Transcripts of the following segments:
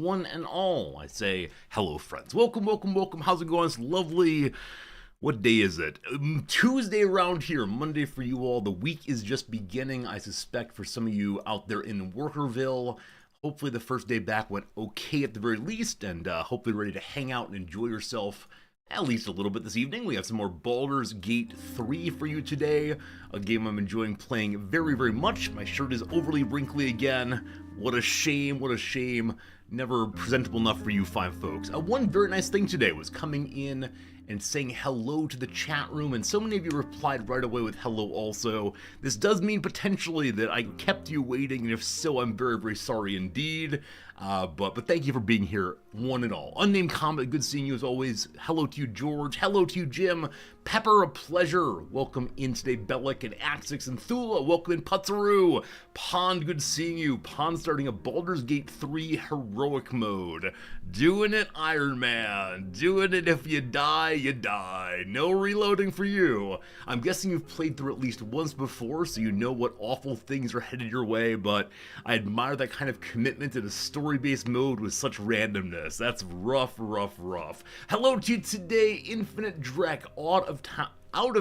one and all. I say, hello friends. Welcome, welcome, welcome. How's it going? It's lovely. What day is it? Tuesday around here, Monday for you all. The week is just beginning, I suspect, for some of you out there in Workerville. Hopefully the first day back went okay at the very least, and hopefully ready to hang out and enjoy yourself at least a little bit this evening. We have some more Baldur's Gate 3 for you today, a game I'm enjoying playing very, very much. My shirt is overly wrinkly again. What a shame, what a shame. Never presentable enough for you fine folks. One very nice thing today was coming in and saying hello to the chat room, and so many of you replied right away with hello also. This does mean potentially that I kept you waiting, and if so, I'm very, very sorry indeed. But thank you for being here, one and all. Unnamed Combat, good seeing you as always. Hello to you, George. Hello to you, Jim. Pepper, a pleasure. Welcome in today, Bellic and Axix and Thula. Welcome in, Putzaru. Pond, good seeing you. Pond starting a Baldur's Gate 3 heroic mode. Doing it, Iron Man. Doing it. If you die, you die. No reloading for you. I'm guessing you've played through at least once before, so you know what awful things are headed your way, but I admire that kind of commitment to the story-based mode with such randomness. That's rough, rough, rough. Hello to you today, Infinite Drek, out of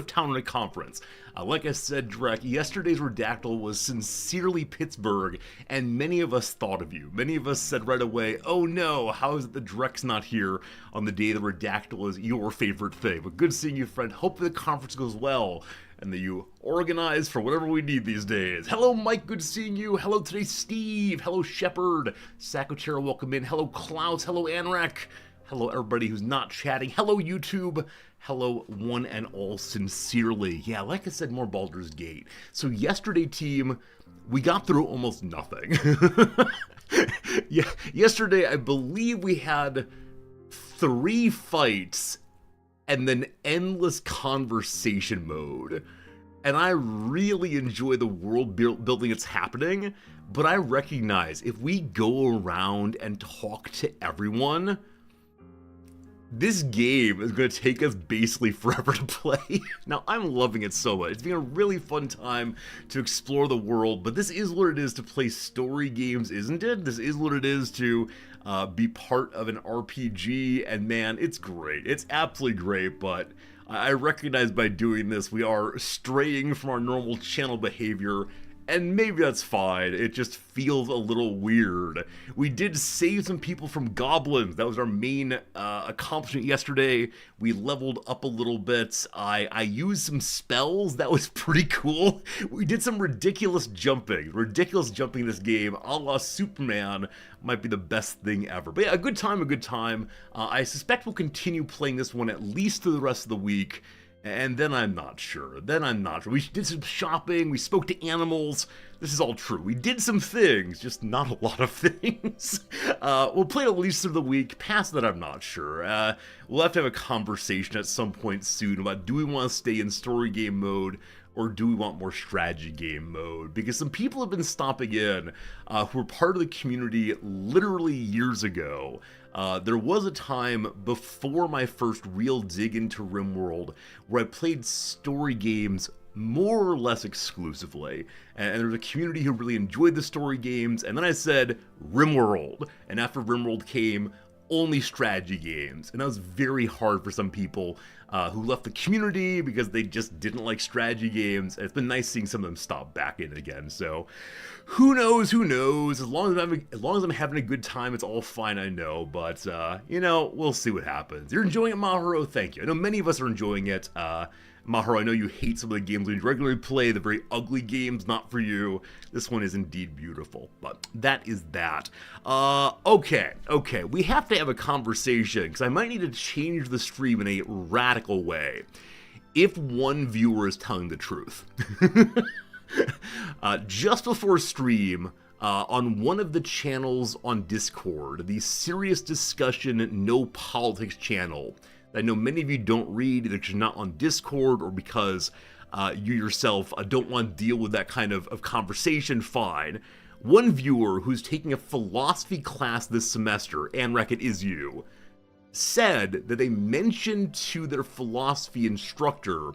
town at a conference. Like I said, Drek, yesterday's Redactyl was sincerely Pittsburgh, and many of us thought of you. Many of us said right away, oh no, how is it the Drek's not here on the day the Redactyl is your favorite thing? But good seeing you, friend. Hope the conference goes well, and that you organize for whatever we need these days. Hello, Mike, good seeing you. Hello today, Steve. Hello, Shepard. Sakotera, welcome in. Hello, Klaus. Hello, Anrek. Hello, everybody who's not chatting. Hello, YouTube. Hello, one and all, sincerely. Yeah, like I said, more Baldur's Gate. So yesterday, team, we got through almost nothing. Yeah, yesterday, I believe we had 3 fights and then endless conversation mode. And I really enjoy the world building that's happening, but I recognize if we go around and talk to everyone, this game is going to take us basically forever to play. Now, I'm loving it so much. It's been a really fun time to explore the world, but this is what it is to play story games, isn't it? This is what it is to be part of an RPG, and man, it's great. It's absolutely great, but I recognize by doing this, we are straying from our normal channel behavior, and maybe that's fine. It just feels a little weird. We did save some people from goblins. That was our main accomplishment yesterday. We leveled up a little bit. I used some spells. That was pretty cool. We did some ridiculous jumping. Ridiculous jumping in this game, a la Superman, might be the best thing ever. But yeah, a good time, a good time. I suspect we'll continue playing this one at least through the rest of the week. And then I'm not sure. We did some shopping, we spoke to animals. This is all true. We did some things, just not a lot of things. We'll play at least through the week. Past that, I'm not sure. We'll have to have a conversation at some point soon about, do we want to stay in story game mode, or do we want more strategy game mode? Because some people have been stopping in who were part of the community literally years ago. There was a time before my first real dig into RimWorld where I played story games more or less exclusively, and there was a community who really enjoyed the story games, and then I said RimWorld, and after RimWorld came only strategy games, and that was very hard for some people who left the community because they just didn't like strategy games. And it's been nice seeing some of them stop back in again, so who knows, who knows. As long as I'm having a good time, it's all fine, I know, but you know, we'll see what happens. You're enjoying it, Maharo? Thank you. I know many of us are enjoying it. Maharo, I know you hate some of the games we regularly play, the very ugly games, not for you. This one is indeed beautiful, but that is that. Okay, we have to have a conversation, because I might need to change the stream in a radical way. If one viewer is telling the truth. Just before stream, on one of the channels on Discord, the Serious Discussion No Politics channel, I know many of you don't read, either because you're not on Discord or because you yourself don't want to deal with that kind of conversation, fine. One viewer who's taking a philosophy class this semester, Anrek, it is you, said that they mentioned to their philosophy instructor,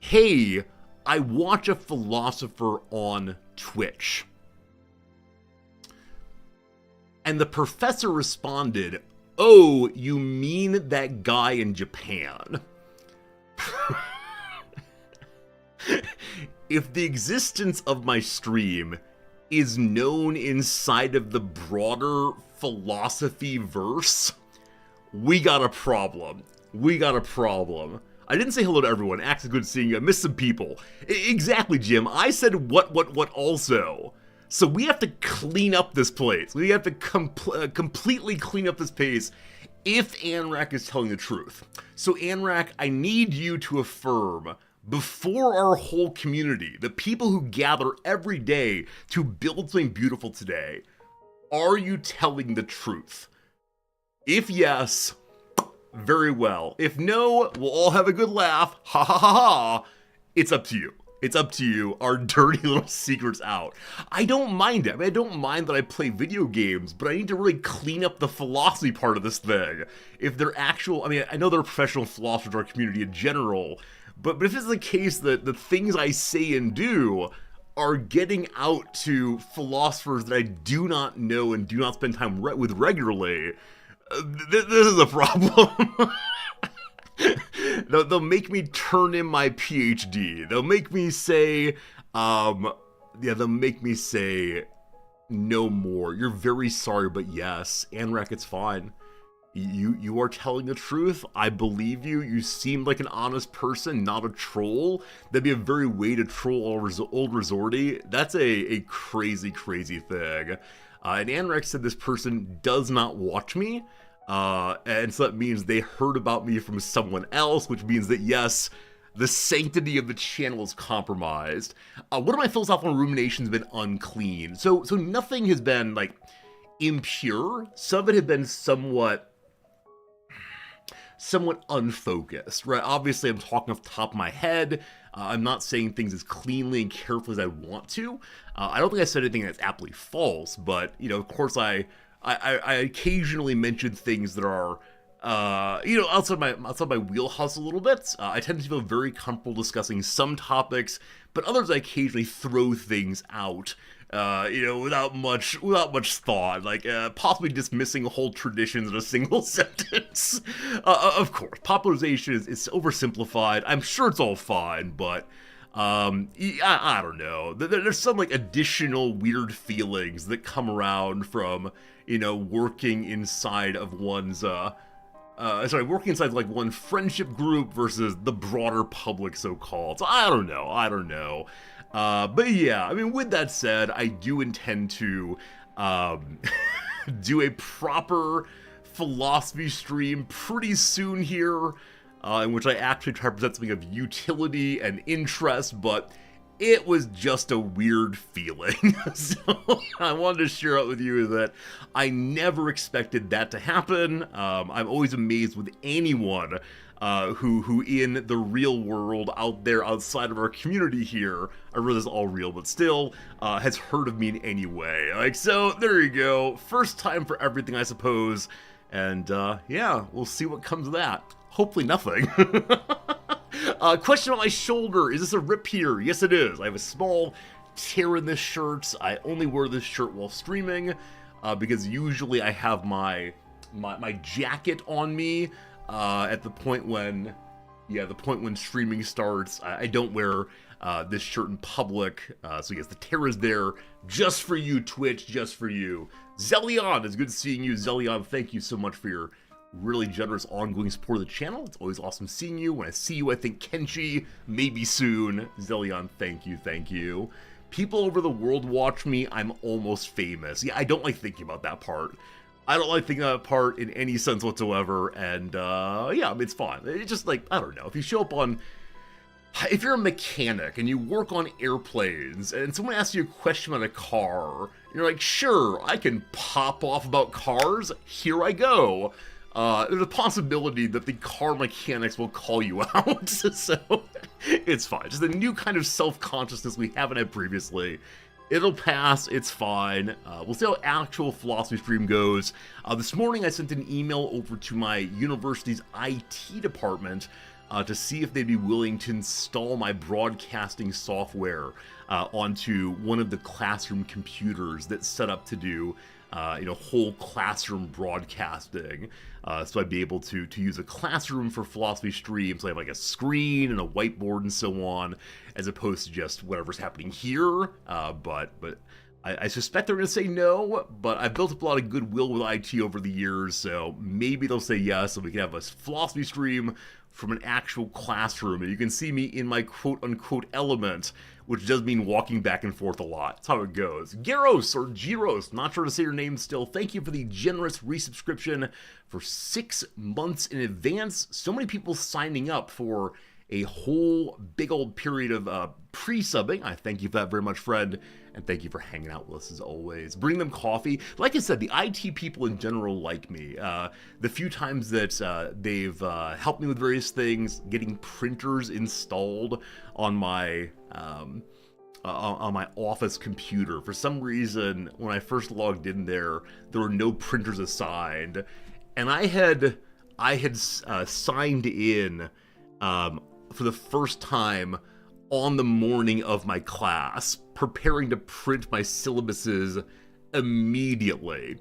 hey, I watch a philosopher on Twitch. And the professor responded, "Oh, you mean that guy in Japan?" If the existence of my stream is known inside of the broader philosophy verse, we got a problem. We got a problem. I didn't say hello to everyone. Axe is good seeing you. I missed some people. Exactly, Jim. I said what also. So we have to clean up this place. We have to completely clean up this place if Anrak is telling the truth. So Anrak, I need you to affirm before our whole community, the people who gather every day to build something beautiful today, are you telling the truth? If yes, very well. If no, we'll all have a good laugh. Ha ha ha ha. It's up to you. It's up to you. Our dirty little secret's out. I don't mind it. I mean, I don't mind that I play video games, but I need to really clean up the philosophy part of this thing. If they're actual, I mean, I know they're professional philosophers in our community in general, but if it's the case that the things I say and do are getting out to philosophers that I do not know and do not spend time with regularly, this is a problem. They'll make me turn in my PhD. They'll make me say, they'll make me say, no more. You're very sorry, but yes. Anrak, it's fine. You are telling the truth. I believe you. You seem like an honest person, not a troll. That'd be a very way to troll old resorty. That's a crazy, crazy thing. And Anrak said this person does not watch me. And so that means they heard about me from someone else, which means that, yes, the sanctity of the channel is compromised. One of my philosophical ruminations has been unclean. So nothing has been, like, impure. Some of it had been somewhat unfocused, right? Obviously, I'm talking off the top of my head. I'm not saying things as cleanly and carefully as I want to. I don't think I said anything that's aptly false, but, you know, of course, I occasionally mention things that are, outside my wheelhouse a little bit. I tend to feel very comfortable discussing some topics, but others I occasionally throw things out, without much thought, like possibly dismissing whole traditions in a single sentence. Of course, popularization is oversimplified. I'm sure it's all fine, but I don't know. There's some like additional weird feelings that come around from, working inside of one's working inside like one friendship group versus the broader public, so-called. So I don't know. But yeah, I mean, with that said, I do intend to do a proper philosophy stream pretty soon here, in which I actually try to present something of utility and interest, but it was just a weird feeling. So I wanted to share out with you that I never expected that to happen. I'm always amazed with anyone who in the real world out there outside of our community here, I realize it's all real, but still, has heard of me in any way. Like, so there you go. First time for everything, I suppose. And yeah, we'll see what comes of that. Hopefully nothing. Question on my shoulder. Is this a rip here? Yes, it is. I have a small tear in this shirt. I only wear this shirt while streaming, because usually I have my jacket on me at the point when streaming starts. I don't wear this shirt in public, so yes, the tear is there just for you, Twitch, just for you. Zelion, it's good seeing you. Zelion, thank you so much for your really generous ongoing support of the channel. It's always awesome seeing you. When I see you, I think Kenshi, maybe soon. Zelion, thank you. People over the world watch me. I'm almost famous. Yeah, I don't like thinking about that part. I don't like thinking about that part in any sense whatsoever, and yeah, it's fine. It's just like, I don't know, if you show up on, if you're a mechanic and you work on airplanes and someone asks you a question about a car, you're like, sure, I can pop off about cars, here I go. There's a possibility that the car mechanics will call you out, so it's fine. Just a new kind of self-consciousness we haven't had previously. It'll pass, it's fine. We'll see how actual philosophy stream goes. This morning I sent an email over to my university's IT department to see if they'd be willing to install my broadcasting software onto one of the classroom computers that's set up to do whole classroom broadcasting. So I'd be able to use a classroom for philosophy streams. So I have like a screen and a whiteboard and so on, as opposed to just whatever's happening here. But I suspect they're going to say no, but I've built up a lot of goodwill with IT over the years, so maybe they'll say yes, and we can have a philosophy stream from an actual classroom, and you can see me in my quote-unquote element, which does mean walking back and forth a lot. That's how it goes. Gyros, or Gyros, not sure to say your name still, thank you for the generous resubscription for 6 months in advance. So many people signing up for a whole big old period of pre-subbing. I thank you for that very much, friend, and thank you for hanging out with us as always. Bring them coffee. Like I said, the IT people in general like me. The few times that they've helped me with various things, getting printers installed on my office computer. For some reason, when I first logged in there were no printers assigned, and I had signed in for the first time on the morning of my class, preparing to print my syllabuses immediately.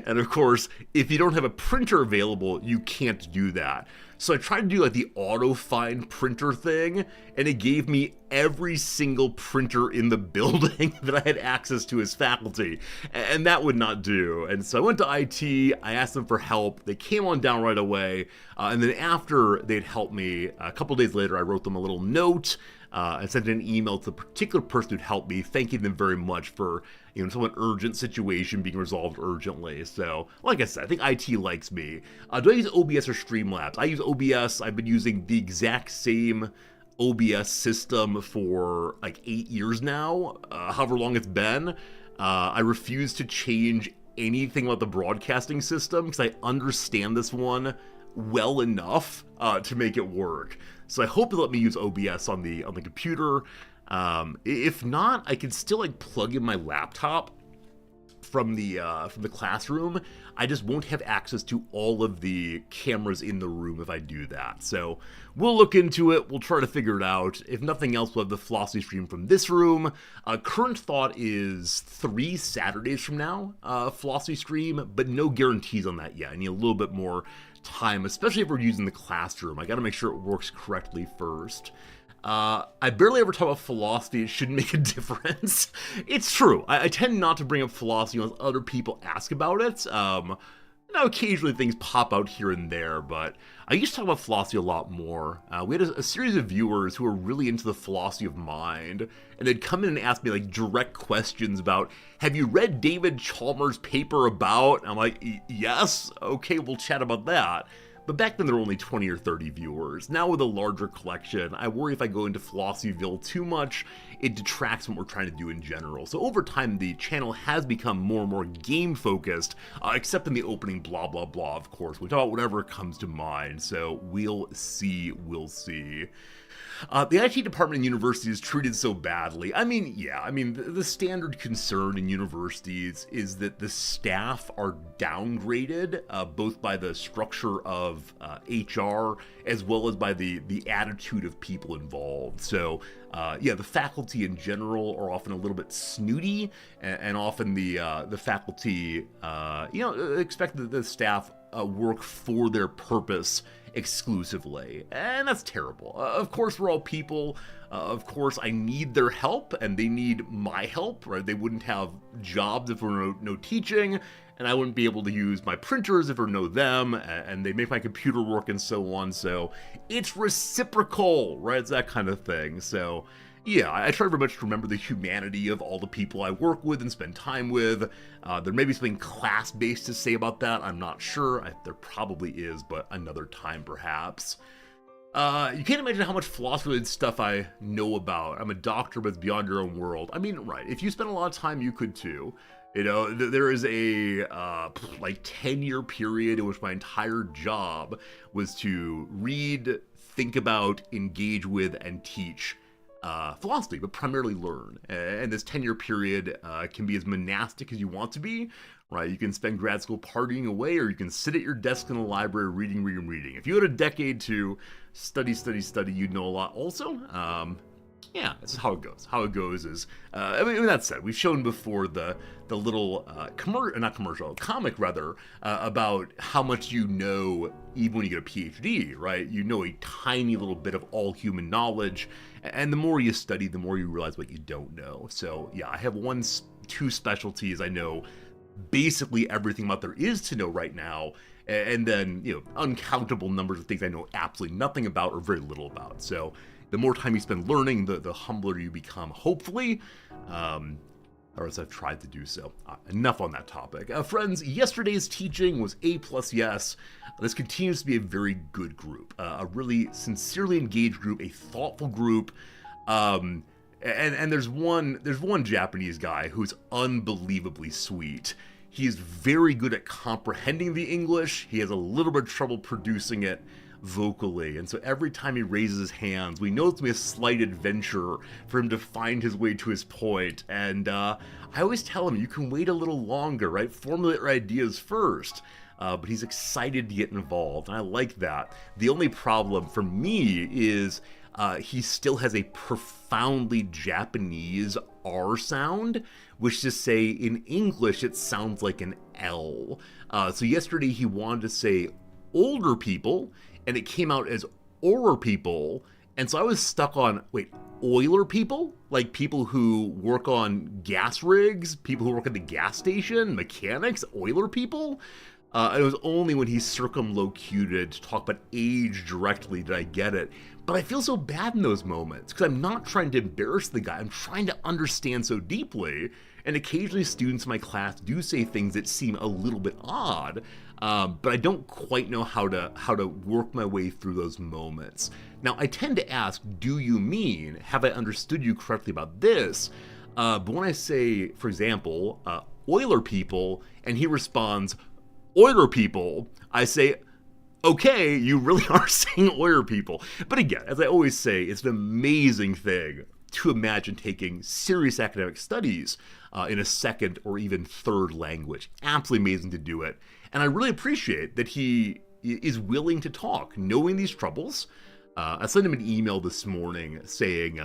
And of course, if you don't have a printer available, you can't do that. So I tried to do like the auto-find printer thing, and it gave me every single printer in the building that I had access to as faculty, and that would not do. And so I went to IT, I asked them for help, they came on down right away, and then after they'd helped me, a couple days later I wrote them a little note, and sent an email to the particular person who'd helped me, thanking them very much for, some urgent situation being resolved urgently. So, like I said, I think IT likes me. Do I use OBS or Streamlabs? I use OBS. I've been using the exact same OBS system for like 8 years now, however long it's been. I refuse to change anything about the broadcasting system because I understand this one well enough to make it work. So I hope they'll let me use OBS on the computer. If not, I can still like plug in my laptop from the classroom. I just won't have access to all of the cameras in the room if I do that. So we'll look into it. We'll try to figure it out. If nothing else, we'll have the philosophy stream from this room. Current thought is 3 Saturdays from now, philosophy stream, but no guarantees on that yet. I need a little bit more time, especially if we're using the classroom. I got to make sure it works correctly first. I barely ever talk about philosophy. It shouldn't make a difference. It's true. I tend not to bring up philosophy unless other people ask about it. Now, occasionally things pop out here and there, but I used to talk about philosophy a lot more. We had a series of viewers who were really into the philosophy of mind, and they'd come in and ask me like direct questions about, have you read David Chalmers' paper about? And I'm like, yes, okay, we'll chat about that. But back then there were only 20 or 30 viewers. Now with a larger collection, I worry if I go into Philosophyville too much, it detracts from what we're trying to do in general. So over time, the channel has become more and more game-focused, except in the opening blah blah blah, of course. We talk about whatever comes to mind, so we'll see, we'll see. The IT department in universities is treated so badly. I mean, yeah, the standard concern in universities is that the staff are downgraded, both by the structure of HR as well as by the attitude of people involved. So, yeah, the faculty in general are often a little bit snooty, and often the faculty, expect that the staff work for their purpose exclusively, and that's terrible. Of course, we're all people. Of course, I need their help, and they need my help, right? They wouldn't have jobs if there were no teaching, and I wouldn't be able to use my printers if there were no them, and they make my computer work and so on, so it's reciprocal, right? It's that kind of thing. So yeah, I try very much to remember the humanity of all the people I work with and spend time with. There may be something class-based to say about that, I'm not sure. There probably is, but another time perhaps. You can't imagine how much philosophy-related stuff I know about. I'm a doctor, but it's beyond your own world. I mean, right, if you spend a lot of time, you could too. There is a 10-year period in which my entire job was to read, think about, engage with, and teach philosophy, but primarily learn. And this 10-year period can be as monastic as you want to be, right? You can spend grad school partying away, or you can sit at your desk in the library reading. If you had a decade to study, you'd know a lot also. Yeah, this is how it goes. How it goes is, I mean, that said, we've shown before the little comic rather, about how much you know even when you get a PhD, right? You know a tiny little bit of all human knowledge, and the more you study, the more you realize what you don't know. So yeah, I have two specialties I know basically everything about there is to know right now, and then, you know, uncountable numbers of things I know absolutely nothing about or very little about. So the more time you spend learning, the humbler you become, hopefully, or as I've tried to do so. Enough on that topic. Friends, yesterday's teaching was A+, yes. This continues to be a very good group, a really sincerely engaged group, a thoughtful group, and there's one Japanese guy who's unbelievably sweet. He is very good at comprehending the English. He has a little bit of trouble producing it vocally, and so every time he raises his hands, we know it's going to be a slight adventure for him to find his way to his point. And I always tell him, you can wait a little longer, right? Formulate your ideas first. But he's excited to get involved, and I like that. The only problem for me is he still has a profoundly Japanese R sound, which to say in English it sounds like an L. So yesterday he wanted to say older people, and it came out as Orer people, and so I was stuck on, wait, oiler people? Like people who work on gas rigs, people who work at the gas station, mechanics, oiler people? And it was only when he circumlocuted to talk about age directly did I get it. But I feel so bad in those moments, because I'm not trying to embarrass the guy, I'm trying to understand so deeply, and occasionally students in my class do say things that seem a little bit odd, but I don't quite know how to work my way through those moments. Now, I tend to ask, do you mean, have I understood you correctly about this? But when I say, for example, oiler people, and he responds, oiler people, I say, okay, you really are saying oiler people. But again, as I always say, it's an amazing thing to imagine taking serious academic studies in a second or even third language. Absolutely amazing to do it. And I really appreciate that he is willing to talk, knowing these troubles. I sent him an email this morning saying,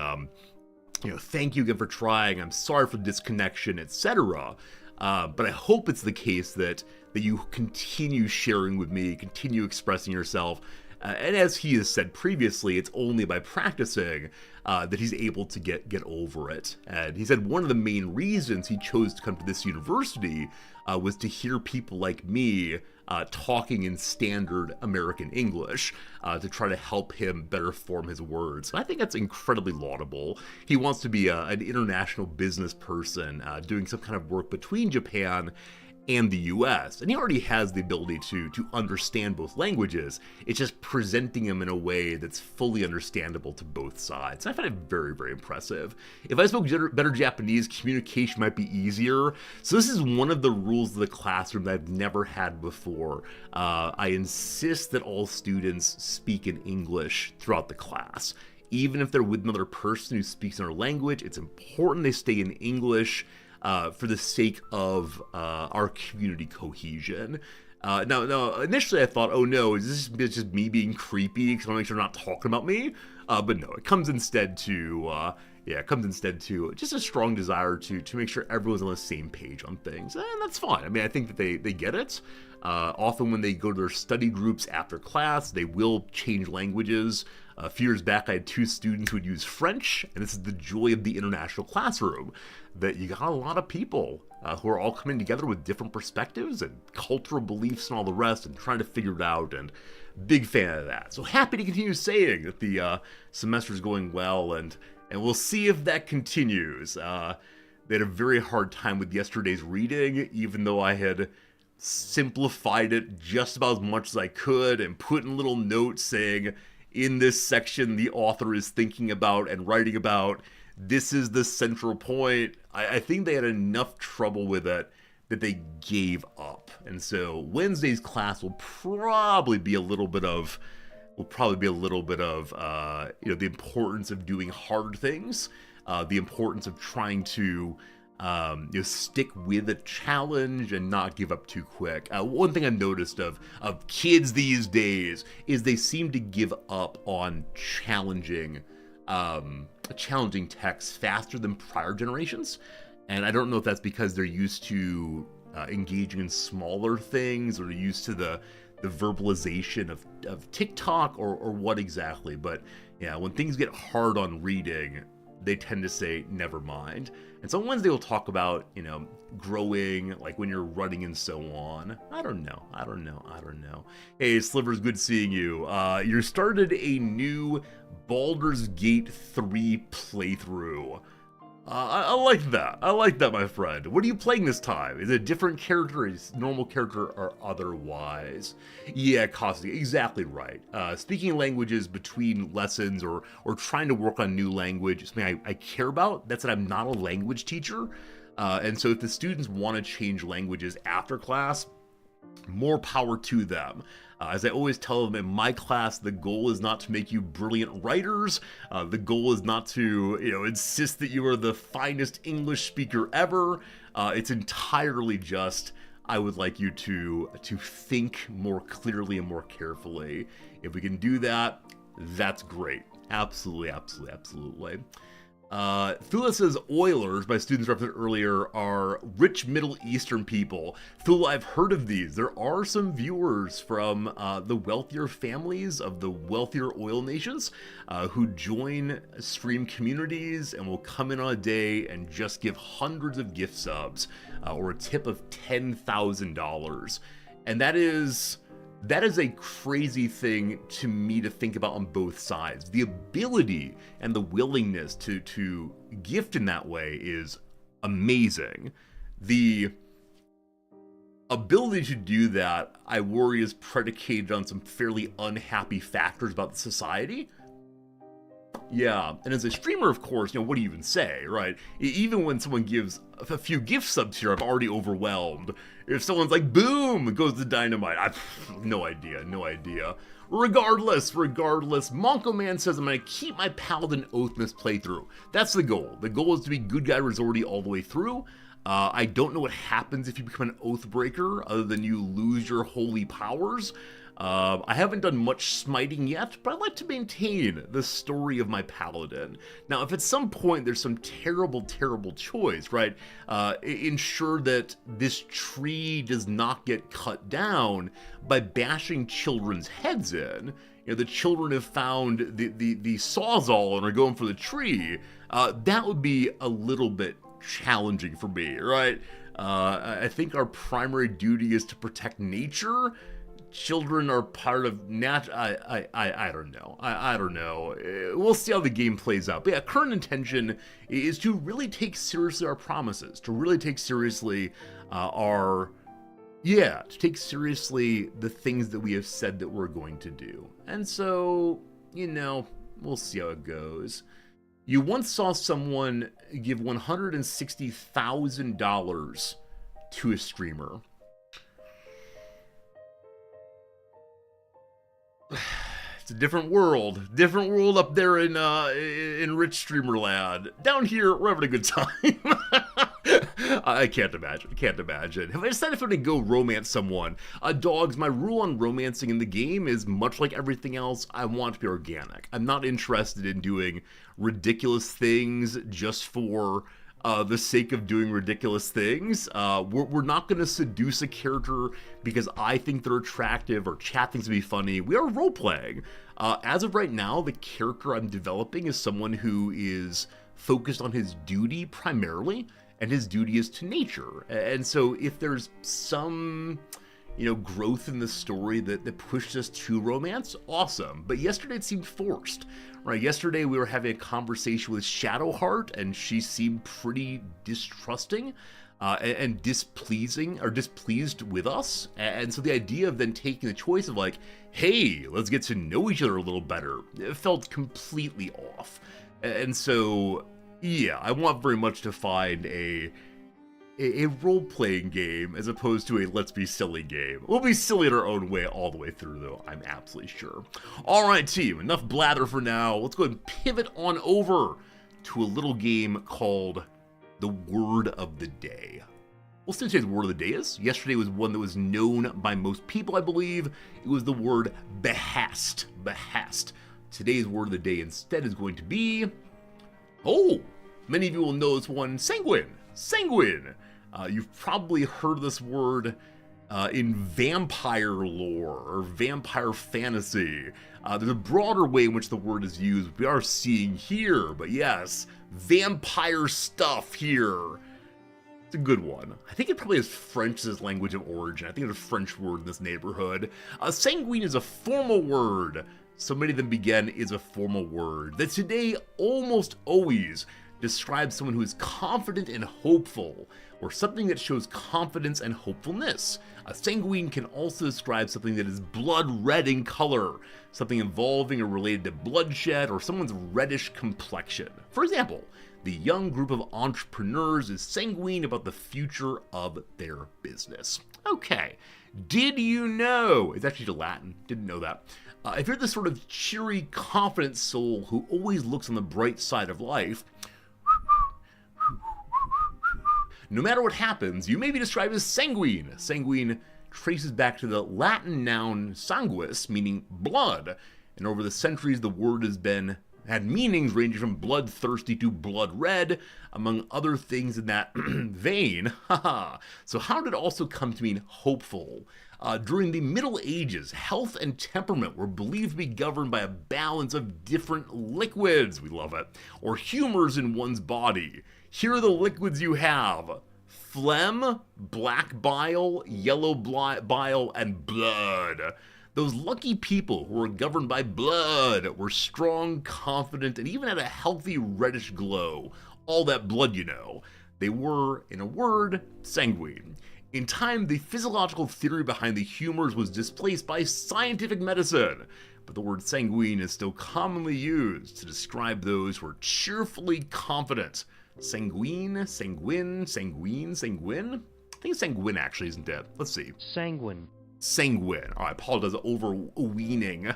thank you again for trying. I'm sorry for the disconnection, etc. But I hope it's the case that you continue sharing with me, continue expressing yourself. And as he has said previously, it's only by practicing that he's able to get over it. And he said one of the main reasons he chose to come to this university was to hear people like me talking in standard American English to try to help him better form his words. I think that's incredibly laudable. He wants to be an international business person doing some kind of work between Japan and the US, and he already has the ability to understand both languages. It's just presenting them in a way that's fully understandable to both sides. I find it very, very impressive. If I spoke better Japanese, communication might be easier. So this is one of the rules of the classroom that I've never had before. I insist that all students speak in English throughout the class. Even if they're with another person who speaks another language, it's important they stay in English for the sake of our community cohesion. Now, initially I thought, oh no, is this just me being creepy because I want to make sure they're not talking about me? But no, it comes instead to just a strong desire to make sure everyone's on the same page on things, and that's fine. I mean, I think that they get it. Often when they go to their study groups after class, they will change languages. A few years back, I had 2 students who would use French, and this is the joy of the international classroom, that you got a lot of people who are all coming together with different perspectives and cultural beliefs and all the rest, and trying to figure it out, and big fan of that. So happy to continue saying that the semester is going well, and we'll see if that continues. They had a very hard time with yesterday's reading, even though I had simplified it just about as much as I could and put in little notes saying, in this section, the author is thinking about and writing about, this is the central point. I think they had enough trouble with it that they gave up. And so Wednesday's class will probably be a little bit of, the importance of doing hard things, the importance of trying to stick with a challenge and not give up too quick. One thing I've noticed of kids these days is they seem to give up on challenging challenging texts faster than prior generations. And I don't know if that's because they're used to engaging in smaller things, or they're used to the verbalization of TikTok, or what exactly. But yeah, when things get hard on reading, they tend to say, never mind. And so on Wednesday, we'll talk about, growing, like when you're running and so on. I don't know. Hey, Slivers, good seeing you. You started a new Baldur's Gate 3 playthrough. I like that. I like that, my friend. What are you playing this time? Is it a different character, is normal character, or otherwise? Yeah, Costi, exactly right. Speaking languages between lessons, or trying to work on new language is something I care about. That's that I'm not a language teacher. And so if the students want to change languages after class, more power to them. As I always tell them in my class, the goal is not to make you brilliant writers. The goal is not to, insist that you are the finest English speaker ever. It's entirely just, I would like you to think more clearly and more carefully. If we can do that, that's great. Absolutely. Thula says Oilers, my students referenced earlier, are rich Middle Eastern people. Thula, I've heard of these. There are some viewers from the wealthier families of the wealthier oil nations who join stream communities and will come in on a day and just give hundreds of gift subs or a tip of $10,000. And that is a crazy thing to me to think about on both sides. The ability and the willingness to gift in that way is amazing. The ability to do that, I worry, is predicated on some fairly unhappy factors about the society. Yeah, and as a streamer, of course, what do you even say, right? Even when someone gives a few gift subs here, I'm already overwhelmed. If someone's like, boom, goes the dynamite, I've no idea. Regardless, Monko Man says I'm going to keep my Paladin Oathmas playthrough. That's the goal. The goal is to be good guy resorty all the way through. I don't know what happens if you become an Oathbreaker, other than you lose your holy powers. I haven't done much smiting yet, but I'd like to maintain the story of my Paladin. Now, if at some point there's some terrible choice, right, ensure that this tree does not get cut down by bashing children's heads in. The children have found the sawzall and are going for the tree. That would be a little bit challenging for me, right? I think our primary duty is to protect nature. Children are part of I don't know. I don't know. We'll see how the game plays out. But yeah, current intention is to really take seriously our promises, to really take seriously to take seriously the things that we have said that we're going to do. And so, we'll see how it goes. You once saw someone give $160,000 to a streamer. It's a different world up there in rich streamer land. Down here, we're having a good time. I can't imagine. Have I decided if I'm going to go romance someone? Dogs, my rule on romancing in the game is much like everything else. I want to be organic. I'm not interested in doing ridiculous things just for the sake of doing ridiculous things. We're not going to seduce a character because I think they're attractive or chat things to be funny. We are role-playing. As of right now, the character I'm developing is someone who is focused on his duty primarily, and his duty is to nature. And so if there's some growth in the story that pushed us to romance, awesome. But yesterday it seemed forced, right? Yesterday we were having a conversation with Shadowheart, and she seemed pretty distrusting and displeased with us. And so the idea of then taking the choice of like, hey, let's get to know each other a little better, it felt completely off. And so, yeah, I want very much to find a role-playing game as opposed to a let's be silly game. We'll be silly in our own way all the way through, though, I'm absolutely sure. All right, team, enough blather for now. Let's go ahead and pivot on over to a little game called The Word of the Day. We'll see what today's word of the day is. Yesterday was one that was known by most people, I believe. It was the word behest. Behest. Today's word of the day instead is going to be, oh, many of you will know this one, sanguine. Sanguine. You've probably heard this word in vampire lore or vampire fantasy. There's a broader way in which the word is used we are seeing here, but yes, vampire stuff here. It's a good one. I think it probably has French as its language of origin. I think it's a French word in this neighborhood. Sanguine is a formal word. So many of them begin is a formal word that today almost always describes someone who is confident and hopeful, or something that shows confidence and hopefulness. A sanguine can also describe something that is blood red in color, something involving or related to bloodshed, or someone's reddish complexion. For example, the young group of entrepreneurs is sanguine about the future of their business. Okay, did you know, it's actually Latin, didn't know that. If you're this sort of cheery, confident soul who always looks on the bright side of life, no matter what happens, you may be described as sanguine. Sanguine traces back to the Latin noun sanguis, meaning blood, and over the centuries the word has had meanings ranging from bloodthirsty to blood red, among other things in that vein. So how did it also come to mean hopeful? During the Middle Ages, health and temperament were believed to be governed by a balance of different liquids, we love it, or humors in one's body. Here are the liquids you have: phlegm, black bile, yellow bile, and blood. Those lucky people who were governed by blood were strong, confident, and even had a healthy reddish glow. All that blood, you know. They were, in a word, sanguine. In time, the physiological theory behind the humors was displaced by scientific medicine, but the word sanguine is still commonly used to describe those who are cheerfully confident. Sanguine, sanguine, sanguine, sanguine? I think it's sanguine actually, isn't it? Let's see. Sanguine. Sanguine. Oh, I apologize over weaning.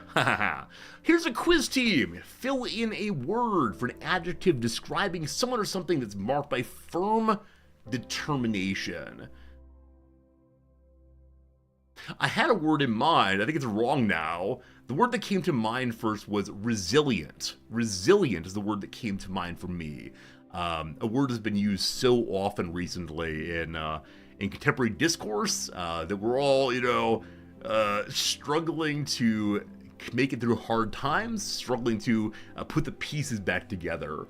Here's a quiz team. Fill in a word for an adjective describing someone or something that's marked by firm determination. I had a word in mind. I think it's wrong now. The word that came to mind first was resilient. Resilient is the word that came to mind for me. A word has been used so often recently in contemporary discourse that we're all, struggling to make it through hard times, struggling to put the pieces back together.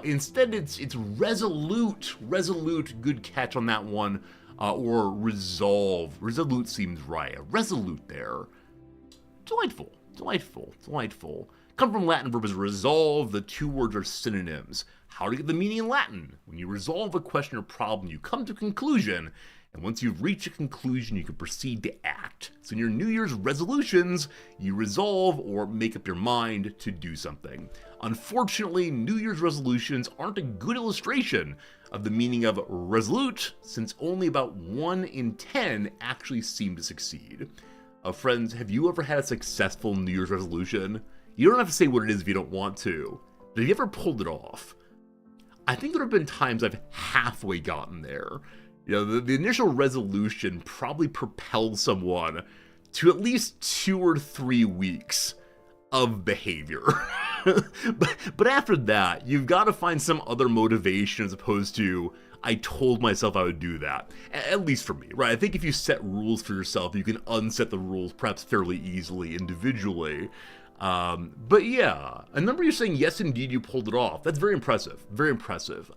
Instead, it's resolute. Resolute, good catch on that one. Or resolve. Resolute seems right. Resolute there. Delightful. Delightful. Delightful. Come from Latin verb as resolve. The two words are synonyms. How to get the meaning in Latin? When you resolve a question or problem, you come to a conclusion. And once you've reached a conclusion, you can proceed to act. So in your New Year's resolutions, you resolve or make up your mind to do something. Unfortunately, New Year's resolutions aren't a good illustration of the meaning of resolute, since only about 1 in 10 actually seem to succeed. Friends, have you ever had a successful New Year's resolution? You don't have to say what it is if you don't want to, but have you ever pulled it off? I think there have been times I've halfway gotten there. The initial resolution probably propels someone to at least 2 or 3 weeks of behavior. but after that, you've got to find some other motivation as opposed to, I told myself I would do that. At least for me, right? I think if you set rules for yourself, you can unset the rules perhaps fairly easily individually. But yeah, a number of you saying, yes, indeed, you pulled it off. That's very impressive. Very impressive.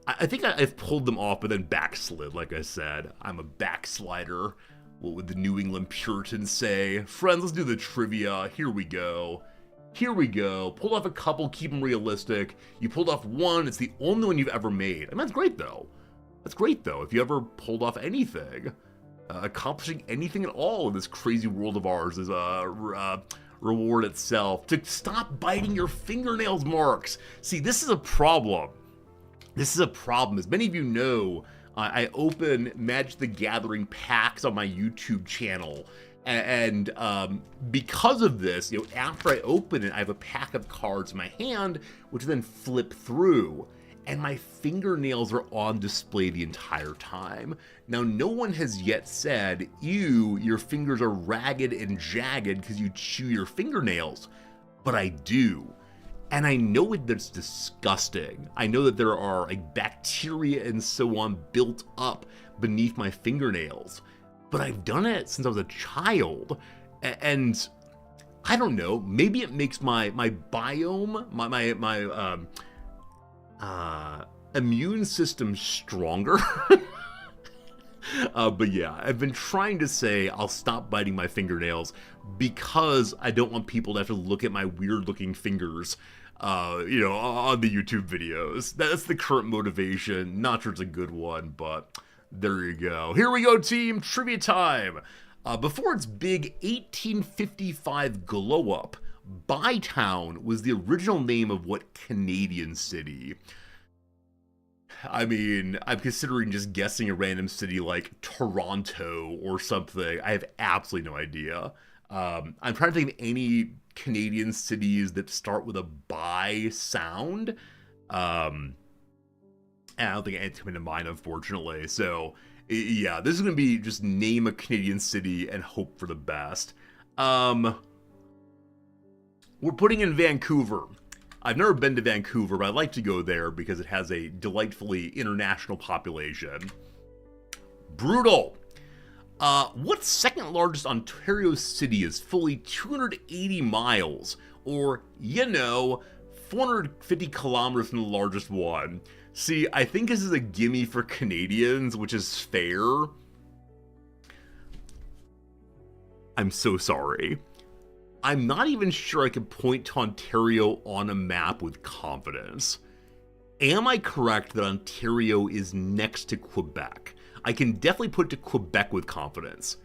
I think I've pulled them off, but then backslid, like I said. I'm a backslider. What would the New England Puritans say? Friends, let's do the trivia. Here we go. Here we go. Pulled off a couple, keep them realistic. You pulled off one, it's the only one you've ever made. I mean, that's great, though. That's great, though. If you ever pulled off anything, accomplishing anything at all in this crazy world of ours is a reward itself. To stop biting your fingernails, Marks. See, this is a problem. This is a problem. As many of you know, I open Magic the Gathering packs on my YouTube channel. And because of this, after I open it, I have a pack of cards in my hand, which I then flip through. and my fingernails are on display the entire time. Now, no one has yet said, ew, your fingers are ragged and jagged because you chew your fingernails, but I do. And I know that's disgusting. I know that there are like bacteria and so on built up beneath my fingernails, but I've done it since I was a child, and I don't know, maybe it makes my biome, my immune system stronger. But yeah, I've been trying to say I'll stop biting my fingernails because I don't want people to have to look at my weird looking fingers, on the YouTube videos. That's the current motivation. Not sure it's a good one, but there you go. Here we go, team. Trivia time. Before its big 1855 glow up, Bytown was the original name of what Canadian city? I mean, I'm considering just guessing a random city like Toronto or something. I have absolutely no idea. I'm trying to think of any Canadian cities that start with a by sound. And I don't think anything's coming to mind, unfortunately. So, yeah, this is going to be just name a Canadian city and hope for the best. We're putting in Vancouver. I've never been to Vancouver, but I'd like to go there because it has a delightfully international population. Brutal. What second largest Ontario city is fully 280 miles, or, 450 kilometers from the largest one? See, I think this is a gimme for Canadians, which is fair. I'm so sorry. I'm not even sure I can point to Ontario on a map with confidence. Am I correct that Ontario is next to Quebec? I can definitely put to Quebec with confidence.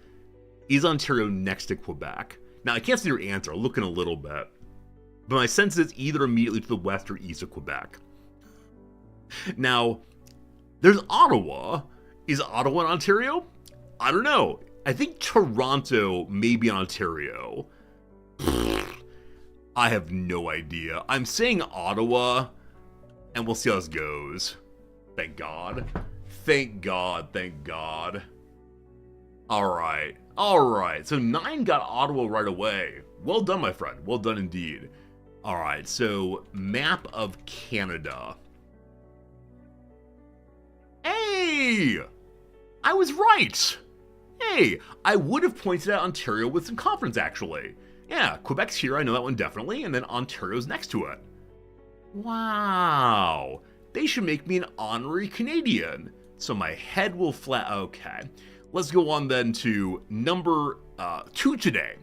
Is Ontario next to Quebec? Now, I can't see your answer. I'll look in a little bit. But my sense is either immediately to the west or east of Quebec. Now, there's Ottawa. Is Ottawa in Ontario? I don't know. I think Toronto may be in Ontario. I have no idea. I'm saying Ottawa, and we'll see how this goes. Thank God. Thank God, thank God. Alright. So 9 got Ottawa right away. Well done, my friend. Well done indeed. Alright, so map of Canada. Hey! I was right! Hey, I would have pointed out Ontario with some confidence, actually. Yeah, Quebec's here, I know that one definitely, and then Ontario's next to it. Wow. They should make me an honorary Canadian. So my head will flat... Okay. Let's go on then to number 2 today.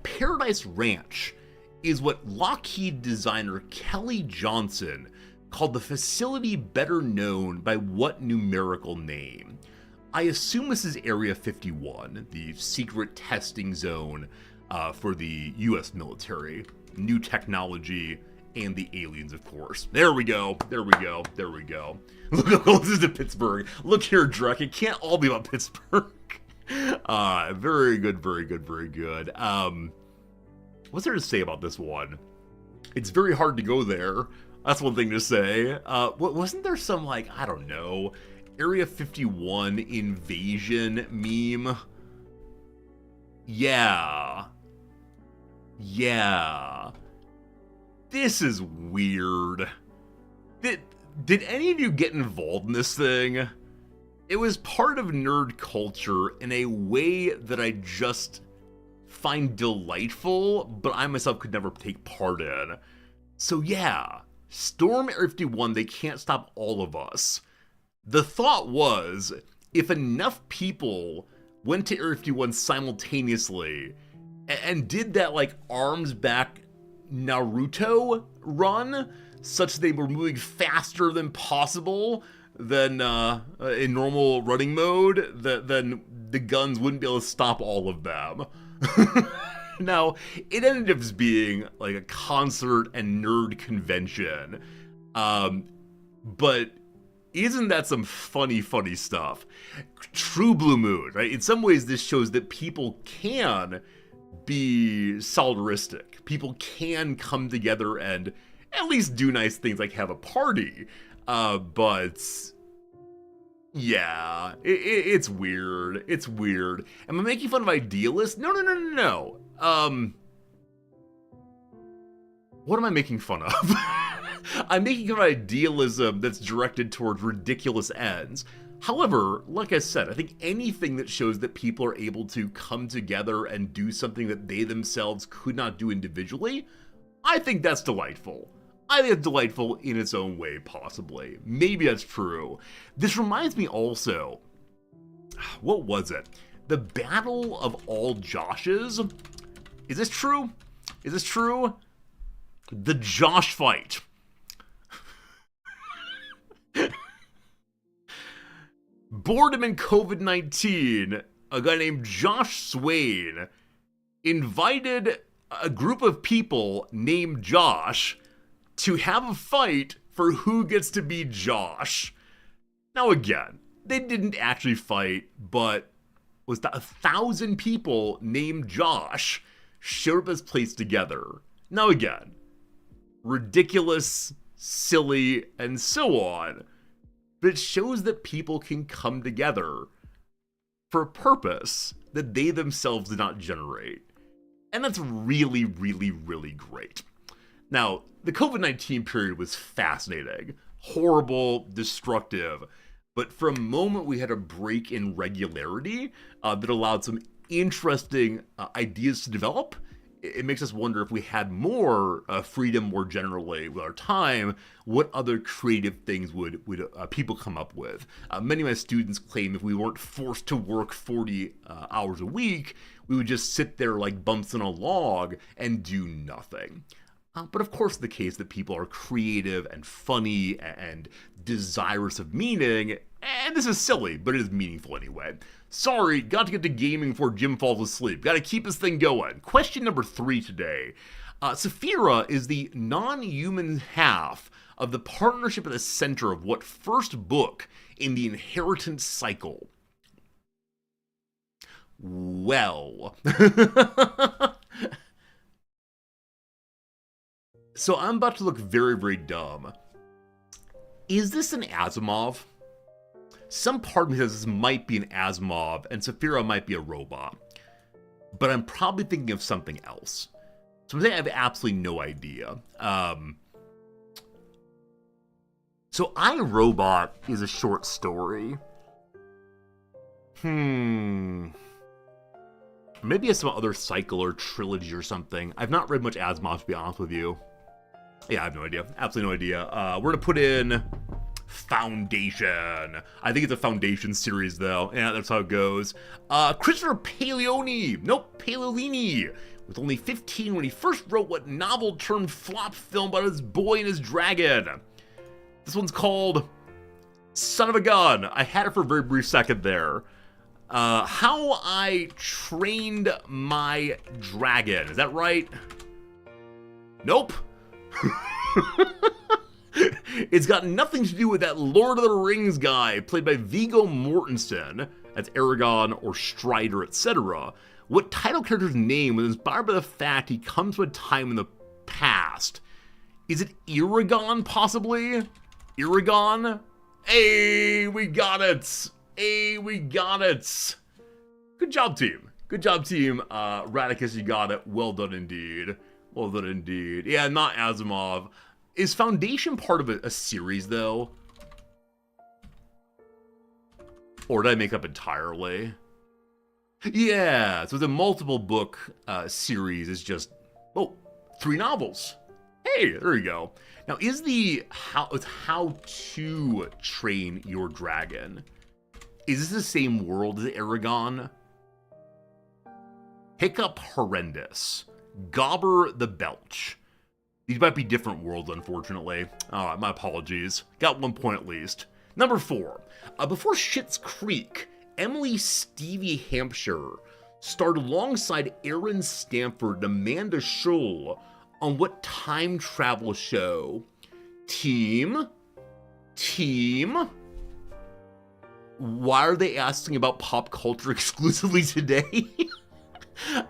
Paradise Ranch is what Lockheed designer Kelly Johnson called the facility better known by what numerical name? I assume this is Area 51, the secret testing zone for the US military, new technology, and the aliens, of course. There we go. Look how close this is to Pittsburgh. Look here, Drek. It can't all be about Pittsburgh. Very good. What's there to say about this one? It's very hard to go there. That's one thing to say. Wasn't there some, like, I don't know, Area 51 invasion meme? Yeah. This is weird. Did any of you get involved in this thing? It was part of nerd culture in a way that I just find delightful, but I myself could never take part in. So yeah, storm Area 51, they can't stop all of us. The thought was, if enough people went to Area 51 simultaneously and did that, like, arms back Naruto run, such that they were moving faster than possible than in normal running mode, then the guns wouldn't be able to stop all of them. Now, it ended up just being like a concert and nerd convention. But isn't that some funny stuff? True blue moon, right? In some ways, this shows that people can be solidaristic. People can come together and at least do nice things like have a party. But yeah, it's weird. It's weird. Am I making fun of idealists? No. What am I making fun of? I'm making fun of idealism that's directed towards ridiculous ends. However, like I said, I think anything that shows that people are able to come together and do something that they themselves could not do individually, I think that's delightful. I think it's delightful in its own way, possibly. Maybe that's true. This reminds me also, what was it? The Battle of all Joshes? Is this true? Is this true? The Josh fight. Boredom and COVID-19, a guy named Josh Swain invited a group of people named Josh to have a fight for who gets to be Josh. Now again, they didn't actually fight, but was that 1,000 people named Josh showed up as placed together. Now again, ridiculous, silly, and so on. But it shows that people can come together for a purpose that they themselves did not generate. And that's really, really, really great. Now, the COVID-19 period was fascinating, horrible, destructive, but for a moment we had a break in regularity that allowed some interesting ideas to develop. It makes us wonder if we had more freedom more generally with our time, what other creative things would people come up with. Many of my students claim if we weren't forced to work 40 hours a week, we would just sit there like bumps in a log and do nothing. But of course the case that people are creative and funny and desirous of meaning, and this is silly, but it is meaningful anyway. Sorry, got to get to gaming before Jim falls asleep. Got to keep this thing going. Question number 3 today. Saphira is the non-human half of the partnership at the center of what first book in the inheritance cycle? Well... So I'm about to look very, very dumb. Is this an Asimov? Some part of me says this might be an Asimov, and Saphira might be a robot. But I'm probably thinking of something else. So I'm saying I have absolutely no idea. So I, Robot is a short story. Maybe it's some other cycle or trilogy or something. I've not read much Asimov, to be honest with you. Yeah, I have no idea. Absolutely no idea. We're gonna put in Foundation. I think it's a Foundation series, though. Yeah, that's how it goes. Christopher Paolini. Nope, Paolini. Was only 15 when he first wrote what novel turned flop film about his boy and his dragon. This one's called Son of a Gun. I had it for a very brief second there. How I Trained My Dragon. Is that right? Nope. It's got nothing to do with that Lord of the Rings guy played by Viggo Mortensen. That's Aragorn or Strider, etc. What title character's name was inspired by the fact he comes from a time in the past? Is it Eragon, possibly? Eragon? Hey, we got it! Hey, we got it! Good job, team. Good job, team. Radicus, you got it. Well done indeed. Well done indeed. Yeah, not Asimov. Is Foundation part of a series, though? Or did I make up entirely? Yeah, so the multiple book series is just, 3 novels. Hey, there you go. Now, is it's How to Train Your Dragon. Is this the same world as Aragon? Hiccup Horrendous. Gobber the Belch. These might be different worlds, unfortunately. Alright, my apologies. Got 1 point at least. Number 4. Before Schitt's Creek, Emily Stevie Hampshire starred alongside Aaron Stanford and Amanda Schull on what time travel show? Team? Why are they asking about pop culture exclusively today?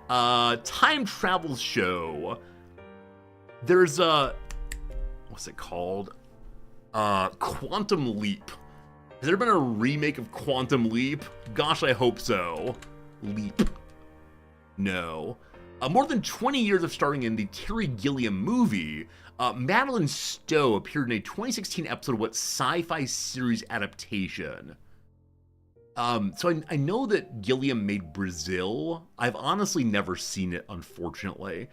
Time travel show. There's a... what's it called? Quantum Leap. Has there been a remake of Quantum Leap? Gosh, I hope so. Leap. No. More than 20 years of starring in the Terry Gilliam movie, Madeline Stowe appeared in a 2016 episode of what sci-fi series adaptation? So I know that Gilliam made Brazil. I've honestly never seen it, unfortunately.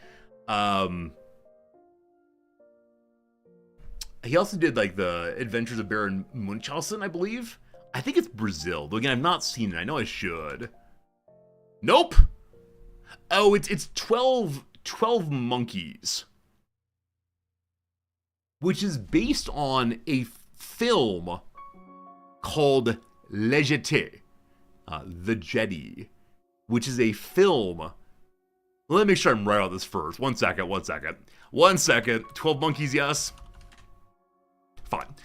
He also did, like, the Adventures of Baron Munchausen, I believe. I think it's Brazil. Though, again, I've not seen it. I know I should. Nope! Oh, it's 12 Monkeys. Which is based on a film called Le Jetée, The Jetty, which is a film. Let me make sure I'm right on this first. One second. 12 Monkeys, yes. Fine.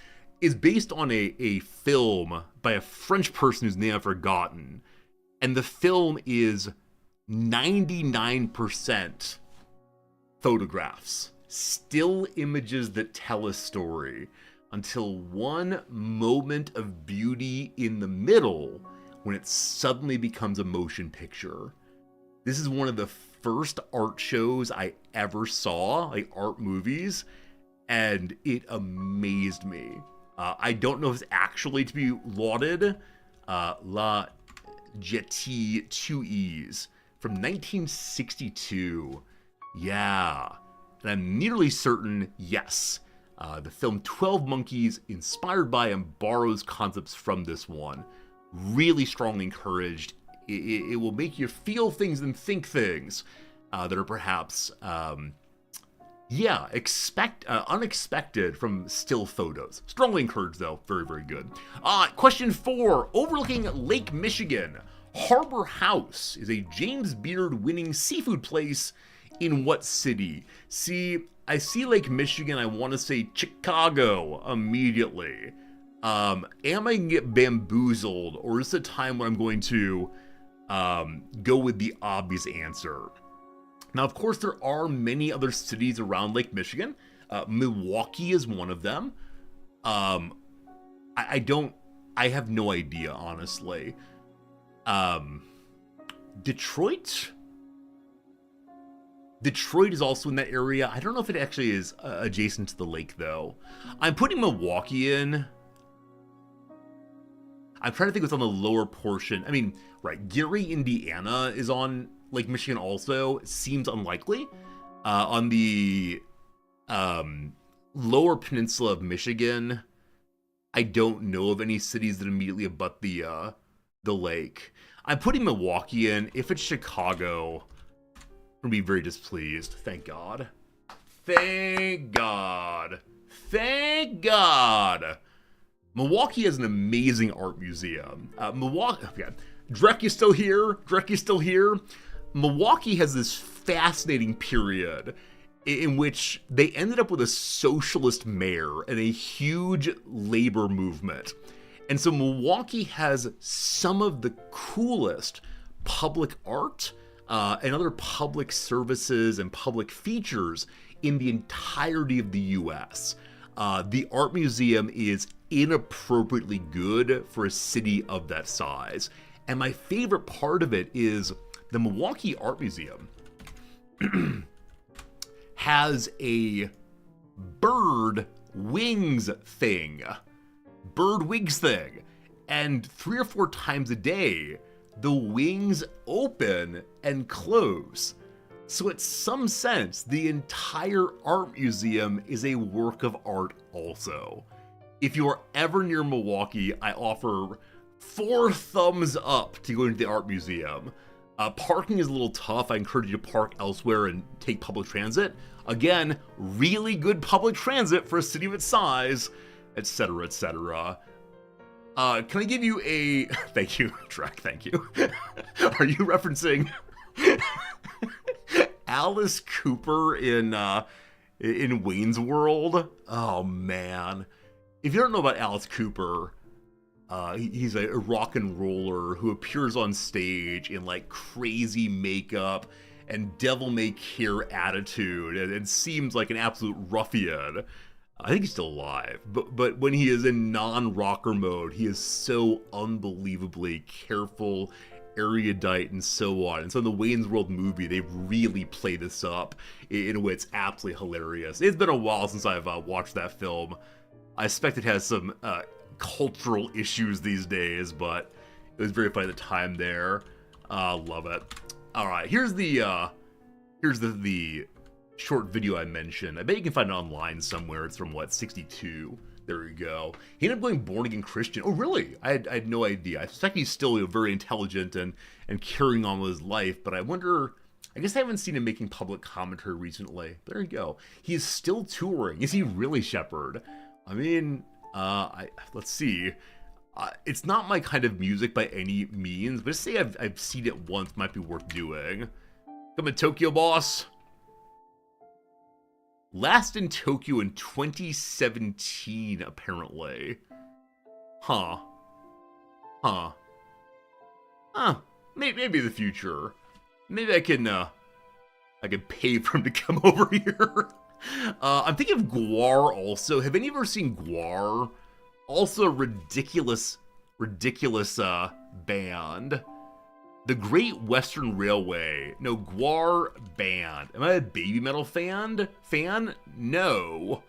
Is based on a film by a French person whose name I've forgotten. And the film is 99% photographs. Still images that tell a story. Until one moment of beauty in the middle when it suddenly becomes a motion picture. This is one of the first art shows I ever saw, like art movies, and it amazed me. I don't know if it's actually to be lauded. La Jetée, 2 E's, from 1962. Yeah, and I'm nearly certain, yes. The film 12 Monkeys, inspired by and borrows concepts from this one. Really strongly encouraged. It will make you feel things and think things that are perhaps, unexpected from still photos. Strongly encouraged, though. Very, very good. Question 4. Overlooking Lake Michigan, Harbor House is a James Beard winning seafood place in what city? See, I see Lake Michigan, I want to say Chicago immediately. Am I going to get bamboozled, or is it a time when I'm going to go with the obvious answer? Now, of course, there are many other cities around Lake Michigan. Milwaukee is one of them. I have no idea, honestly. Detroit is also in that area. I don't know if it actually is adjacent to the lake, though. I'm putting Milwaukee in. I'm trying to think what's on the lower portion. I mean, right, Gary, Indiana is on Lake Michigan also. It seems unlikely. On the lower peninsula of Michigan, I don't know of any cities that immediately abut the lake. I'm putting Milwaukee in. If it's Chicago, I'm going to be very displeased. Thank God. Thank God. Thank God. Milwaukee has an amazing art museum. Drek, you still here? Milwaukee has this fascinating period in which they ended up with a socialist mayor and a huge labor movement. And so Milwaukee has some of the coolest public art and other public services and public features in the entirety of the U.S. The art museum is inappropriately good for a city of that size. And my favorite part of it is the Milwaukee Art Museum has a bird wings thing. And 3 or 4 times a day, the wings open and close. So in some sense, the entire art museum is a work of art also. If you are ever near Milwaukee, I offer 4 thumbs up to go into the art museum. Parking is a little tough. I encourage you to park elsewhere and take public transit. Again, really good public transit for a city of its size, etc., etc. Can I give you a... Thank you, Trek, thank you. Are you referencing Alice Cooper in Wayne's World? Oh, man. If you don't know about Alice Cooper, he's a rock and roller who appears on stage in like crazy makeup and devil-may-care attitude and seems like an absolute ruffian. I think he's still alive, but when he is in non-rocker mode, he is so unbelievably careful, erudite, and so on. And so in the Wayne's World movie, they really play this up in a way it's absolutely hilarious. It's been a while since I've watched that film. I suspect it has some cultural issues these days, but it was very funny at the time there. Love it. All right, here's the short video I mentioned. I bet you can find it online somewhere. It's from, what, 62? There we go. He ended up going born-again Christian. Oh, really? I had no idea. I suspect he's still, very intelligent and carrying on with his life, but I wonder... I guess I haven't seen him making public commentary recently. There you go. He is still touring. Is he really, Shepard? I mean, let's see. It's not my kind of music by any means, but say I've seen it once, might be worth doing. Come in, Tokyo boss. Last in Tokyo in 2017, apparently. Huh. Maybe the future. Maybe I can pay for him to come over here. I'm thinking of Gwar also. Have any of you ever seen Gwar? Also a ridiculous band. The Great Western Railway. No, Gwar band. Am I a baby metal fan? No.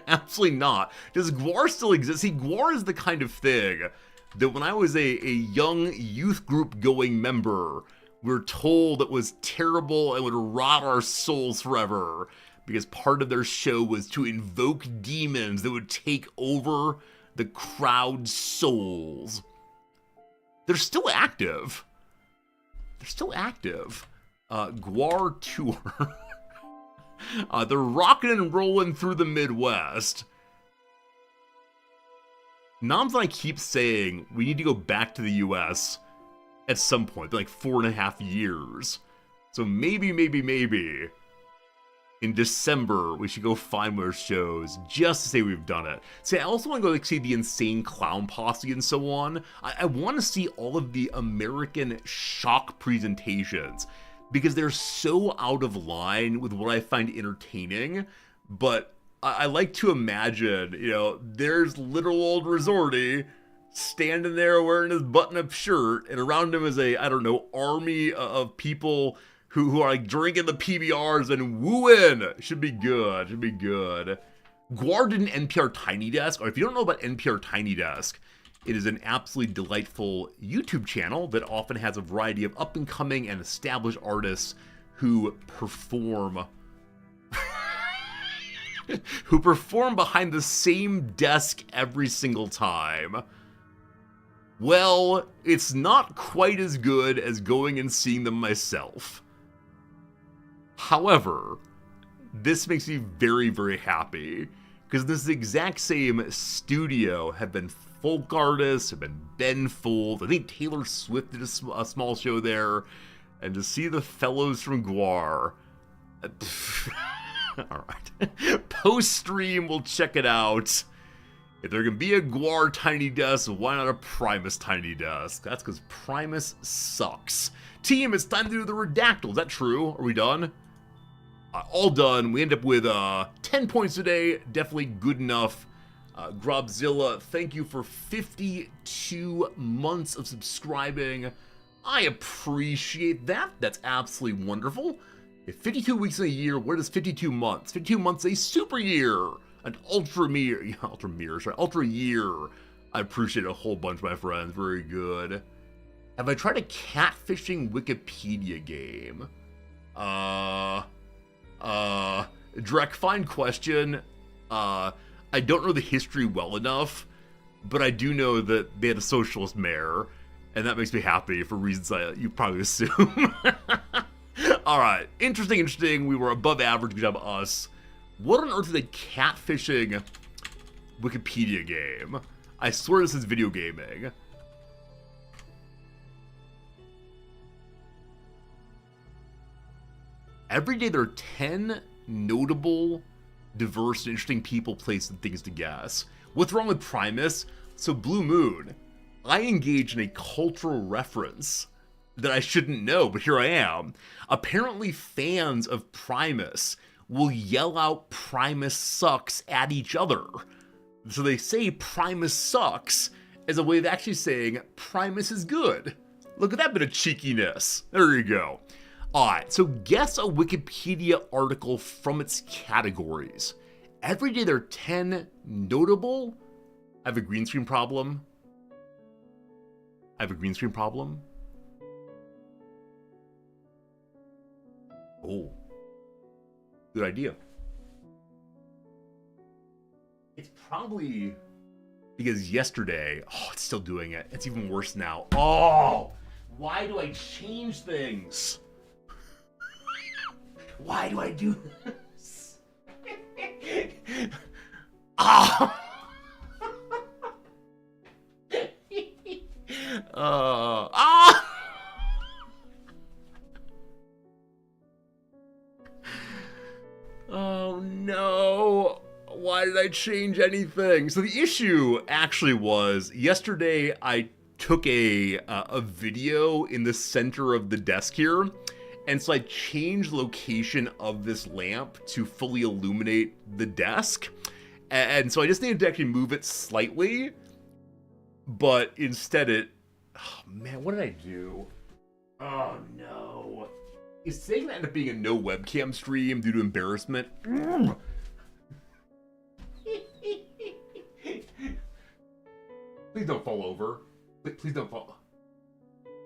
Absolutely not. Does Gwar still exist? See, Gwar is the kind of thing that when I was a young youth group going member, we were told it was terrible and would rot our souls forever because part of their show was to invoke demons that would take over the crowd's souls. They're still active. Gwar tour. They're rocking and rolling through the Midwest. Noms and I keep saying we need to go back to the US at some point. They're like 4.5 years. So maybe in December we should go find more shows just to say we've done it. See, I also want to go see the Insane Clown Posse and so on. I want to see all of the American shock presentations because they're so out of line with what I find entertaining, but I like to imagine, there's little old Resorty standing there wearing his button-up shirt, and around him is a, army of people who are like drinking the PBRs and wooing. Should be good. Gwar did an NPR Tiny Desk, or if you don't know about NPR Tiny Desk, it is an absolutely delightful YouTube channel that often has a variety of up-and-coming and established artists who perform behind the same desk every single time. Well, it's not quite as good as going and seeing them myself. However, this makes me very, very happy because this exact same studio have been folk artists, have been Ben Folds. I think Taylor Swift did a small show there, and to see the fellows from Gwar. All right. Post-stream, we'll check it out. If there can be a Gwar Tiny Desk, why not a Primus Tiny Desk? That's because Primus sucks. Team, it's time to do the Redactyl. Is that true? Are we done? All done. We end up with 10 points today. Definitely good enough. Grobzilla, thank you for 52 months of subscribing. I appreciate that. That's absolutely wonderful. If 52 weeks in a year, where does 52 months? 52 months is a super year. An ultra year. I appreciate it a whole bunch, my friends. Very good. Have I tried a catfishing Wikipedia game? Drek, fine question. I don't know the history well enough, but I do know that they had a socialist mayor, and that makes me happy for reasons you probably assume. Alright, interesting. We were above average, good job us. What on earth is a catfishing Wikipedia game? I swear this is video gaming. Every day there are 10 notable, diverse, and interesting people, places, and things to guess. What's wrong with Primus? So Blue Moon, I engage in a cultural reference that I shouldn't know, but here I am. Apparently fans of Primus will yell out Primus sucks at each other. So they say Primus sucks as a way of actually saying Primus is good. Look at that bit of cheekiness. There you go. Alright, so guess a Wikipedia article from its categories. Every day there are 10 notable... I have a green screen problem. Oh. Good idea. It's probably because yesterday... Oh, it's still doing it. It's even worse now. Oh! Why do I change things? Why do I do this? Ah! Oh no! Why did I change anything? So the issue actually was yesterday I took a video in the center of the desk here, and so I changed location of this lamp to fully illuminate the desk, and so I just needed to actually move it slightly, but instead oh man, what did I do? Oh no. Is today gonna end up being a no webcam stream due to embarrassment? Please don't fall over. Please don't fall.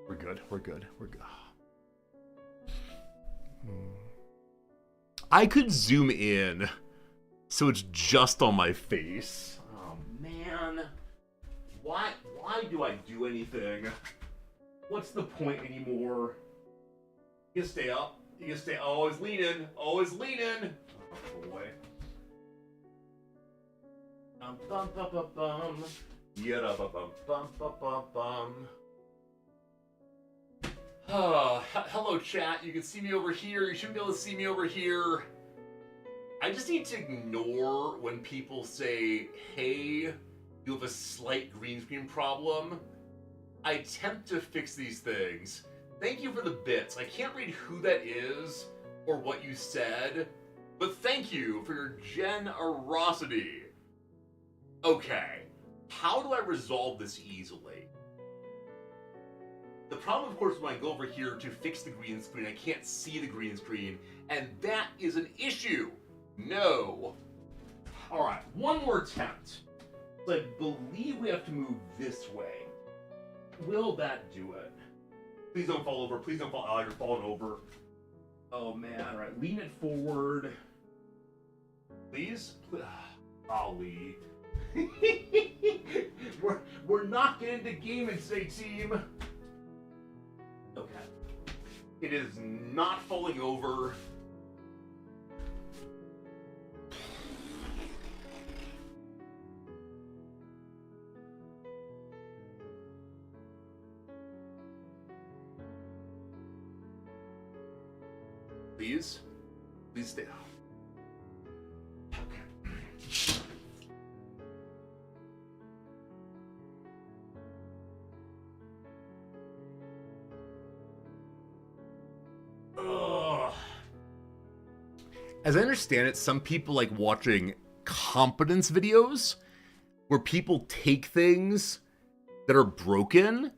We're good. I could zoom in so it's just on my face. Oh man. Why do I do anything? What's the point anymore? You can stay up. You can stay. Always leaning. Always leaning. Oh boy. Bum bum bum bum. Yada bum bum bum bum bum. Hello chat. You can see me over here. You shouldn't be able to see me over here. I just need to ignore when people say, "Hey, you have a slight green screen problem." I attempt to fix these things. Thank you for the bits. I can't read who that is or what you said, but thank you for your generosity. Okay, how do I resolve this easily? The problem, of course, when I go over here to fix the green screen, I can't see the green screen, and that is an issue. No. Alright, one more attempt. So I believe we have to move this way. Will that do it? Please don't fall over. Please don't fall. Oh, you're falling over. Oh, man. All right. Lean it forward. Please? Ollie. we're not getting into gaming today, team. Okay. It is not falling over. Please stay down. Okay. Ugh. As I understand it, some people like watching competence videos where people take things that are broken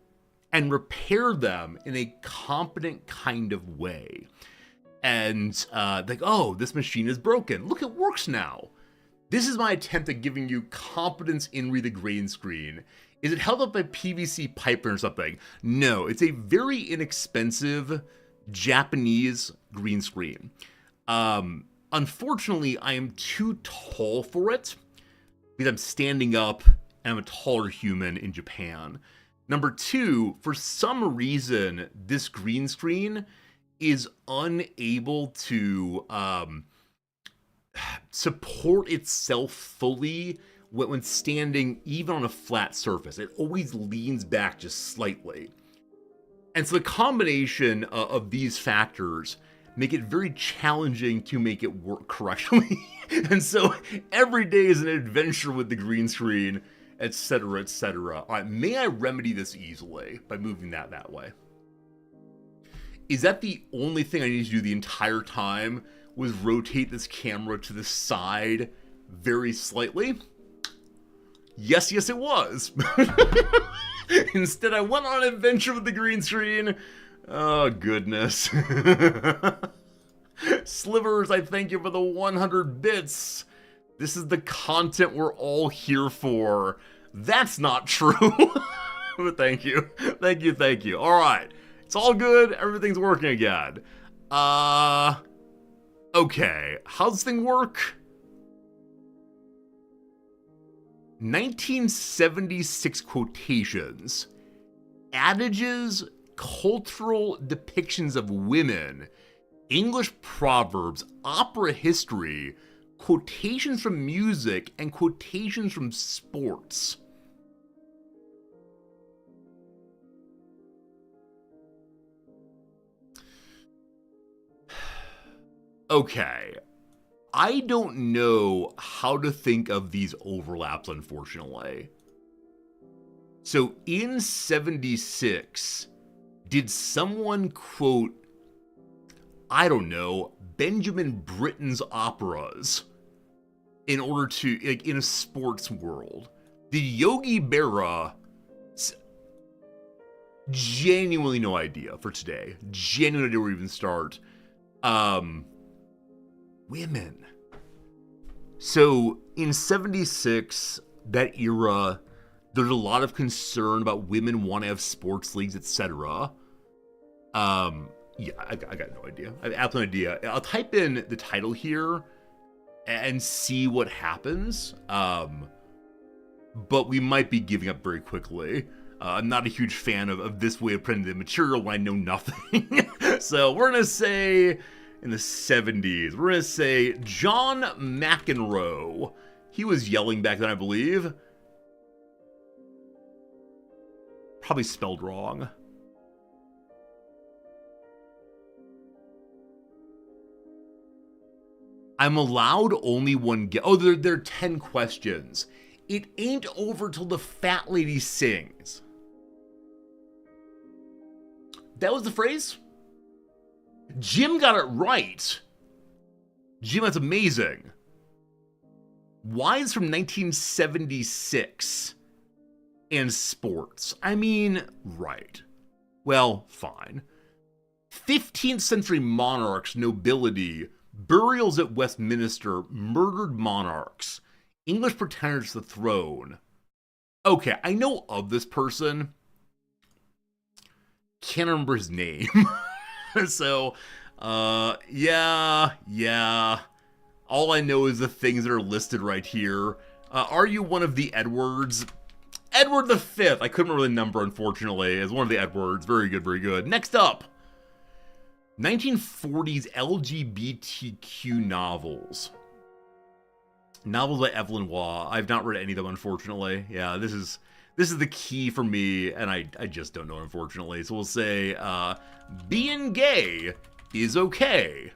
and repair them in a competent kind of way. And like, oh, this machine is broken. Look, it works now. This is my attempt at giving you competence in read the green screen. Is it held up by PVC pipe or something? No, it's a very inexpensive Japanese green screen. Unfortunately, I am too tall for it because I'm standing up and I'm a taller human in Japan. Number two, for some reason, this green screen is unable to support itself fully when standing even on a flat surface. It always leans back just slightly. And so the combination of these factors make it very challenging to make it work correctly. And so every day is an adventure with the green screen, etc., etc. All right, may I remedy this easily by moving that way? Is that the only thing I need to do the entire time was rotate this camera to the side very slightly. Yes, it was. Instead, I went on an adventure with the green screen. Oh, goodness. Slivers, I thank you for the 100 bits. This is the content we're all here for. That's not true. But thank you. Thank you. All right. It's all good. Everything's working again. Okay. How's this thing work? 1976 quotations. Adages, cultural depictions of women, English proverbs, opera history, quotations from music, and quotations from sports. Okay. I don't know how to think of these overlaps, unfortunately. So in 76, did someone quote, I don't know, Benjamin Britten's operas in order to, like, in a sports world? Did Yogi Berra? Genuinely no idea for today. Genuinely idea where to even start. Women. So in 76, that era, there's a lot of concern about women want to have sports leagues, etc. Yeah, I got no idea. I have absolutely no idea. I'll type in the title here and see what happens. But we might be giving up very quickly. I'm not a huge fan of this way of printing the material when I know nothing. So we're going to say in the 70s, we're going to say John McEnroe. He was yelling back then, I believe. Probably spelled wrong. I'm allowed only one guess. Oh, there are 10 questions. It ain't over till the fat lady sings. That was the phrase? Jim got it right. Jim, that's amazing. Why is from 1976 and sports? I mean, right. Well, fine. 15th century monarchs, nobility, burials at Westminster, murdered monarchs, English pretenders to the throne. Okay, I know of this person. Can't remember his name. So, yeah. All I know is the things that are listed right here. Are you one of the Edwards? Edward V. I couldn't remember the number, unfortunately. It's one of the Edwards. Very good, very good. Next up. 1940s LGBTQ novels. Novels by Evelyn Waugh. I've not read any of them, unfortunately. Yeah, this is the key for me, and I just don't know, unfortunately. So we'll say, being gay is okay.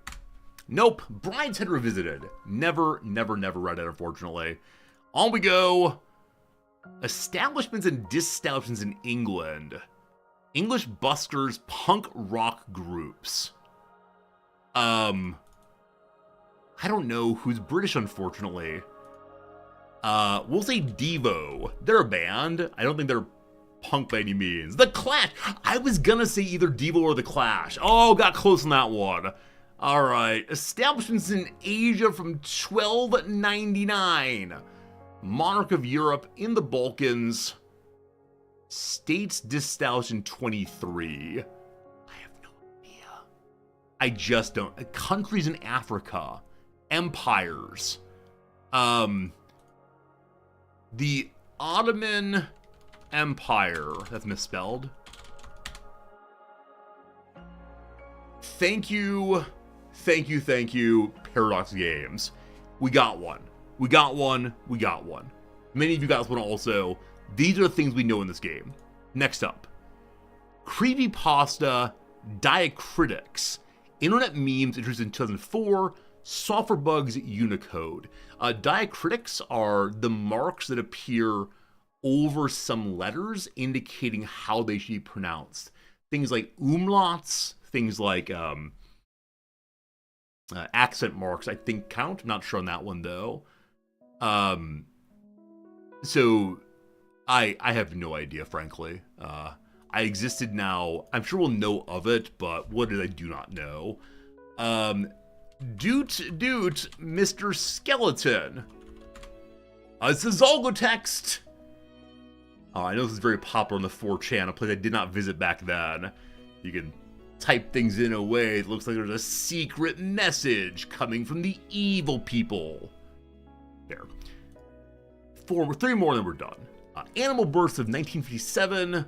Nope. Brideshead Revisited. Never read it, unfortunately. On we go. Establishments and disestablishments in England. English buskers, punk rock groups. I don't know who's British, unfortunately. We'll say Devo. They're a band. I don't think they're punk by any means. The Clash. I was gonna say either Devo or The Clash. Oh, got close on that one. All right. Establishments in Asia from 1299. Monarch of Europe in the Balkans. States disestablished in 23. I have no idea. I just don't. Countries in Africa. Empires. The Ottoman Empire. That's misspelled. Thank you, Paradox Games. We got one. Many of you guys want to also. These are the things we know in this game. Next up. Creepypasta Diacritics. Internet memes introduced in 2004. Software bugs Unicode. Diacritics are the marks that appear over some letters indicating how they should be pronounced. Things like umlauts, things like Accent marks, I think, count. Not sure on that one, though. So, I have no idea, frankly. I existed now. I'm sure we'll know of it, but what did I do not know? Doot, Mr. Skeleton. It's the Zolgo text. I know this is very popular on the 4chan, a place I did not visit back then. You can type things in a way that looks like there's a secret message coming from the evil people. There. 3 more, then we're done. Animal Births of 1957.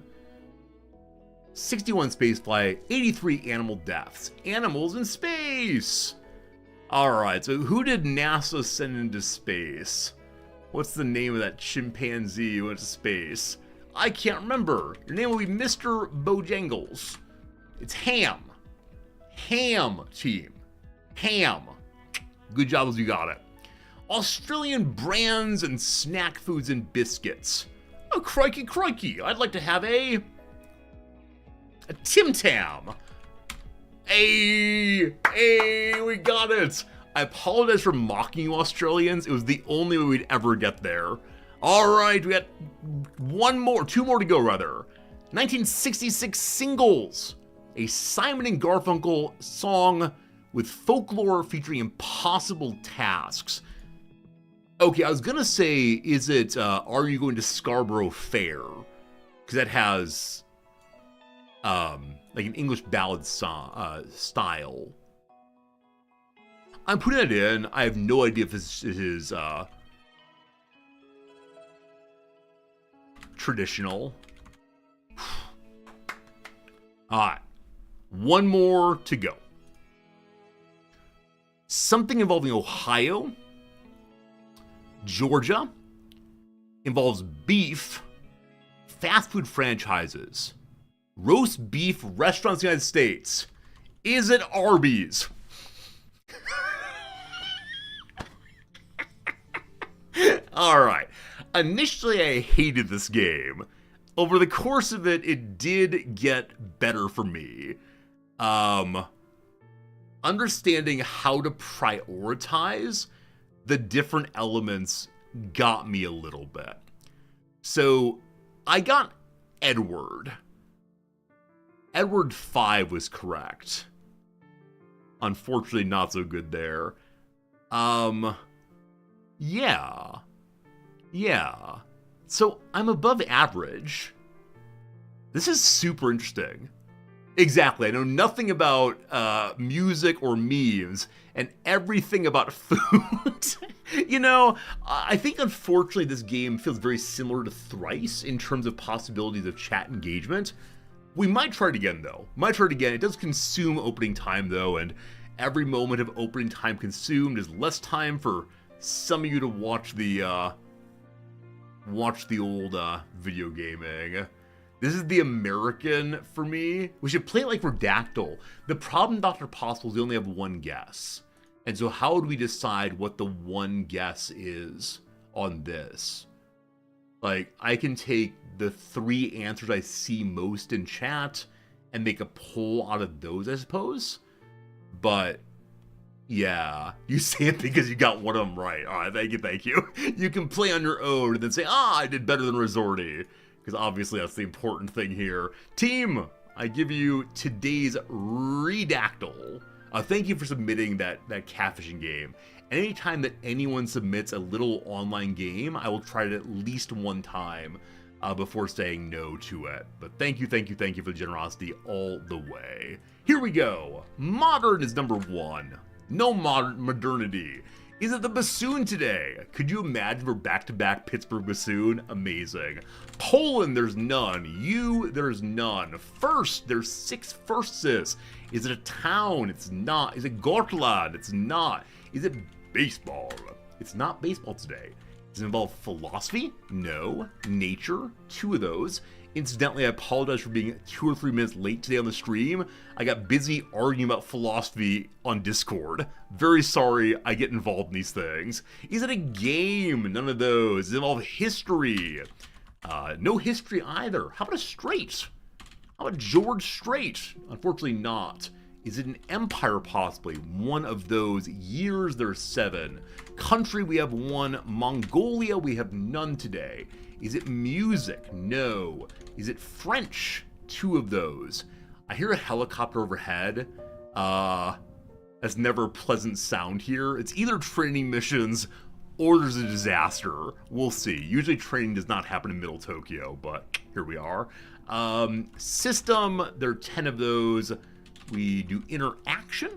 61 spaceflight, 83 animal deaths. Animals in space! Alright, so who did NASA send into space? What's the name of that chimpanzee who went to space? I can't remember. Your name will be Mr. Bojangles. It's Ham. Ham team. Ham. Good job as you got it. Australian brands and snack foods and biscuits. Oh, crikey. I'd like to have a Tim Tam. Hey, we got it. I apologize for mocking you, Australians. It was the only way we'd ever get there. All right, we got 2 more to go, rather. 1966 Singles, a Simon and Garfunkel song with folklore featuring impossible tasks. Okay, I was gonna say, is it, Are You Going to Scarborough Fair? Because that has, like an English ballad style. I'm putting it in. I have no idea if this is traditional. Alright. 1 more to go. Something involving Ohio, Georgia, involves beef, fast food franchises, roast beef restaurants in the United States. Is it Arby's? Alright. Initially, I hated this game. Over the course of it, it did get better for me. Understanding how to prioritize the different elements got me a little bit. So, I got Edward. Edward 5 was correct. Unfortunately, not so good there. Yeah. So, I'm above average. This is super interesting. Exactly, I know nothing about music or memes, and everything about food. You know, I think unfortunately this game feels very similar to Thrice in terms of possibilities of chat engagement. We might try it again, though. It does consume opening time, though, and every moment of opening time consumed is less time for some of you to watch the old video gaming. This is the American for me. We should play it like Redactyl. The problem, Dr. Possible, is we only have 1 guess. And so how would we decide what the 1 guess is on this? Like, I can take the 3 answers I see most in chat and make a poll out of those, I suppose. But, yeah. You say it because you got one of them right. All right, thank you. You can play on your own and then say, I did better than Resorty. Because obviously that's the important thing here. Team, I give you today's Redactyl. Thank you for submitting that catfishing game. Anytime that anyone submits a little online game, I will try it at least 1 time before saying no to it. But thank you for the generosity all the way. Here we go. Modern is number 1. No modernity. Is it the bassoon today? Could you imagine we're back-to-back Pittsburgh bassoon? Amazing. Poland, there's none. There's none. First, there's 6 firsts. Is it a town? It's not. Is it Gotland? It's not. Is it baseball? It's not baseball today. Does it involve philosophy? No. Nature? 2 of those. Incidentally, I apologize for being 2 or 3 minutes late today on the stream. I got busy arguing about philosophy on Discord. Very sorry I get involved in these things. Is it a game? None of those. Does it involve history? No history either. How about a straight? How about George Strait? Unfortunately not. Is it an empire possibly? One of those. Years, there's 7. Country, we have 1. Mongolia, we have none today. Is it music? No. Is it French? 2 of those. I hear a helicopter overhead. That's never a pleasant sound here. It's either training missions or there's a disaster. We'll see. Usually training does not happen in Middle Tokyo, but here we are. System, there are 10 of those. We do interaction.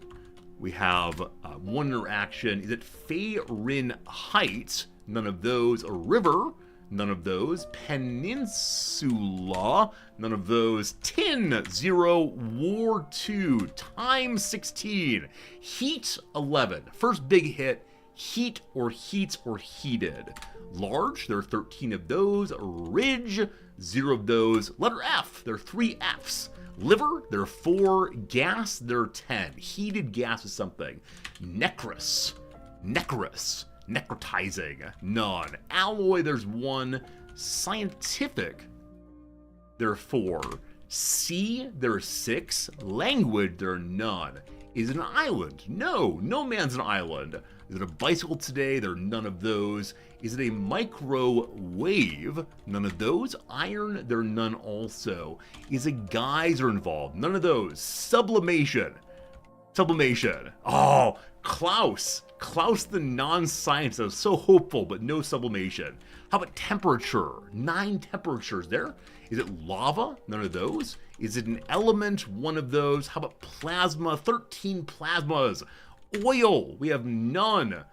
We have 1 interaction. Is it Feirin Heights? None of those. A river? None of those. Peninsula? None of those. Tin 0, War 2, Time 16, Heat 11. First big hit. Heat or heats or heated. Large, there are 13 of those. Ridge, 0 of those. Letter F, there are 3 Fs. Liver, there are 4. Gas, there are 10. Heated gas is something. Necrous, necrotizing, none. Alloy, there's 1. Scientific, there are 4. Sea, there are 6. Language, there are none. Is it an island? No, no man's an island. Is it a bicycle today? There are none of those. Is it a microwave? None of those. Iron? There are none also. Is it geyser involved? None of those. Sublimation. Oh, Klaus the non-scientist. I was so hopeful, but no sublimation. How about temperature? 9 temperatures there. Is it lava? None of those. Is it an element? 1 of those. How about plasma? 13 plasmas. Oil, we have none.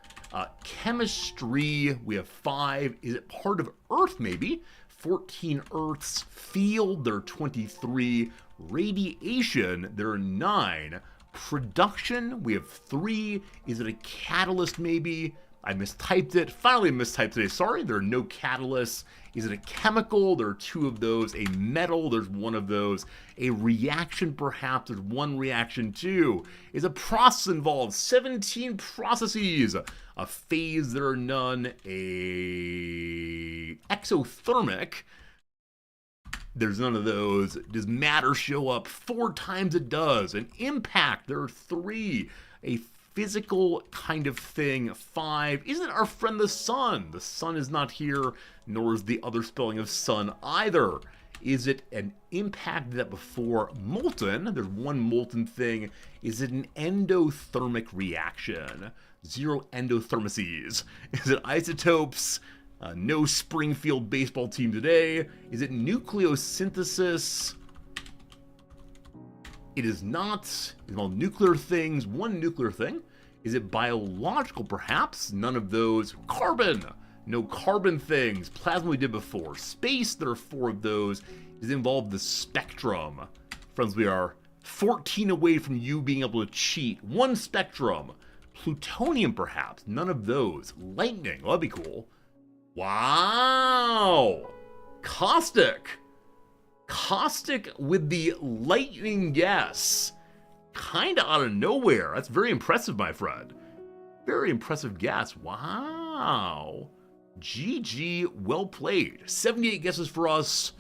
Chemistry, we have 5. Is it part of Earth, maybe? 14 Earths. Field, there are 23. Radiation, there are 9. Production, we have 3. Is it a catalyst, maybe? I mistyped it. Finally mistyped today. Sorry, there are no catalysts. Is it a chemical? There are 2 of those. A metal, there's 1 of those. A reaction, perhaps, there's 1 reaction too. Is a process involved? 17 processes. A phase, there are none. A exothermic, there's none of those. Does matter show up? 4 times it does. An impact, there are 3. A physical kind of thing, 5. Isn't our friend the sun? The sun is not here, nor is the other spelling of sun either. Is it an impact that before? Molten, there's 1 molten thing. Is it an endothermic reaction? 0 endothermacies. Is it isotopes? No Springfield baseball team today. Is it nucleosynthesis? It is not. It's all nuclear things. 1 nuclear thing. Is it biological, perhaps? None of those. Carbon. No carbon things. Plasma we did before. Space, there are 4 of those. Does it involve the spectrum? Friends, we are 14 away from you being able to cheat. 1 spectrum. Plutonium, perhaps. None of those. Lightning. Well, that'd be cool. Wow. Caustic. Caustic with the lightning guess. Kinda out of nowhere. That's very impressive, my friend. Very impressive guess. Wow. GG, well played. 78 guesses for us.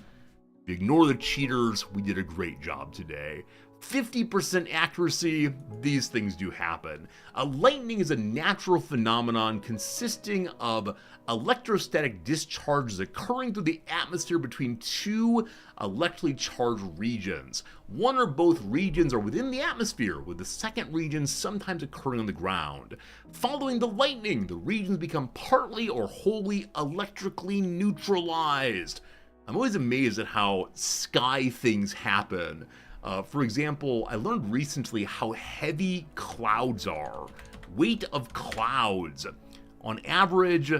If you ignore the cheaters, we did a great job today. 50% accuracy, these things do happen. Lightning is a natural phenomenon consisting of electrostatic discharges occurring through the atmosphere between 2 electrically charged regions. 1 or both regions are within the atmosphere, with the second region sometimes occurring on the ground. Following the lightning, the regions become partly or wholly electrically neutralized. I'm always amazed at how sky things happen. For example, I learned recently how heavy clouds are. Weight of clouds. On average,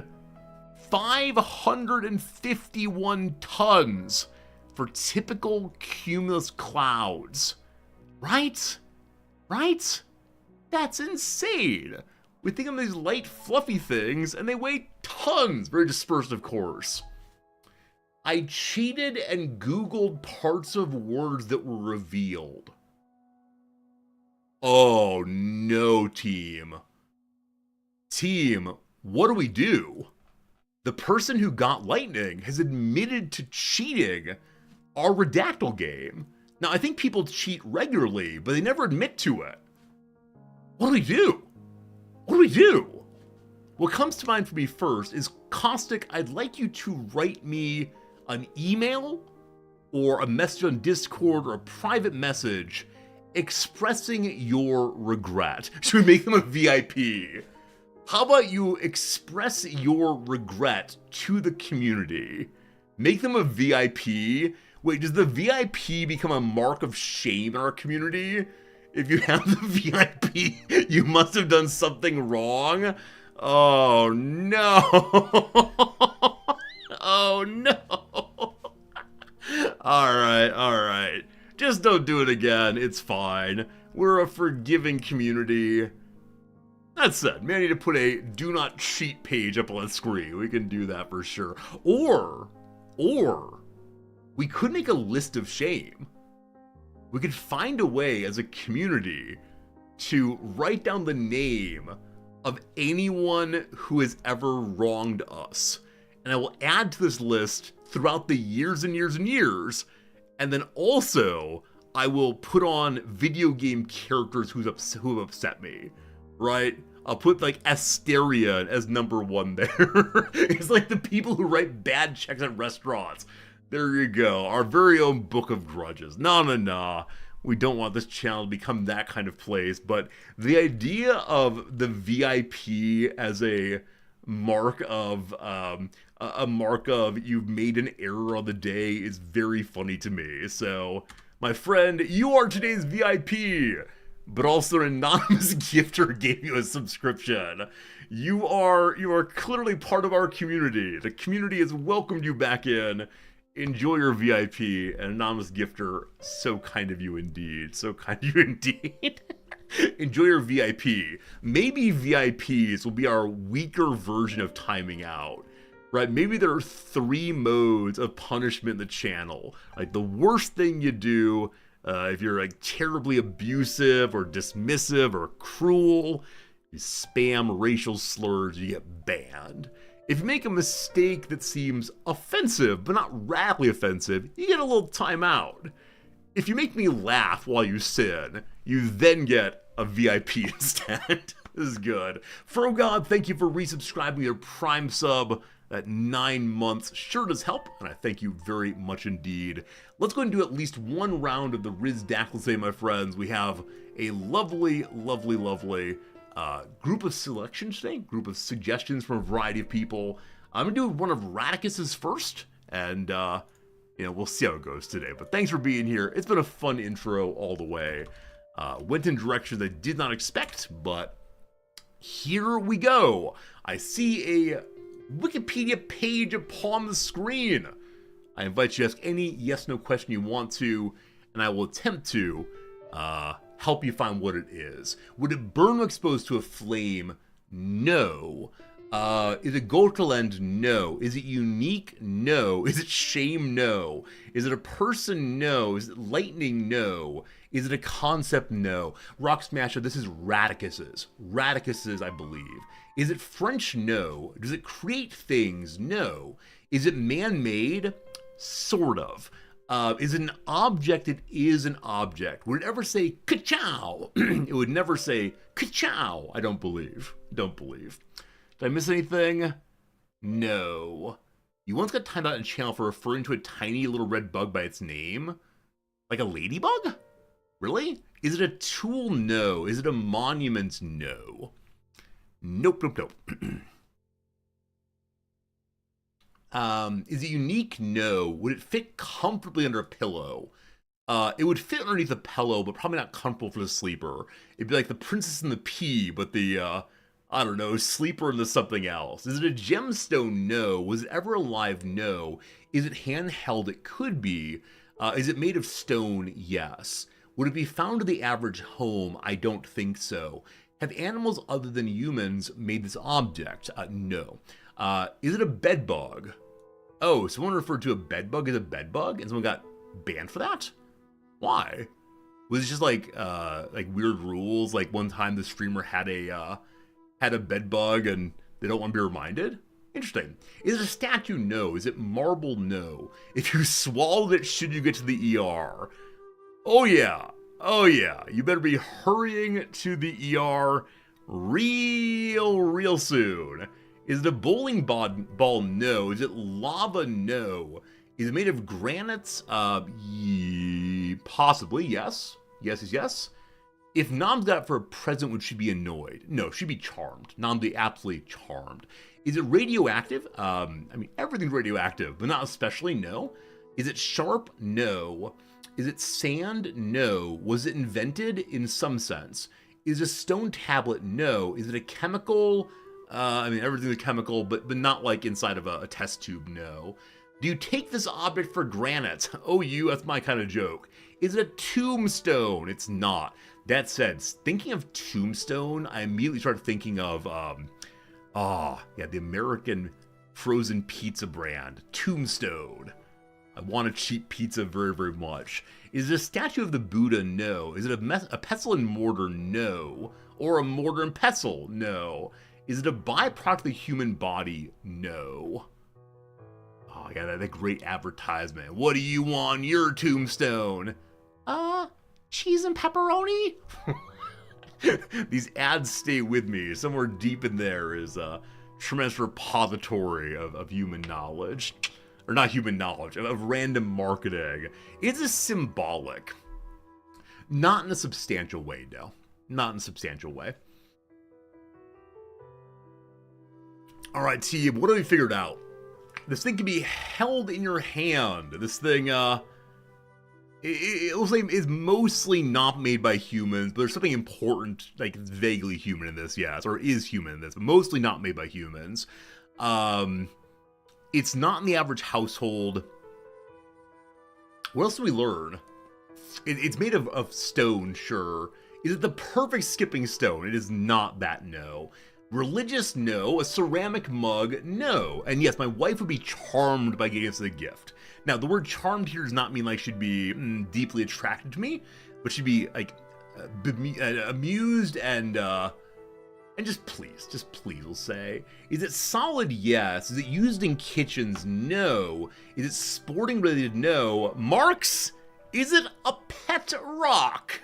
551 tons for typical cumulus clouds. Right? Right? That's insane. We think of these light, fluffy things, and they weigh tons. Very dispersed, of course. I cheated and Googled parts of words that were revealed. Oh no, team. Team, what do we do? The person who got lightning has admitted to cheating our Redactyl game. Now, I think people cheat regularly, but they never admit to it. What do we do? What do we do? What comes to mind for me first is, Caustic, I'd like you to write me an email or a message on Discord or a private message expressing your regret. Should we make them a VIP? How about you express your regret to the community? Make them a VIP. Wait, does the VIP become a mark of shame in our community? If you have the VIP, you must have done something wrong. Oh no. Oh no. Alright. Just don't do it again. It's fine. We're a forgiving community. That said, maybe I need to put a do not cheat page up on the screen. We can do that for sure. Or we could make a list of shame. We could find a way as a community to write down the name of anyone who has ever wronged us. And I will add to this list throughout the years and years and years. And then also, I will put on video game characters who have upset me, right? I'll put like Asteria as number 1 there. It's like the people who write bad checks at restaurants. There you go, our very own book of grudges. Nah. We don't want this channel to become that kind of place, but the idea of the VIP as a mark of you've made an error on the day is very funny to me. So, my friend, you are today's VIP, but also an anonymous gifter gave you a subscription. You are clearly part of our community. The community has welcomed you back in. Enjoy your VIP, an anonymous gifter. So kind of you indeed. So kind of you indeed. Enjoy your VIP. Maybe VIPs will be our weaker version of timing out. Right? Maybe there are 3 modes of punishment in the channel. Like the worst thing you do, if you're like terribly abusive or dismissive or cruel, you spam racial slurs, you get banned. If you make a mistake that seems offensive, but not radically offensive, you get a little timeout. If you make me laugh while you sin, you then get a VIP instead. This is good. FroGod, thank you for resubscribing your Prime sub. That 9 months sure does help, and I thank you very much indeed. Let's go and do at least 1 round of the Riz Dackle today, my friends. We have a lovely group of selections today, group of suggestions from a variety of people. I'm gonna do one of Radicus's first, and we'll see how it goes today. But thanks for being here. It's been a fun intro all the way. Went in directions I did not expect, but here we go. I see a Wikipedia page upon the screen. I invite you to ask any yes/no question you want to, and I will attempt to help you find what it is. Would it burn when exposed to a flame? No. Is it Gotrland? No. Is it unique? No. Is it shame? No. Is it a person? No. Is it lightning? No. Is it a concept? No. Rock Smasher, this is Radicus's. Radicus's, I believe. Is it French? No. Does it create things? No. Is it man-made? Sort of. Is it an object? It is an object. Would it ever say ka-chow? It would never say ka-chow. I don't believe. Don't believe. Did I miss anything? No. You once got timed out in a channel for referring to a tiny little red bug by its name? Like a ladybug? Really? Is it a tool? No. Is it a monument? No. Nope. Is it unique? No. Would it fit comfortably under a pillow? It would fit underneath a pillow, but probably not comfortable for the sleeper. It'd be like the Princess and the Pea, but the, I don't know, sleeper into something else. Is it a gemstone? No. Was it ever alive? No. Is it handheld? It could be. Is it made of stone? Yes. Would it be found in the average home? I don't think so. Have animals other than humans made this object? No. Is it a bed bug? Oh, someone referred to a bed bug as a bed bug, and someone got banned for that? Why? Was it just like weird rules? Like one time the streamer had a bed bug and they don't want to be reminded? Interesting. Is it a statue? No. Is it marble? No. If you swallowed it, should you get to the ER? Oh yeah. Oh yeah. You better be hurrying to the ER real soon. Is it a bowling ball? No. Is it lava? No. Is it made of granites? Possibly, yes. Yes. If Nom's got it for a present, would she be annoyed? No, she'd be charmed. Nom be absolutely charmed. Is it radioactive? I mean, everything's radioactive, but not especially, no. Is it sharp? No. Is it sand? No. Was it invented? In some sense. Is it a stone tablet? No. Is it a chemical? I mean, everything's a chemical, but not like inside of a test tube, no. Do you take this object for granite? Oh, that's my kind of joke. Is it a tombstone? It's not. That said, thinking of tombstone, I immediately started thinking of, the American frozen pizza brand, Tombstone. I want a cheap pizza very much. Is it a statue of the Buddha? No. Is it a pestle and mortar? No. Or a mortar and pestle? No. Is it a byproduct of the human body? No. Oh, yeah, that great advertisement. What do you want on your tombstone? Cheese and pepperoni? These ads stay with me. Somewhere deep in there is a tremendous repository of human knowledge. Or not human knowledge, of random marketing. Is this symbolic? Not in a substantial way, no. Not in a substantial way. Alright, team, what have we figured out? This thing can be held in your hand. This thing, it looks like it's mostly not made by humans, but there's something important, like it's vaguely human in this, yes, or is human in this, but mostly not made by humans. It's not in the average household. What else do we learn? It's made of stone, sure. Is it the perfect skipping stone? It is not that, no. Religious, no. A ceramic mug, no. And yes, my wife would be charmed by getting us a gift. Now, the word charmed here does not mean like she'd be deeply attracted to me, but she'd be like amused and just pleased, we'll say. Is it solid? Yes. Is it used in kitchens? No. Is it sporting related? No. Marks? Is it a pet rock?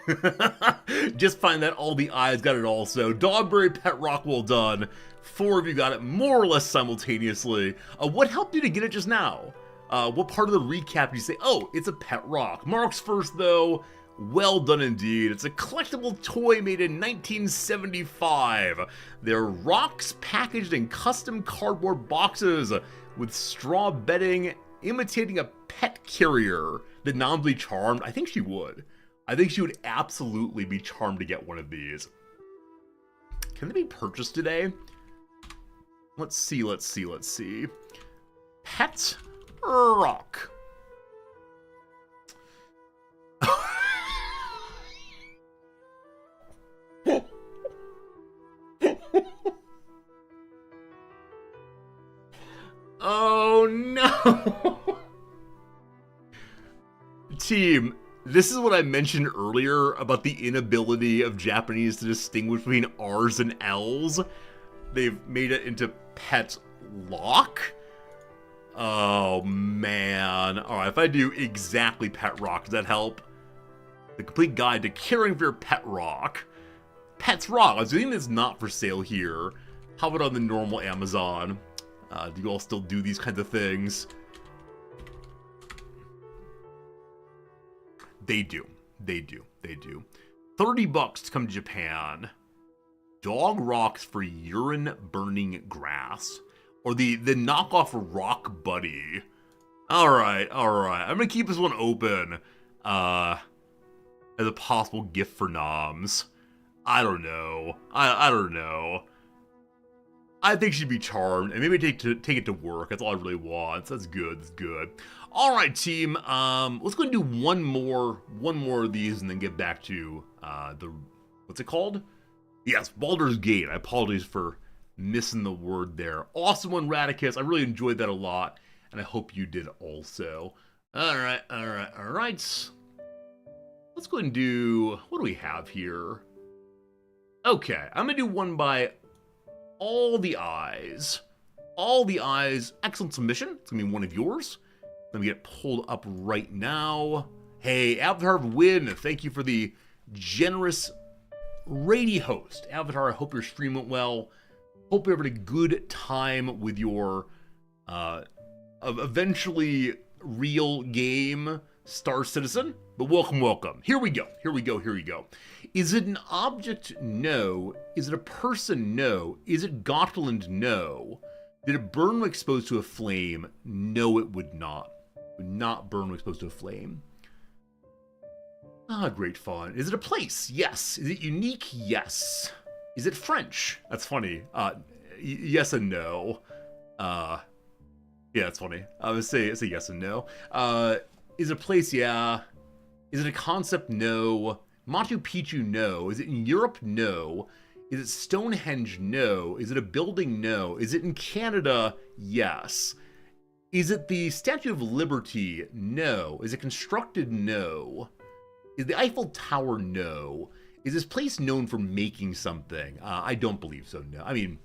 Just find that all the eyes got it also. Dogberry pet rock, well done. 4 of you got it more or less simultaneously. What helped you to get it just now? What part of the recap did you say, oh, it's a pet rock? Marks first though. Well done indeed. It's a collectible toy made in 1975. They're rocks packaged in custom cardboard boxes with straw bedding, imitating a pet carrier. Did Nom be charmed? I think she would. I think she would absolutely be charmed to get one of these. Can they be purchased today? Let's see. Pet rock. Oh no! Team, this is what I mentioned earlier about the inability of Japanese to distinguish between R's and L's. They've made it into pet lock? Oh man. Alright, if I do exactly pet rock, does that help? The complete guide to caring for your pet rock. Pets rock. I was thinking it's not for sale here. How about on the normal Amazon? Do you all still do these kinds of things? They do. 30 bucks to come to Japan. Dog rocks for urine burning grass. Or the knockoff rock buddy. Alright. I'm gonna keep this one open. As a possible gift for noms. I don't know. I don't know. I think she'd be charmed, and maybe take it to work. That's all I really want. So that's good. All right, team. Let's go and do one more of these, and then get back to what's it called? Yes, Baldur's Gate. I apologize for missing the word there. Awesome one, Radicus. I really enjoyed that a lot, and I hope you did also. All right. Let's go and do. What do we have here? Okay, I'm gonna do one by All the Eyes. All the Eyes. Excellent submission. It's gonna be one of yours. Let me get it pulled up right now. Hey, Avatar of Win, thank you for the generous radio host. Avatar, I hope your stream went well. Hope you're having a good time with your eventually real game, Star Citizen. But welcome. Here we go. Is it an object? No. Is it a person? No. Is it Gotland? No. Did it burn when exposed to a flame? No, it would not. It would not burn when exposed to a flame. Ah, great fun. Is it a place? Yes. Is it unique? Yes. Is it French? That's funny. Yes and no. Yeah, that's funny. I would say yes and no. Is it a place? Yeah. Is it a concept? No. Machu Picchu? No. Is it in Europe? No. Is it Stonehenge? No. Is it a building? No. Is it in Canada? Yes. Is it the Statue of Liberty? No. Is it constructed? No. Is the Eiffel Tower? No. Is this place known for making something? I don't believe so, no. I mean,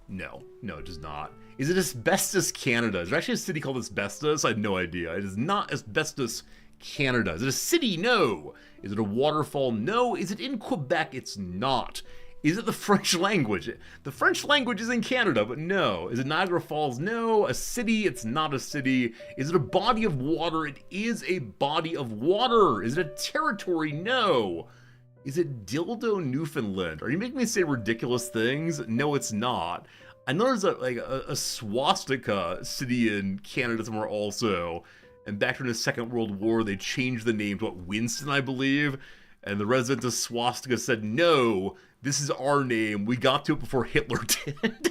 no, it does not. Is it Asbestos, Canada? Is there actually a city called Asbestos? I had no idea. It is not Asbestos, Canada. Is it a city? No. Is it a waterfall? No. Is it in Quebec? It's not. Is it the French language? The French language is in Canada, but no. Is it Niagara Falls? No. A city? It's not a city. Is it a body of water? It is a body of water. Is it a territory? No. Is it Dildo, Newfoundland? Are you making me say ridiculous things? No, it's not. I know there's a swastika city in Canada somewhere also. And back during the Second World War, they changed the name to Winston, I believe. And the residents of swastika said, no, this is our name. We got to it before Hitler did.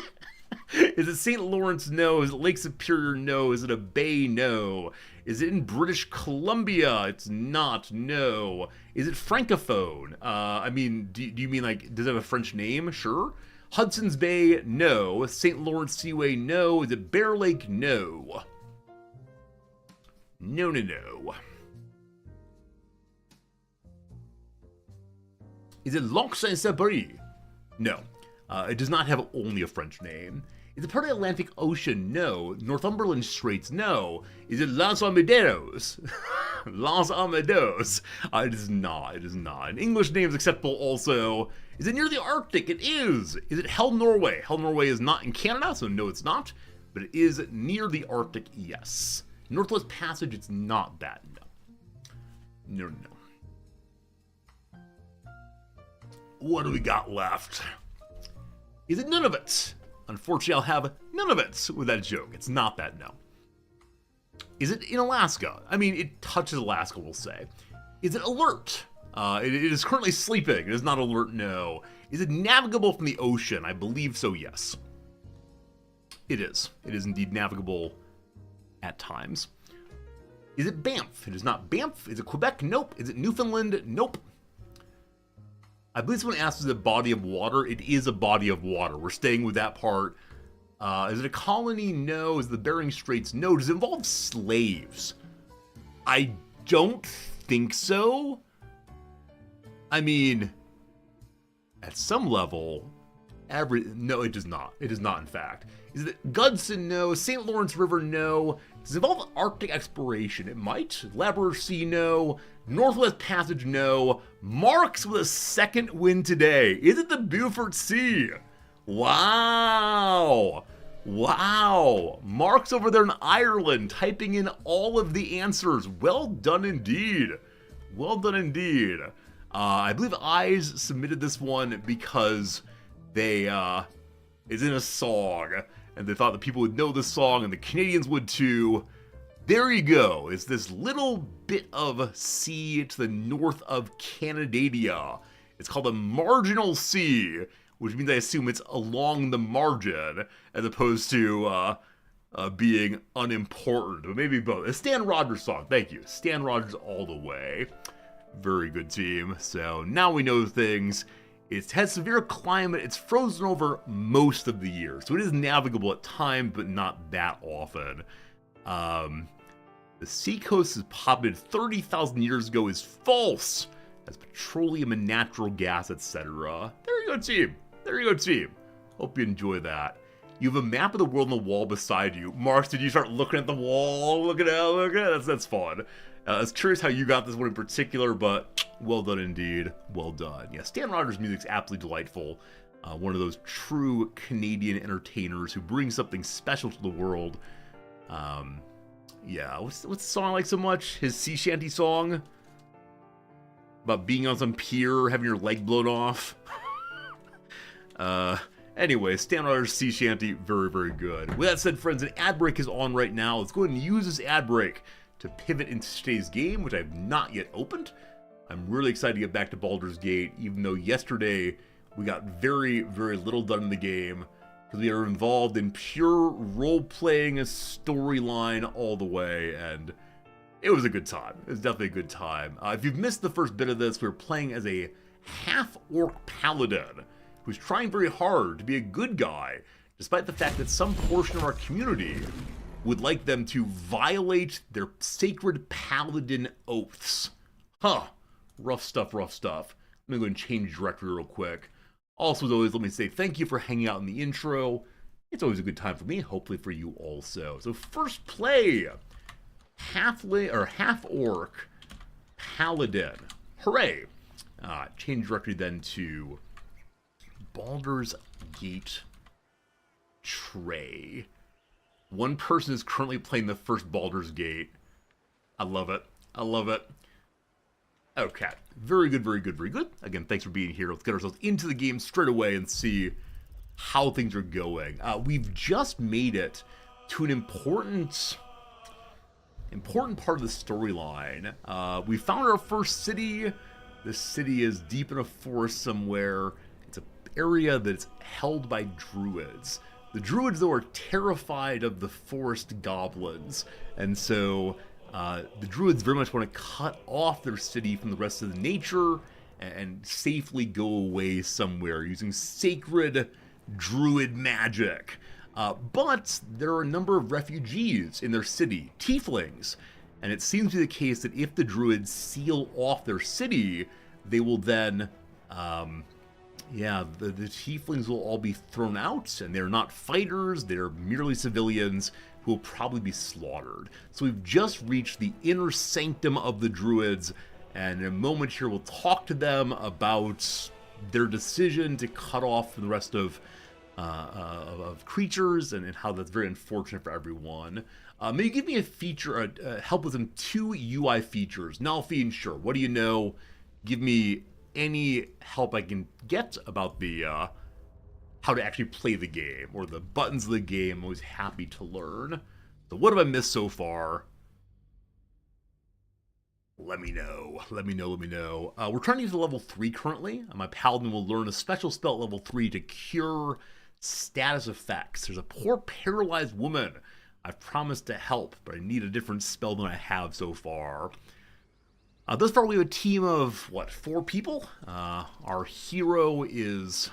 Is it St. Lawrence? No. Is it Lake Superior? No. Is it a bay? No. Is it in British Columbia? It's not. No. Is it Francophone? I mean, do you mean does it have a French name? Sure. Hudson's Bay? No. St. Lawrence Seaway? No. Is it Bear Lake? No. No. Is it Lac Saint-Sabri? No. It does not have only a French name. Is it part of the Atlantic Ocean? No. Northumberland Straits? No. Is it Las Almedos? Las Almedos? It is not. An English name is acceptable also. Is it near the Arctic? It is. Is it Hell Norway? Hell Norway is not in Canada, so no, it's not. But it is near the Arctic, yes. Northwest Passage, it's not that, no. No. What do we got left? Is it none of it? Unfortunately, I'll have none of it with that joke. It's not that, no. Is it in Alaska? I mean, it touches Alaska, we'll say. Is it alert? It is currently sleeping. It is not alert, no. Is it navigable from the ocean? I believe so, yes. It is. It is indeed navigable at times. Is it Banff? It is not Banff. Is it Quebec? Nope. Is it Newfoundland? Nope. I believe someone asked, is it a body of water? It is a body of water. We're staying with that part. Is it a colony? No. Is it the Bering Straits? No. Does it involve slaves? I don't think so. I mean, at some level, no, it does not. It does not, in fact. Is it Gudson? No. St. Lawrence River? No. Does it involve Arctic exploration? It might. Labrador Sea? No. Northwest Passage? No. Marks with a second win today. Is it the Beaufort Sea? Wow. Mark's over there in Ireland typing in all of the answers. Well done indeed. I believe Eyes submitted this one because they, it's in a song, and they thought that people would know this song, and the Canadians would too. There you go. It's this little bit of sea to the north of Canadadia. It's called a marginal sea, which means I assume it's along the margin, as opposed to being unimportant, but maybe both. A Stan Rogers song. Thank you. Stan Rogers all the way. Very good team. So now we know things. It has severe climate. It's frozen over most of the year, so it is navigable at times, but not that often. The seacoast is populated 30,000 years ago is false. As petroleum and natural gas, etc. There you go, team. Hope you enjoy that. You have a map of the world on the wall beside you. Marks, did you start looking at the wall? Look at it. That's fun. I was curious how you got this one in particular, but well done indeed. Well done. Yeah, Stan Rogers' music's absolutely delightful. One of those true Canadian entertainers who brings something special to the world. Yeah, what's the song I like so much? His sea shanty song? About being on some pier, having your leg blown off. Anyway, Stan Rogers' sea shanty, very, very good. With that said, friends, an ad break is on right now. Let's go ahead and use this ad break to pivot into today's game, which I have not yet opened. I'm really excited to get back to Baldur's Gate, even though yesterday we got very, very little done in the game, because we are involved in pure role-playing a storyline all the way, and it was a good time. It was definitely a good time. If you've missed the first bit of this, we were playing as a half-orc paladin who's trying very hard to be a good guy, despite the fact that some portion of our community would like them to violate their sacred paladin oaths. Huh. Rough stuff, rough stuff. Let me go and change directory real quick. Also, as always, let me say thank you for hanging out in the intro. It's always a good time for me, hopefully for you also. So first play, half-orc paladin. Hooray! Change directory then to Baldur's Gate tray. One person is currently playing the first Baldur's Gate. I love it. I love it. Okay. Very good, very good, very good. Again, thanks for being here. Let's get ourselves into the game straight away and see how things are going. We've just made it to an important part of the storyline. We found our first city. This city is deep in a forest somewhere. It's an area that's held by druids. The druids, though, are terrified of the forest goblins, and so the druids very much want to cut off their city from the rest of the nature and safely go away somewhere using sacred druid magic. But there are a number of refugees in their city, tieflings, and it seems to be the case that if the druids seal off their city, they will then the tieflings will all be thrown out, and they're not fighters, they're merely civilians who will probably be slaughtered. So we've just reached the inner sanctum of the druids, and in a moment here we'll talk to them about their decision to cut off the rest of creatures, and how that's very unfortunate for everyone. Maybe give me a feature, help with some 2 UI features. Nalfine, sure, what do you know? Give me any help I can get about the how to actually play the game, or the buttons of the game. I'm always happy to learn. So what have I missed so far? Let me know. Let me know. Let me know. We're trying to use a level 3 currently. My paladin will learn a special spell at level 3 to cure status effects. There's a poor paralyzed woman. I've promised to help, but I need a different spell than I have so far. Thus far, we have a team of, 4 people? Our hero is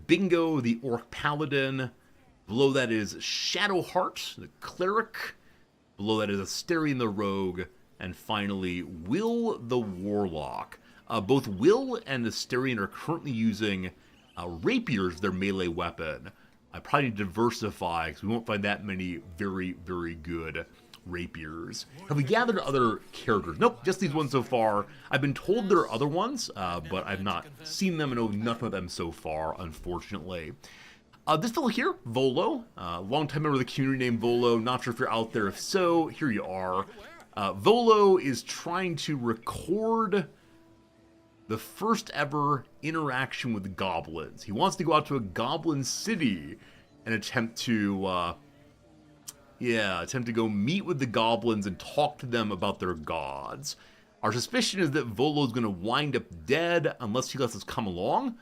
Bingo, the Orc Paladin. Below that is Shadowheart, the Cleric. Below that is Asterion, the Rogue. And finally, Will, the Warlock. Both Will and Asterion are currently using rapiers, their melee weapon. I probably need to diversify, because we won't find that many very, very good rapiers. Have we gathered other characters? Nope, just these ones so far. I've been told there are other ones, but I've not seen them and know nothing of them so far, unfortunately. This fellow here, Volo, longtime member of the community named Volo. Not sure if you're out there. If so, here you are. Volo is trying to record the first ever interaction with goblins. He wants to go out to a goblin city and attempt to go meet with the goblins and talk to them about their gods. Our suspicion is that Volo's going to wind up dead unless he lets us come along,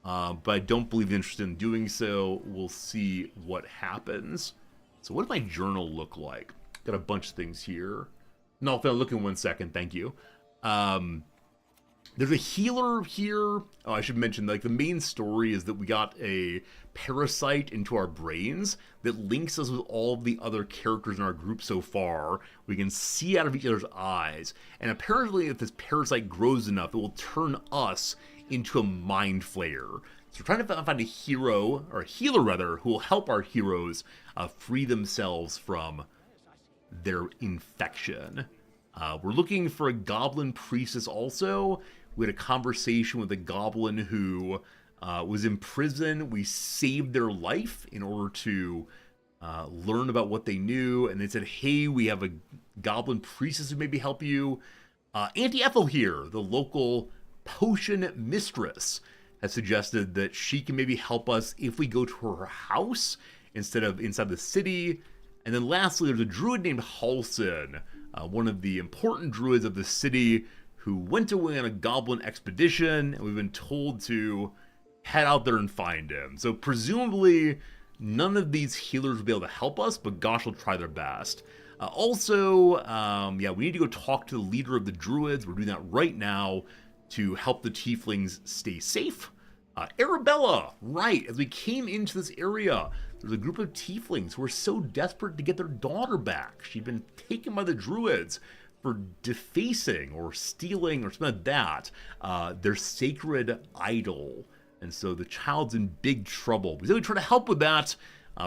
but I don't believe he's interested in doing so. We'll see what happens. So what does my journal look like? Got a bunch of things here. No, if I look in 1 second, thank you. There's a healer here. Oh, I should mention, like, the main story is that we got a parasite into our brains that links us with all the other characters in our group so far. We can see out of each other's eyes. And apparently, if this parasite grows enough, it will turn us into a mind flayer. So we're trying to find a hero, or a healer rather, who will help our heroes free themselves from their infection. We're looking for a goblin priestess also. We had a conversation with a goblin who was in prison. We saved their life in order to learn about what they knew. And they said, hey, we have a goblin priestess who maybe help you. Auntie Ethel here, the local potion mistress, has suggested that she can maybe help us if we go to her house instead of inside the city. And then lastly, there's a druid named Halson, one of the important druids of the city, who went away on a goblin expedition, and we've been told to head out there and find him. So presumably, none of these healers will be able to help us, but gosh, will try their best. Yeah, we need to go talk to the leader of the druids. We're doing that right now to help the tieflings stay safe. Arabella, right, as we came into this area, there's a group of tieflings who are so desperate to get their daughter back. She'd been taken by the druids for defacing or stealing or something like that, their sacred idol. And so the child's in big trouble. We try to help with that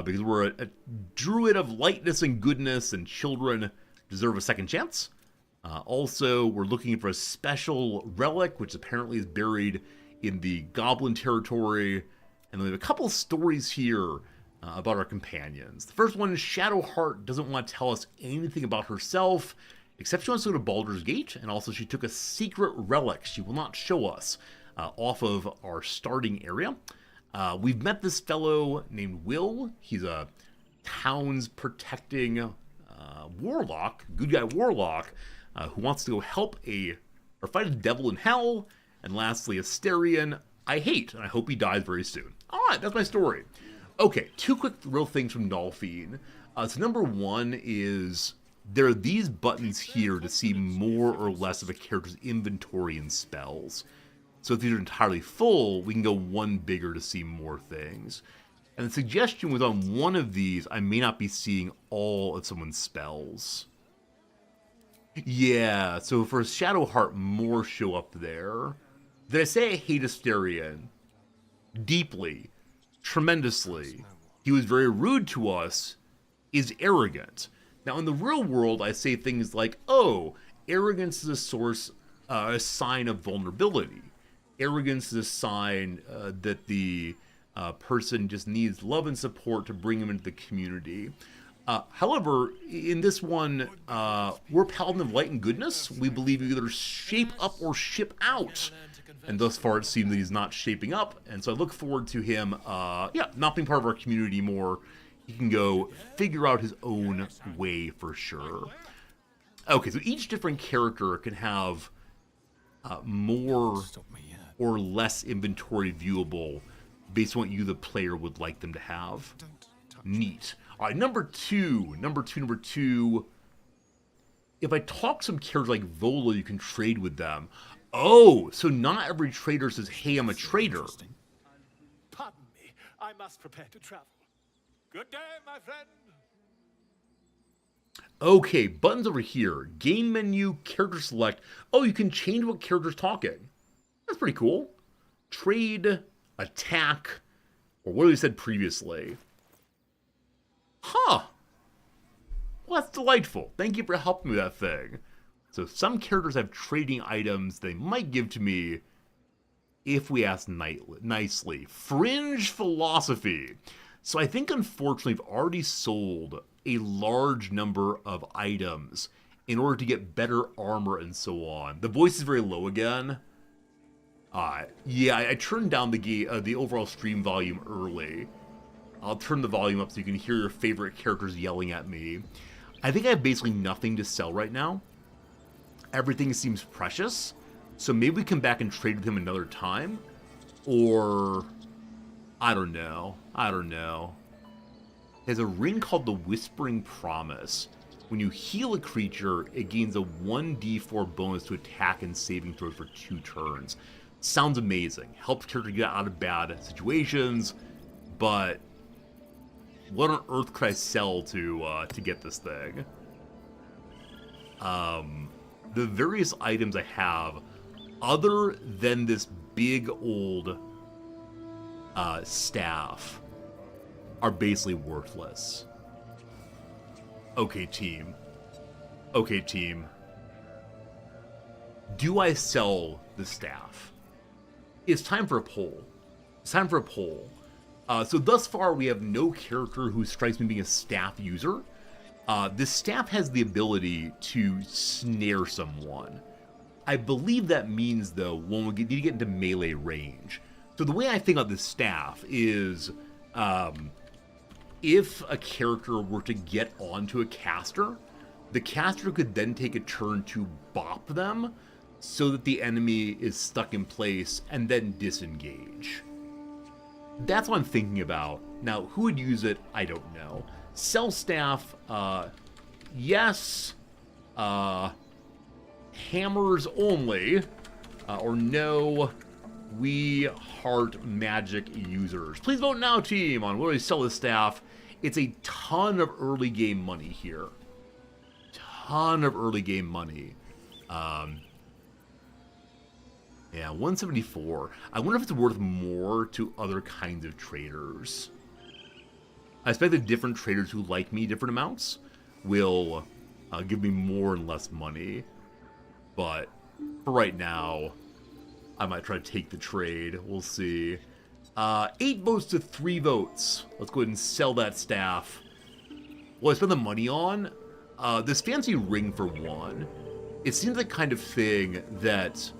because we're a druid of lightness and goodness, and children deserve a second chance. Also, we're looking for a special relic, which apparently is buried in the goblin territory. And we have a couple stories here about our companions. The first one is Shadowheart doesn't want to tell us anything about herself, except she wants to go to Baldur's Gate, and also she took a secret relic she will not show us off of our starting area. We've met this fellow named Will. He's a town's protecting warlock, good guy warlock, who wants to go help or fight a devil in hell. And lastly, Asterion I hate, and I hope he dies very soon. Alright, that's my story. Okay, two quick real things from Dolphine. So number one is there are these buttons here to see more or less of a character's inventory and spells. So if these are entirely full, we can go one bigger to see more things. And the suggestion was on one of these, I may not be seeing all of someone's spells. Yeah, so for Shadowheart, more show up there. Did I say I hate Asterion? Deeply. Tremendously. He was very rude to us, is arrogant. Now, in the real world, I say things like, oh, arrogance is a sign of vulnerability. Arrogance is a sign that the person just needs love and support to bring him into the community. However, in this one, we're Paladin of Light and Goodness. We believe you either shape up or ship out. And thus far, it seems that he's not shaping up. And so I look forward to him, not being part of our community more. He can go figure out his own way for sure. Okay, so each different character can have more or less inventory viewable based on what you, the player, would like them to have. Neat. All right, number two. If I talk some characters like Vola, you can trade with them. Oh, so not every trader says, hey, I'm a trader. Pardon me, I must prepare to travel. Good day, my friend. Okay, buttons over here. Game menu, character select. Oh, you can change what character's talking. That's pretty cool. Trade, attack, or what we said previously. Huh. Well, that's delightful. Thank you for helping me with that thing. So some characters have trading items they might give to me if we ask nicely. Fringe philosophy. So I think, unfortunately, I've already sold a large number of items in order to get better armor and so on. The voice is very low again. I turned down the overall stream volume early. I'll turn the volume up so you can hear your favorite characters yelling at me. I think I have basically nothing to sell right now. Everything seems precious, so maybe we come back and trade with him another time, or I don't know. There's a ring called the Whispering Promise. When you heal a creature, it gains a 1d4 bonus to attack and saving throws for 2 turns. Sounds amazing. Helps character get out of bad situations, but what on earth could I sell to get this thing? The various items I have, other than this big old staff, are basically worthless. Okay, team. Do I sell the staff? It's time for a poll. It's time for a poll. So thus far, we have no character who strikes me being a staff user. This staff has the ability to snare someone. I believe that means, though, when we need to get into melee range. So the way I think about this staff is, if a character were to get onto a caster, the caster could then take a turn to bop them so that the enemy is stuck in place and then disengage. That's what I'm thinking about. Now, who would use it? I don't know. Sell staff, yes. Hammers only, or no, we heart magic users. Please vote now, team, on where we sell this staff. It's a ton of early game money here. Ton of early game money. Yeah, 174. I wonder if it's worth more to other kinds of traders. I expect that different traders who like me different amounts will give me more and less money. But for right now, I might try to take the trade. We'll see. 8 votes to 3 votes. Let's go ahead and sell that staff. What I spend the money on? This fancy ring for 1. It seems like the kind of thing that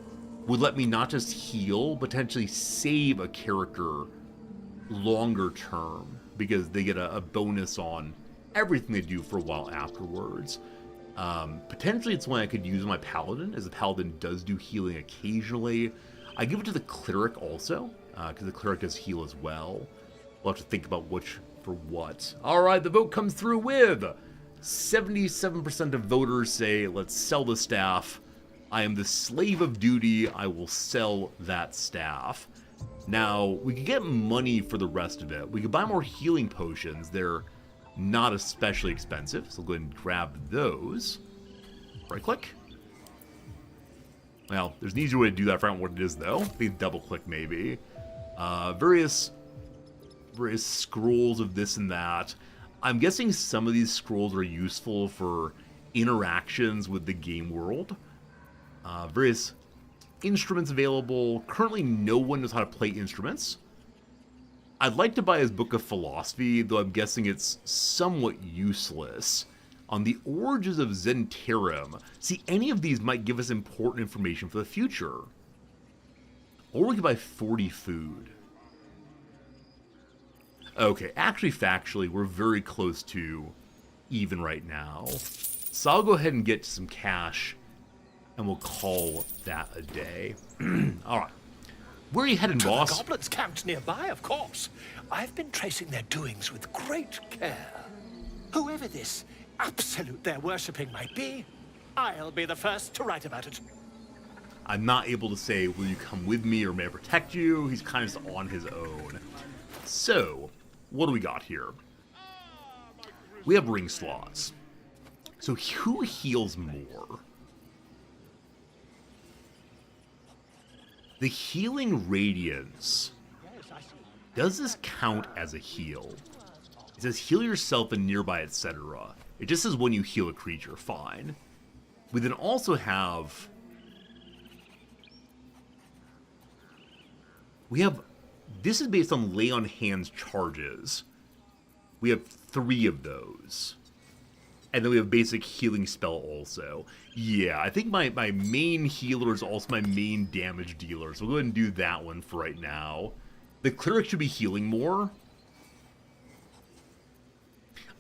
would let me not just heal, potentially save a character longer term, because they get a bonus on everything they do for a while afterwards. Potentially it's one I could use my Paladin, as the Paladin does do healing occasionally. I give it to the Cleric also, because the Cleric does heal as well. We'll have to think about which for what. Alright, the vote comes through with 77% of voters say, let's sell the staff. I am the slave of duty, I will sell that staff. Now, we could get money for the rest of it. We could buy more healing potions. They're not especially expensive, so we'll go ahead and grab those. Right click. Well, there's an easier way to do that. I forgot what it is, though. I think double click, maybe. Various scrolls of this and that. I'm guessing some of these scrolls are useful for interactions with the game world. Various instruments available. Currently, no one knows how to play instruments. I'd like to buy his Book of Philosophy, though I'm guessing it's somewhat useless. On the origins of Zentarum, see, any of these might give us important information for the future. Or we could buy 40 food. Okay, actually, factually, we're very close to even right now. So I'll go ahead and get some cash, and we'll call that a day. Alright. Where are you heading, boss? The goblins camped nearby, of course. I've been tracing their doings with great care. Whoever this absolute they're worshipping might be, I'll be the first to write about it. I'm not able to say, will you come with me or may I protect you? He's kind of just on his own. So, what do we got here? We have ring slots. So who heals more? The healing radiance. Does this count as a heal? It says heal yourself and nearby, etc. It just says when you heal a creature, fine. We then also have... This is based on lay on hands charges. We have 3 of those. And then we have basic healing spell also. Yeah, I think my main healer is also my main damage dealer. So we'll go ahead and do that one for right now. The cleric should be healing more.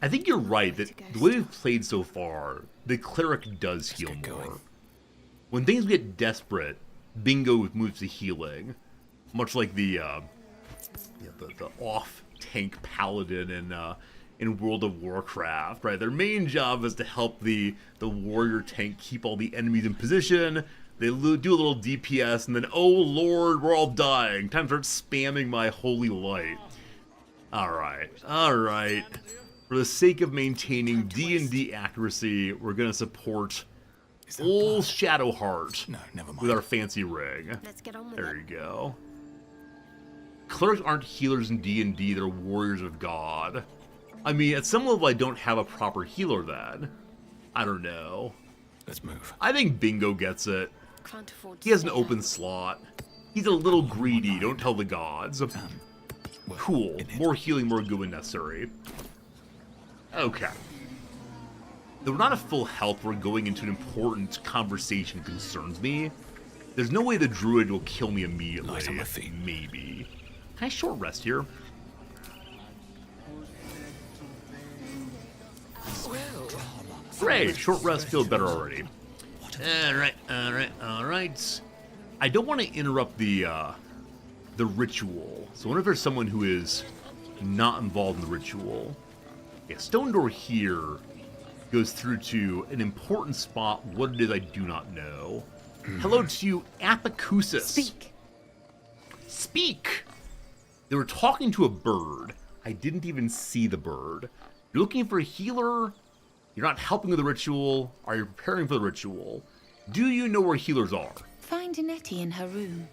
I think you're right that the way we've played so far, the cleric does heal more. When things get desperate, Bingo moves to healing. Much like the off-tank paladin in World of Warcraft, right? Their main job is to help the warrior tank keep all the enemies in position. They do a little DPS, and then, oh lord, we're all dying. Time to start spamming my holy light. Alright. For the sake of maintaining D&D accuracy, we're gonna support old Shadowheart with our fancy ring. Let's get on with There you go. Clerics aren't healers in D&D, they're warriors of God. I mean, at some level I don't have a proper healer then. I don't know. Let's move. I think Bingo gets it. can't afford to He has an stay open out. slot. He's a little greedy, don't tell the gods. Cool. More healing, more good when necessary. Okay. Though we're not at full health, we're going into an important conversation concerns me. There's no way the druid will kill me immediately. Light on my feet. Maybe. Can I short rest here? Great, short rest feels better already. Alright. I don't want to interrupt the ritual. So I wonder if there's someone who is not involved in the ritual. Yeah, stone door here goes through to an important spot. What it is, I do not know. Hello to you, Apicusis. Speak! They were talking to a bird. I didn't even see the bird. You're looking for a healer? You're not helping with the ritual. Are you preparing for the ritual? Do you know where healers are? Find Nettie in her room.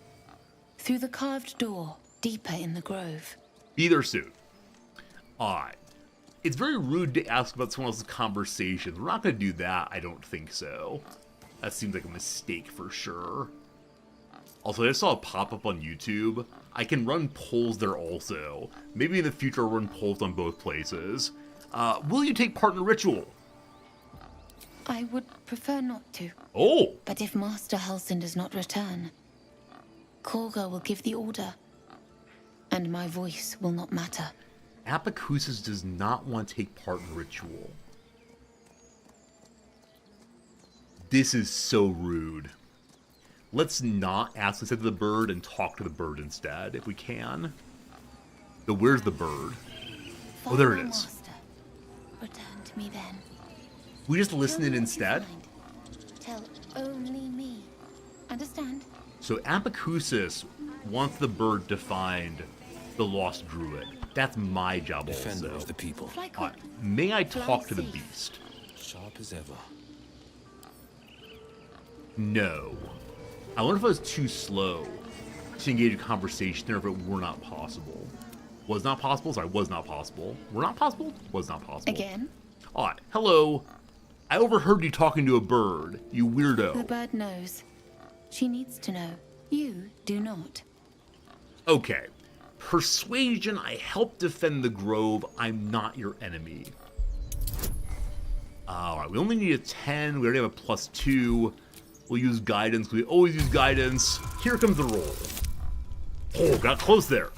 Through the carved door, deeper in the grove. Be there soon. Alright. It's very rude to ask about someone else's conversations. We're not going to do that, I don't think so. That seems like a mistake for sure. Also, I just saw a pop-up on YouTube. I can run polls there also. Maybe in the future I'll run polls on both places. Will you take part in the ritual? I would prefer not to. Oh! But if Master Halsin does not return, Korga will give the order. And my voice will not matter. Apicusis does not want to take part in the ritual. This is so rude. Let's not ask to say to the bird and talk to the bird instead, if we can. But where's the bird? Oh, there it is. Master. Return to me then. We just listen Tell in me what you instead? find. Tell only me. Understand? So Apicusis wants the bird to find the lost druid. That's my job Defender also. of the people. Fly quick. May I talk Fly to the safe. beast? Sharp as ever. No. I wonder if I was too slow to engage a conversation or if it were not possible. Was not possible? Sorry, was not possible. Were not possible? Was not possible. Again? Alright, hello. I overheard you talking to a bird, you The weirdo. bird knows. She needs to know. You do not. Okay. Persuasion, I help defend the grove, I'm not your enemy. Alright, we only need a 10, we already have a +2. We'll use guidance, we always use guidance. Here comes the roll. Oh, got close there.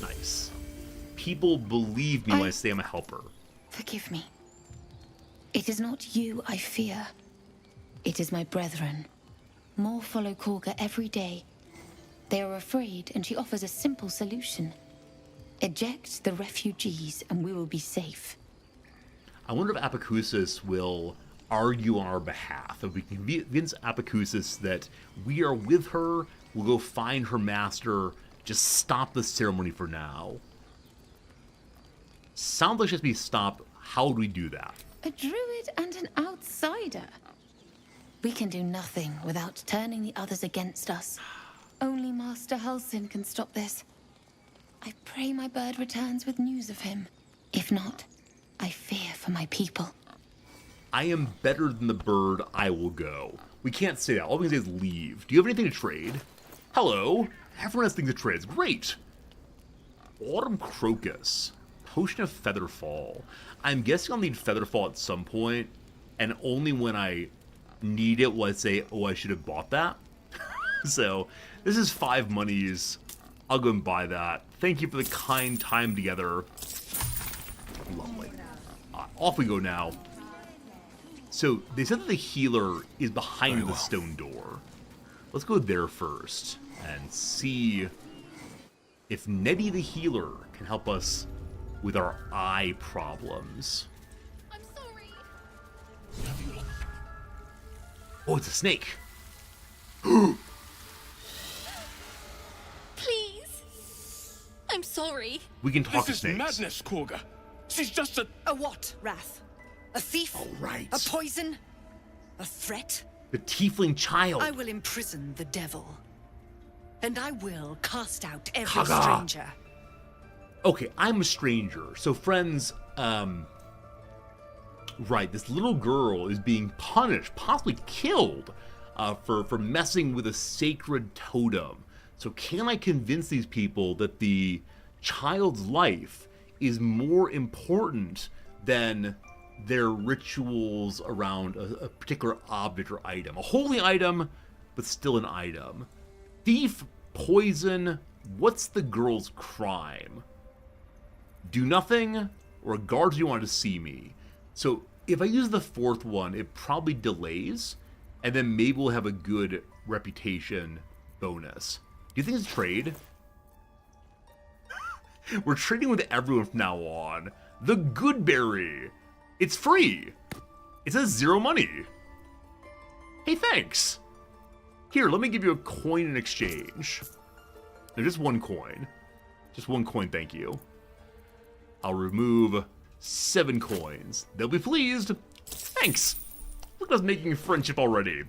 Nice. People believe me when I say I'm a helper. Forgive me. It is not you I fear. It is my brethren. More follow Korga every day. They are afraid, and she offers a simple solution. Eject the refugees, and we will be safe. I wonder if Apicusis will argue on our behalf. If we can convince Apicusis that we are with her, we'll go find her master, just stop the ceremony for now. Sounds like it should be stopped. How do we do that? A druid and an outsider. We can do nothing without turning the others against us. Only Master Halsin can stop this. I pray my bird returns with news of him. If not, I fear for my people. I am better than the bird, I will go. We can't say that. All we can say is leave. Do you have anything to trade? Hello. Everyone has things to trade. It's great. Autumn Crocus. Potion of Featherfall. I'm guessing I'll need Featherfall at some point, and only when I need it will I say, oh, I should have bought that. So, this is 5 monies. I'll go and buy that. Thank you for the kind time together. Lovely. Off we go now. So, they said that the healer is behind the stone door. Let's go there first and see if Nettie the healer can help us with our eye problems. I'm sorry. Oh, it's a snake. Please. I'm sorry. We can talk This to is snakes. madness, Korga. She's just a... A what, Wrath? A thief? Oh, right. A poison? A threat? The tiefling child. I will imprison the devil. And I will cast out every Kaga. Right, this little girl is being punished, possibly killed, for messing with a sacred totem. So can I convince these people that the child's life is more important than their rituals around a particular object or item? A holy item, but still an item. Thief, poison, what's the girl's crime? Do nothing, or guards you want to see me. So if I use the fourth one, it probably delays, and then maybe we'll have a good reputation bonus. Do you think it's trade? We're trading with everyone from now on. The Goodberry. It's free. It says 0 money. Hey, thanks. Here, let me give you a coin in exchange. No, just 1 coin. Just 1 coin, thank you. I'll remove 7 coins. They'll be pleased. Thanks. Look at us making a friendship already.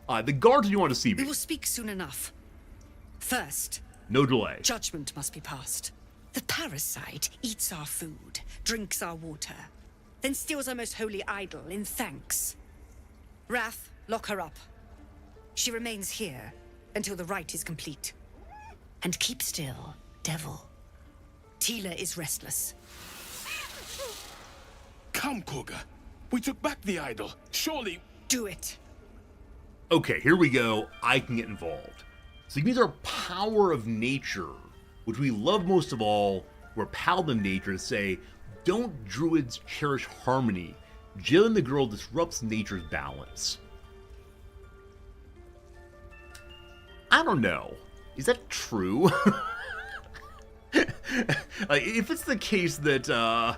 The guards, you want to see me? We will speak soon enough. First, No delay. judgment must be passed. The parasite eats our food, drinks our water, then steals our most holy idol in thanks. Wrath, lock her up. She remains here until the rite is complete. And keep still, devil. Tila is restless. Come, Koga. We took back the idol. Surely... Do it. Okay, here we go. I can get involved. So you can use our power of nature, which we love most of all. We're paladin nature to say, don't druids cherish harmony? Jailing the girl disrupts nature's balance. I don't know. Is that true? Like, if it's the case that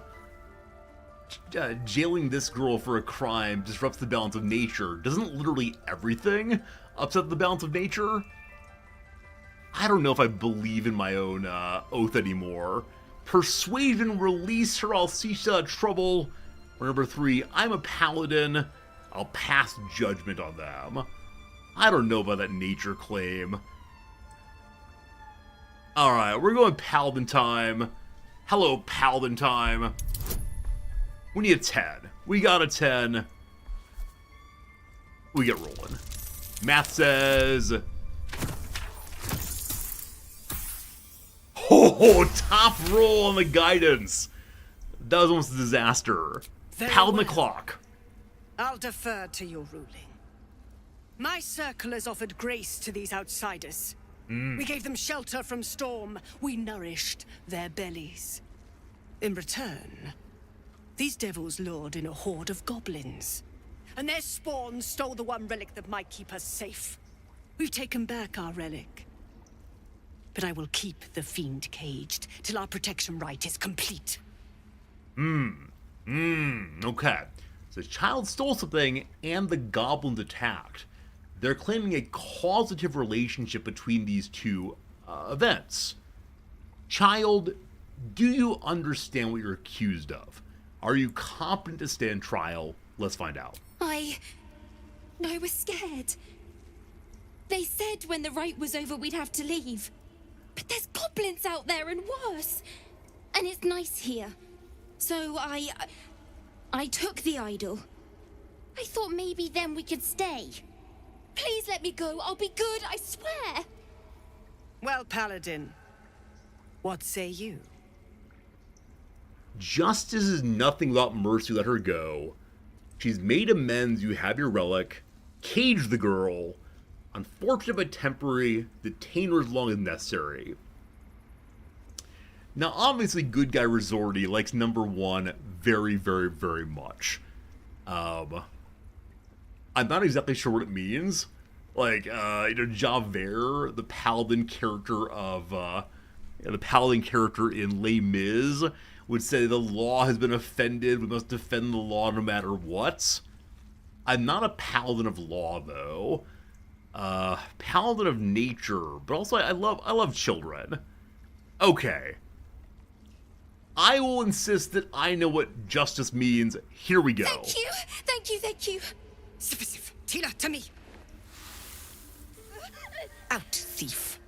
jailing this girl for a crime disrupts the balance of nature, doesn't literally everything upset the balance of nature? I don't know if I believe in my own oath anymore. Persuasion, release her, I'll see she's out of trouble. Or number 3, I'm a paladin, I'll pass judgment on them. I don't know about that nature claim. Alright, we're going paladin time. Hello, paladin time. We need a 10. We got a 10. We get rolling. Math says... Oh, top roll on the guidance. That was almost a disaster. Very Paladin the well. clock. I'll defer to your ruling. My circle has offered grace to these outsiders. We gave them shelter from storm. We nourished their bellies. In return, these devils lured in a horde of goblins. And their spawn stole the one relic that might keep us safe. We've taken back our relic. But I will keep the fiend caged till our protection rite is complete. Okay. So the child stole something and the goblins attacked. They're claiming a causative relationship between these two events. Child, do you understand what you're accused of? Are you competent to stand trial? Let's find out. I was scared. They said when the rite was over we'd have to leave. But there's goblins out there and worse. And it's nice here. So I took the idol. I thought maybe then we could stay. Please let me go. I'll be good, I swear. Well, Paladin, what say you? Justice is nothing without mercy. Let her go. She's made amends. You have your relic. Cage the girl. Unfortunate but temporary. Detain her as long as necessary. Now, obviously, good guy Resorti likes number 1 very, very, very much. I'm not exactly sure what it means. Like, Javert, the paladin character of, the paladin character in Les Mis, would say the law has been offended, we must defend the law no matter what. I'm not a paladin of law, though. Paladin of nature, but also I love children. Okay. I will insist that I know what justice means. Here we go. Thank you, thank you, thank you. Sif, Tila, to me! Out, thief.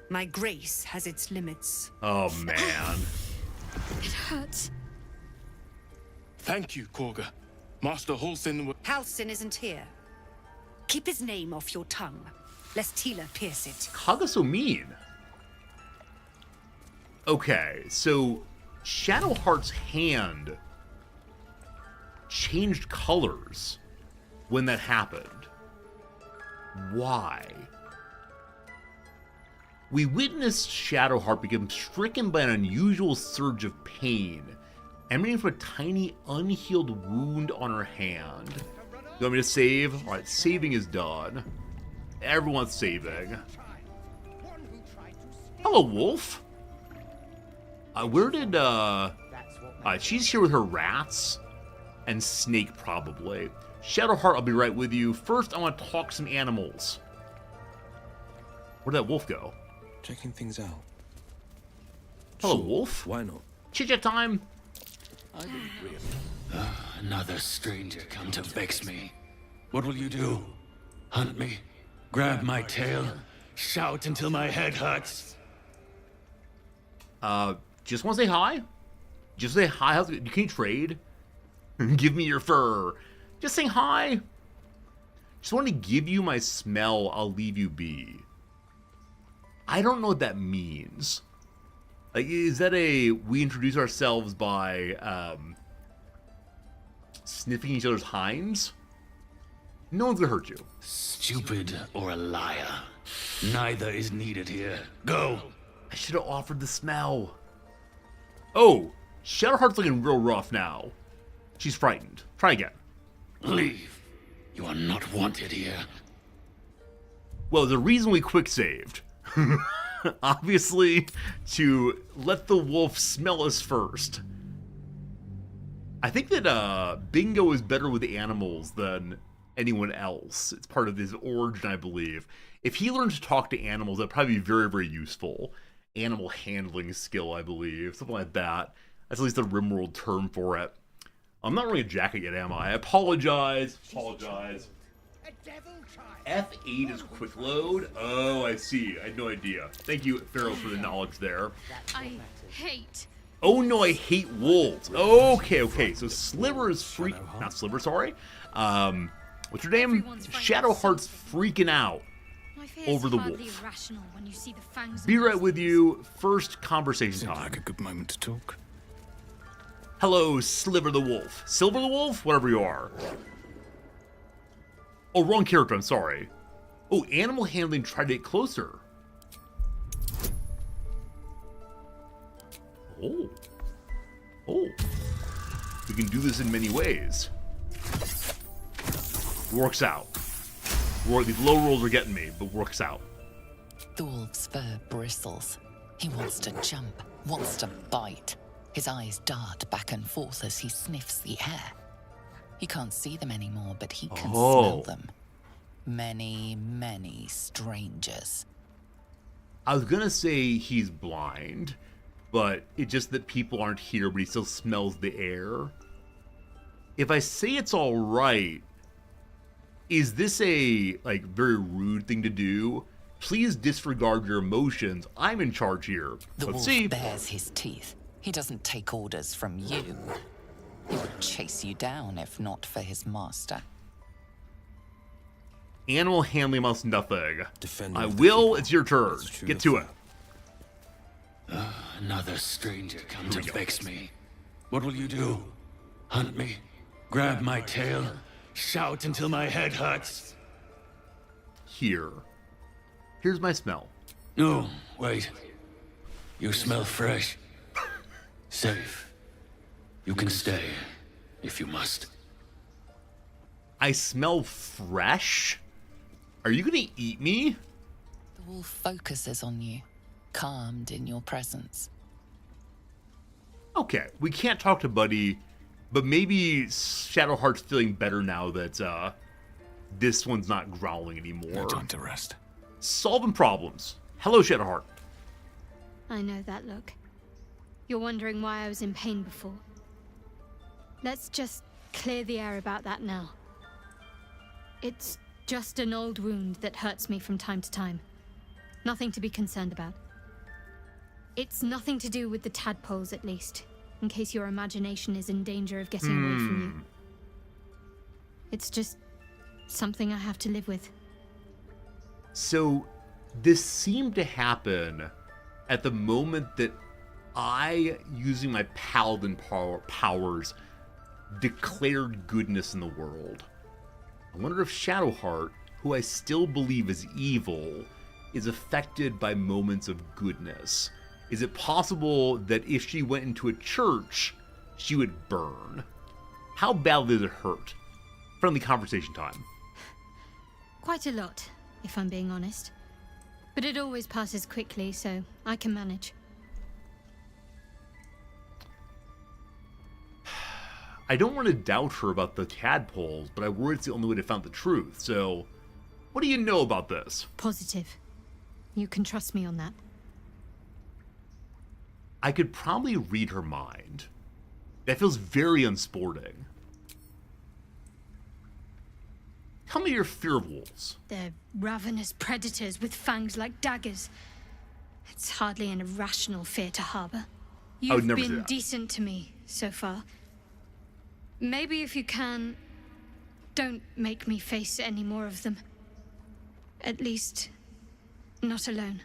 My grace has its limits. Oh, man. It hurts. Thank you, Korga. Master Halsin will... Halsin isn't here. Keep his name off your tongue, lest Tila pierce it. Kaga's so mean. Okay, so Shadowheart's hand changed colors when that happened. Why? We witnessed Shadowheart become stricken by an unusual surge of pain, emanating from a tiny unhealed wound on her hand. You want me to save? Alright, saving is done. Everyone's saving. Hello, Wolf. Where did, she's here with her rats. And Snake, probably. Shadowheart, I'll be right with you. First, I want to talk some animals. Where'd that wolf go? Checking things out. Hello, Sure, wolf. Why not? Chit-chat time. I didn't really. Another stranger come to vex me. What will you do? Hunt me? Grab my tail? Shout until my head hurts? Just want to say hi. Just say hi. How's it? You can't trade. Give me your fur. Just saying hi. Just want to give you my smell. I'll leave you be. I don't know what that means. Like, is that we introduce ourselves by sniffing each other's hinds? No one's gonna hurt you. Stupid or a liar. Neither is needed here. Go! I should have offered the smell. Oh, Shadowheart's looking real rough now. She's frightened. Try again. Leave. You are not wanted here. Well, the reason we quick saved. Obviously, to let the wolf smell us first. I think that Bingo is better with animals than anyone else. It's part of his origin, I believe. If he learned to talk to animals, that'd probably be very, very useful. Animal handling skill, I believe. Something like that. That's at least the RimWorld term for it. I'm not wearing a jacket yet, am I? I apologize. Apologize. F8 is quick load. Oh, I see. I had no idea. Thank you, Pharaoh, for the knowledge there. I hate. Oh no, I hate wolves. Okay. So Sliver is not Sliver, sorry. What's your name? Shadowheart's freaking out over the wolf. When you see the fangs Be right with you. First conversation Seems time. like a good moment to talk. Hello, Sliver the Wolf. Silver the Wolf? Whatever you are. Oh, wrong character, I'm sorry. Oh, animal handling, try to get closer. Oh. We can do this in many ways. Works out. These low rolls are getting me, but works out. The wolf's fur bristles. He wants to jump, wants to bite. His eyes dart back and forth as he sniffs the air. He can't see them anymore, but he can smell them. Many, many strangers. I was gonna say he's blind, but it's just that people aren't here, but he still smells the air. If I say it's all right, is this a, very rude thing to do? Please disregard your emotions. I'm in charge here. The Let's wolf see. bares his teeth. He doesn't take orders from you. He would chase you down if not for his master. Animal handling must nothing. Defender I of the will. people. It's your turn. That's true Get of to her. it. Another stranger come to we go. vex me. What will you do? Hunt me? Grab my tail? Shout until my head hurts? Here. Here's my smell. No, wait. You smell fresh. Safe. You can stay, if you must. I smell fresh? Are you gonna eat me? The wolf focuses on you, calmed in your presence. Okay, we can't talk to Buddy, but maybe Shadowheart's feeling better now that this one's not growling anymore. No time to rest. Solving problems. Hello, Shadowheart. I know that look. You're wondering why I was in pain before. Let's just clear the air about that now. It's just an old wound that hurts me from time to time. Nothing to be concerned about. It's nothing to do with the tadpoles, at least. in case your imagination is in danger of getting away from you. It's just something I have to live with. So, this seemed to happen at the moment that I, using my paladin powers, declared goodness in the world. I wonder if Shadowheart, who I still believe is evil, is affected by moments of goodness. Is it possible that if she went into a church, she would burn? How badly did it hurt? Friendly conversation time. Quite a lot, if I'm being honest. But it always passes quickly, so I can manage. I don't want to doubt her about the tadpoles, but I worry it's the only way to find the truth, so... What do you know about this? Positive. You can trust me on that. I could probably read her mind. That feels very unsporting. Tell me your fear of wolves. They're ravenous predators with fangs like daggers. It's hardly an irrational fear to harbor. You've been decent to me so far. Maybe if you can, don't make me face any more of them. At least, not alone.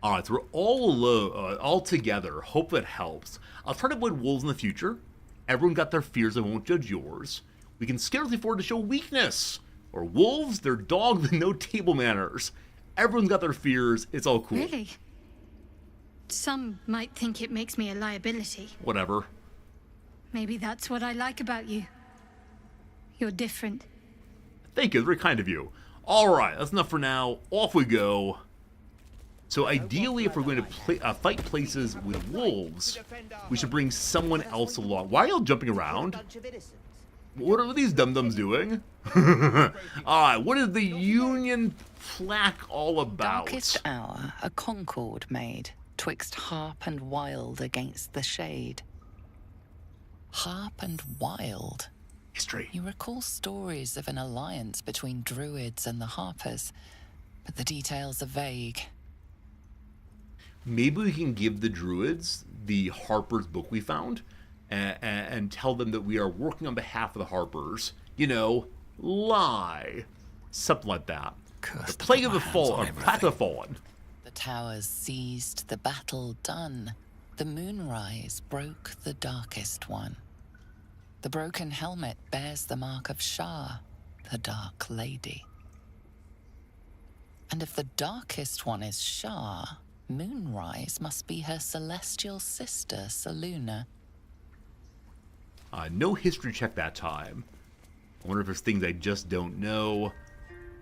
Alright, so we're all alone, all together. Hope that helps. I'll try to avoid wolves in the future. Everyone got their fears, I won't judge yours. We can scarcely afford to show weakness. Or wolves, they're dogs with no table manners. Everyone's got their fears, it's all cool. Really? Some might think it makes me a liability. Whatever. Maybe that's what I like about you. You're different. Thank you, very kind of you. Alright, that's enough for now. Off we go. So ideally, if we're going to fight places with wolves, we should bring someone else along. Why are y'all jumping around? What are these dum-dums doing? Alright, what is the Union plaque all about? Darkest hour, a concord made, twixt harp and wild against the shade. Harp and wild? History. You recall stories of an alliance between druids and the harpers, but the details are vague. Maybe we can give the druids the harpers book we found and tell them that we are working on behalf of the harpers. You know, lie. Something like that. The Plague of the Fallen, or Path of the Fallen. The towers seized, the battle done. The moonrise broke the darkest one. The broken helmet bears the mark of Shah, the Dark Lady. And if the darkest one is Shah, Moonrise must be her celestial sister, Saluna. No history check that time. I wonder if there's things I just don't know.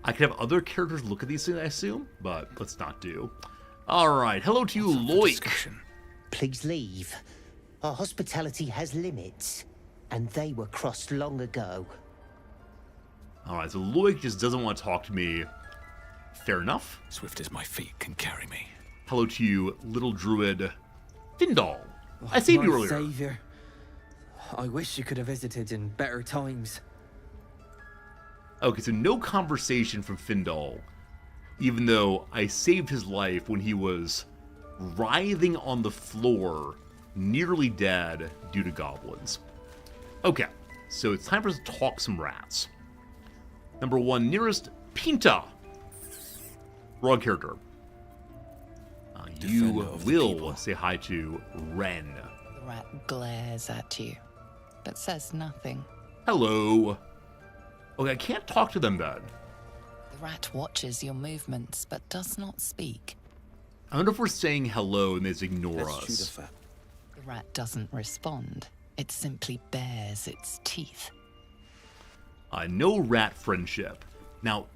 I could have other characters look at these things, I assume, but let's not do. Alright, hello to you, Loik. Please leave. Our hospitality has limits, and they were crossed long ago. Alright, so Loik just doesn't want to talk to me. Fair enough. Swift as my feet can carry me. Hello to you, little druid. Findal. I saved you earlier. Savior. I wish you could have visited in better times. Okay, so no conversation from Findal, even though I saved his life when he was writhing on the floor, nearly dead due to goblins. Okay, so it's time for us to talk some rats. Number one, nearest Pinta. Wrong character. You will say hi to Ren. The rat glares at you, but says nothing. Hello. Okay, I can't talk to them then. The rat watches your movements, but does not speak. I wonder if we're saying hello and they just ignore us. The rat doesn't respond. It simply bares its teeth. No rat friendship. Now,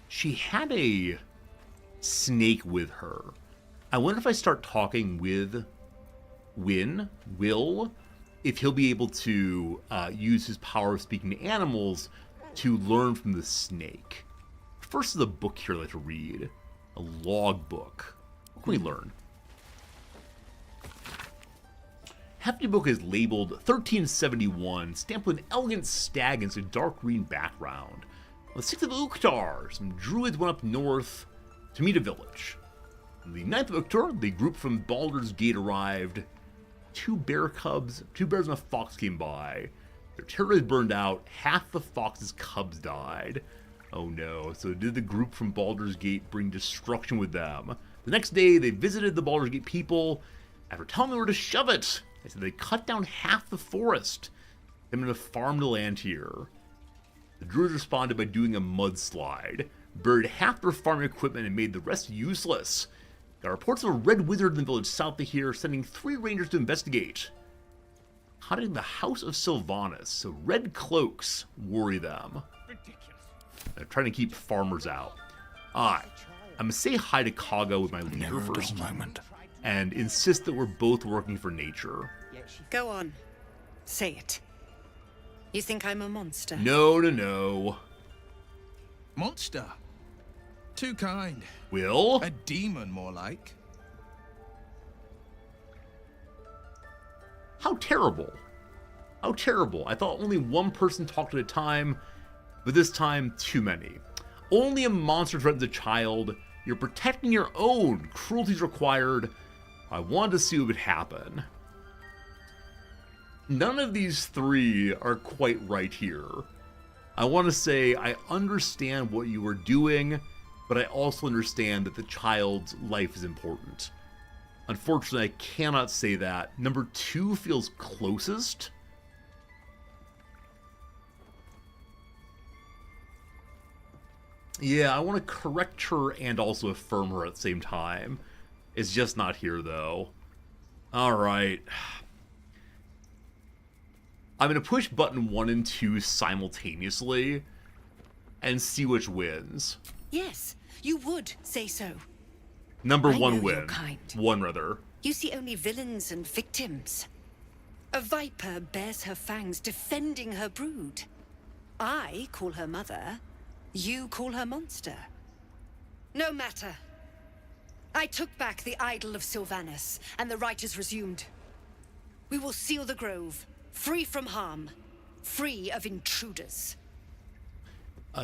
she had a snake with her. I wonder if I start talking with Will, if he'll be able to use his power of speaking to animals to learn from the snake. First is a book here I'd like to read. A log book. What can we learn? Hefty book is labeled 1371, stamped with an elegant stag against a dark green background. On the 6th of Uktar, some druids went up north to meet a village. On the 9th of Uktar, the group from Baldur's Gate arrived. 2 bear cubs, 2 bears and a fox came by. Their territory burned out. Half the fox's cubs died. Oh no. So did the group from Baldur's Gate bring destruction with them? The next day, they visited the Baldur's Gate people. After telling them where to shove it, they said they cut down half the forest. They're going to farm the land here. The druids responded by doing a mudslide, buried half their farming equipment and made the rest useless. Got reports of a red wizard in the village south of here, sending 3 rangers to investigate. Hunting the House of Sylvanas, so red cloaks worry them. They're trying to keep farmers out. I'm going to say hi to Kaga with my leader first, and insist that we're both working for nature. Go on. Say it. You think I'm a monster? No. Monster? Too kind. Will? A demon, more like. How terrible. How terrible. I thought only one person talked at a time, but this time, too many. Only a monster threatens a child. You're protecting your own. Cruelty's required. I wanted to see what would happen. None of these 3 are quite right here. I want to say I understand what you are doing, but I also understand that the child's life is important. Unfortunately, I cannot say that. Number 2 feels closest. Yeah, I want to correct her and also affirm her at the same time. It's just not here, though. Alright. I'm going to push button 1 and 2 simultaneously and see which wins. Yes, you would say so. Number I 1 know your win. kind. 1 rather. You see only villains and victims. A viper bears her fangs defending her brood. I call her mother. You call her monster. No matter. I took back the idol of Sylvanas, and the rite is resumed. We will seal the grove, free from harm, free of intruders.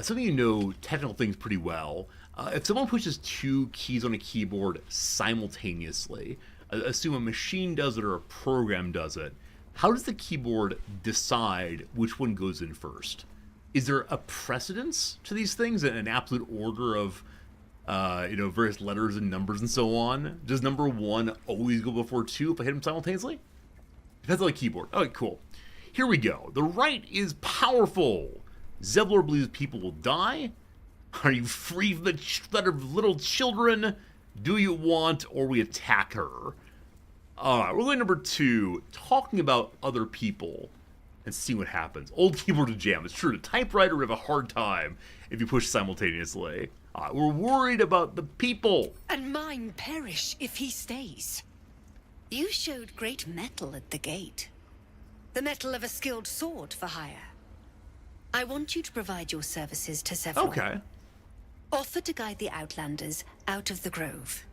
Some of you know technical things pretty well. If someone pushes 2 keys on a keyboard simultaneously, assume a machine does it or a program does it, how does the keyboard decide which one goes in first? Is there a precedence to these things, an absolute order of various letters and numbers and so on? Does number 1 always go before 2 if I hit them simultaneously? Depends on the keyboard. Okay, cool. Here we go. The rite is powerful. Zevlor believes people will die. Are you free from the threat of little children? Do you want, or we attack her? Alright, we're going number 2, talking about other people and see what happens. Old keyboard to jam. It's true, the typewriter would have a hard time if you push simultaneously. We're worried about the people. And mine perish if he stays. You showed great mettle at the gate. The mettle of a skilled sword for hire. I want you to provide your services to Zevlor. Okay. Offer to guide the Outlanders out of the grove.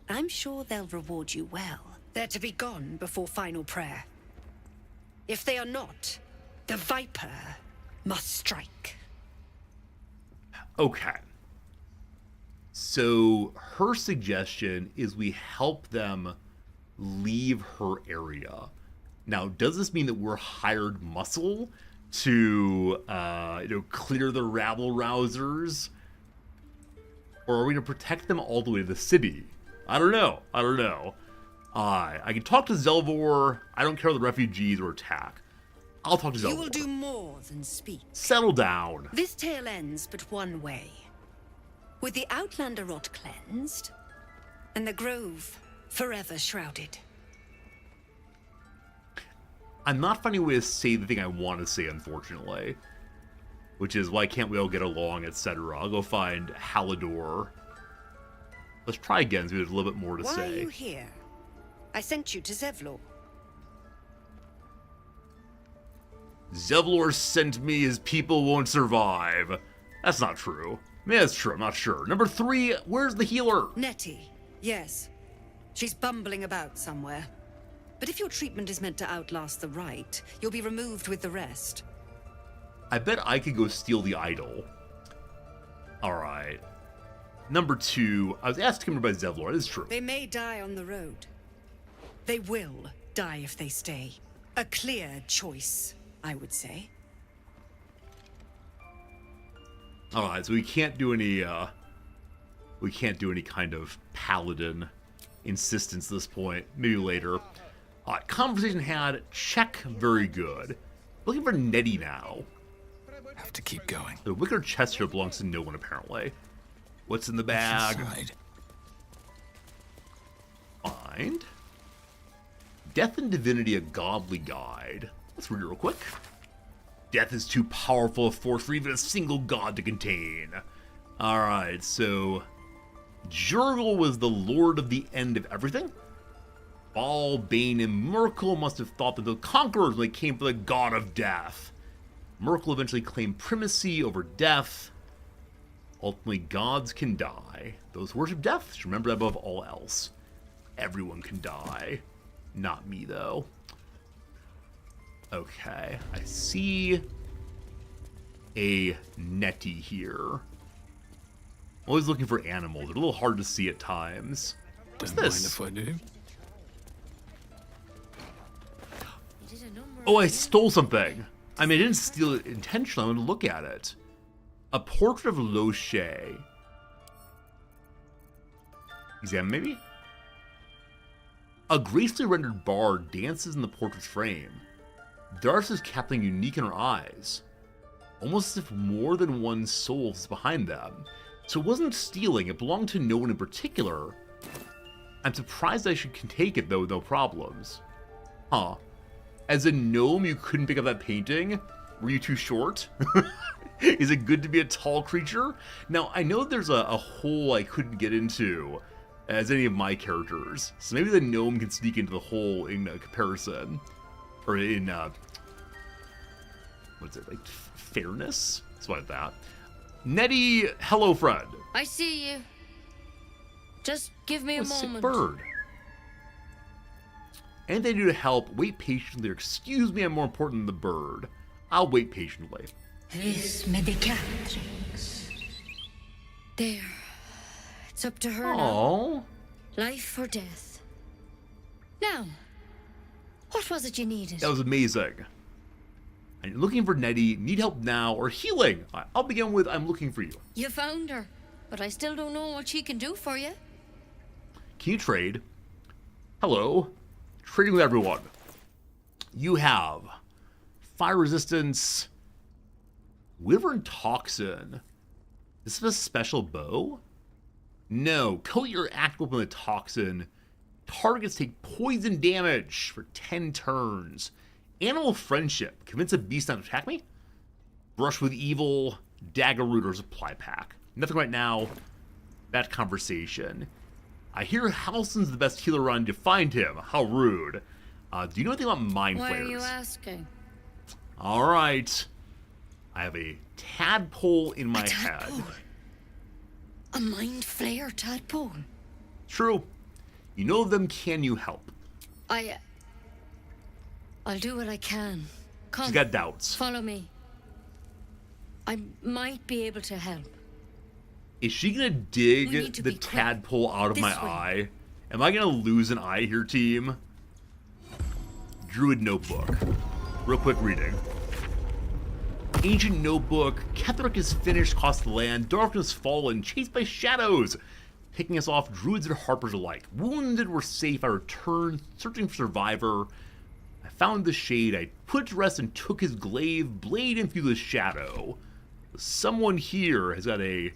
I'm sure they'll reward you well. They're to be gone before final prayer. If they are not, the Viper must strike. Okay. So her suggestion is we help them leave her area. Now, does this mean that we're hired muscle to, clear the rabble-rousers? Or are we going to protect them all the way to the city? I don't know. I can talk to Zelvor. I don't care about the refugees or attack. I'll talk to Zelvor. You will do more than speak. Settle down. This tale ends but one way. With the Outlander rot cleansed, and the grove forever shrouded. I'm not finding a way to say the thing I want to say, unfortunately. Which is, why can't we all get along, etc. I'll go find Halidor. Let's try again, so there's a little bit more to say. Why are you here? I sent you to Zevlor. Zevlor sent me, his people won't survive. That's not true. Maybe that's true, I'm not sure. Number 3, where's the healer? Nettie, yes. She's bumbling about somewhere. But if your treatment is meant to outlast the rite, you'll be removed with the rest. I bet I could go steal the idol. Alright. Number 2, I was asked to come here by Zevlor, it is true. They may die on the road. They will die if they stay. A clear choice, I would say. Alright, so we can't do any kind of paladin insistence at this point. Maybe later. Alright, conversation had. Check. Very good. Looking for Nettie now. Have to keep going. The wicker chest here belongs to no one, apparently. What's in the bag? Find. Death and Divinity, a Godly Guide. Let's read it real quick. Death is too powerful a force for even a single god to contain. Alright, so Jurgle was the lord of the end of everything. Baal, Bane, and Merkel must have thought that the conquerors when they came for the god of death. Merkel eventually claimed primacy over death. Ultimately, gods can die. Those who worship death should remember that above all else. Everyone can die. Not me, though. Okay, I see a Nettie here. Always looking for animals. They're a little hard to see at times. What's this? Don't mind if I do. Oh, I stole something. I mean, I didn't steal it intentionally. I'm going to look at it. A portrait of Loche. Examine, maybe? A gracefully rendered bard dances in the portrait's frame. The artist is capturing unique in her eyes. Almost as if more than one soul is behind them. So it wasn't stealing, it belonged to no one in particular. I'm surprised I can take it, though, no problems. Huh. As a gnome, you couldn't pick up that painting? Were you too short? Is it good to be a tall creature? Now, I know there's a hole I couldn't get into as any of my characters, so maybe the gnome can sneak into the hole in comparison. Or in, what's it, like, fairness? Something like that. Nettie, hello, friend. I see you. Just give me a moment. Sick bird. Anything I do to help, wait patiently, or excuse me, I'm more important than the bird. I'll wait patiently. Vis medicatrix. There. It's up to her now. Oh. Life or death. Now, what was it you needed? That was amazing. I'm looking for Nettie, need help now, or healing. I'll begin with, I'm looking for you. You found her, but I still don't know what she can do for you. Can you trade? Hello. Trading with everyone. You have fire resistance, Wyvern Toxin. Is this a special bow? No. Coat your active weapon with toxin. Targets take poison damage for 10 turns. Animal Friendship. Convince a beast not to attack me. Brush with Evil. Dagger Root or Supply Pack. Nothing right now. That conversation. I hear Halsin's the best healer around to find him. How rude. Do you know anything about mind Why flayers? are you asking? Alright. I have a tadpole in my head. A mind flayer tadpole? True. You know them, can you help? I'll do what I can. Come. She's got doubts. Follow me. I might be able to help. Is she gonna dig the tadpole out of my eye? Am I gonna lose an eye here, team? Druid Notebook. Real quick reading. Ancient Notebook. Ketheric is finished, cost the land. Darkness fallen, chased by shadows. Picking us off, druids and harpers alike. Wounded were safe, I returned, searching for survivor. I found the shade, I put to rest and took his glaive, blade in through the shadow. Someone here has got a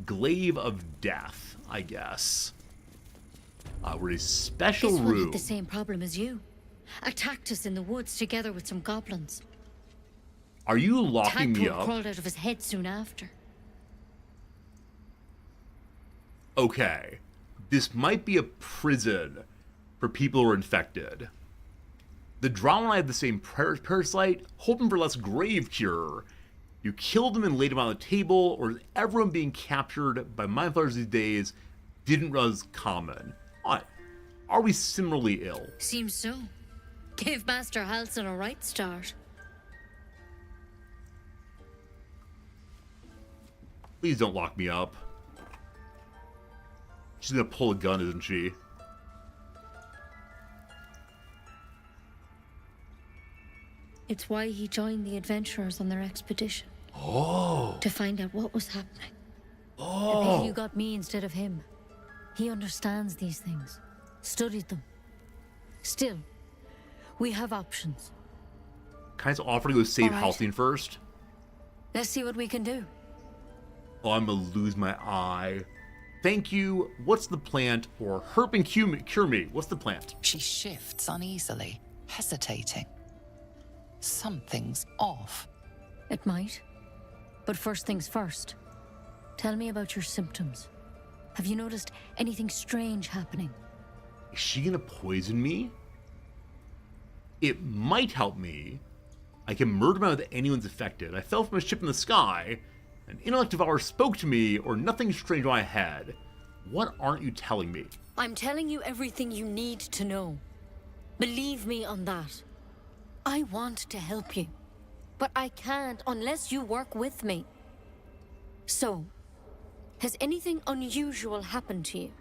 glaive of death, I guess. We're in a special This one room. had the same problem as you. Attacked us in the woods together with some goblins. Are you locking me Tadpole up? crawled out of his head soon after. Okay. This might be a prison for people who are infected. The Drow and I have the same parasite, hoping for less grave cure. You killed him and laid him on the table, or is everyone being captured by mind flayers these days didn't realize common? Are we similarly ill? Seems so. Gave Master Halsin a right start. Please don't lock me up. She's gonna pull a gun, isn't she? It's why he joined the adventurers on their expedition. Oh. To find out what was happening. Oh. A pity you got me instead of him. He understands these things. Studied them. Still, we have options. Can I just offer to go save All right. Halcyon first? Let's see what we can do. Oh, I'm gonna lose my eye. Thank you. What's the plant? Or herp and cure me. What's the plant? She shifts uneasily, hesitating. Something's off. It might. But first things first. Tell me about your symptoms. Have you noticed anything strange happening? Is she gonna poison me? It might help me. I can murder them without anyone's affected. I fell from a ship in the sky. An intellect devourer spoke to me, or nothing strange in my head. What aren't you telling me? I'm telling you everything you need to know. Believe me on that. I want to help you, but I can't unless you work with me. So, has anything unusual happened to you?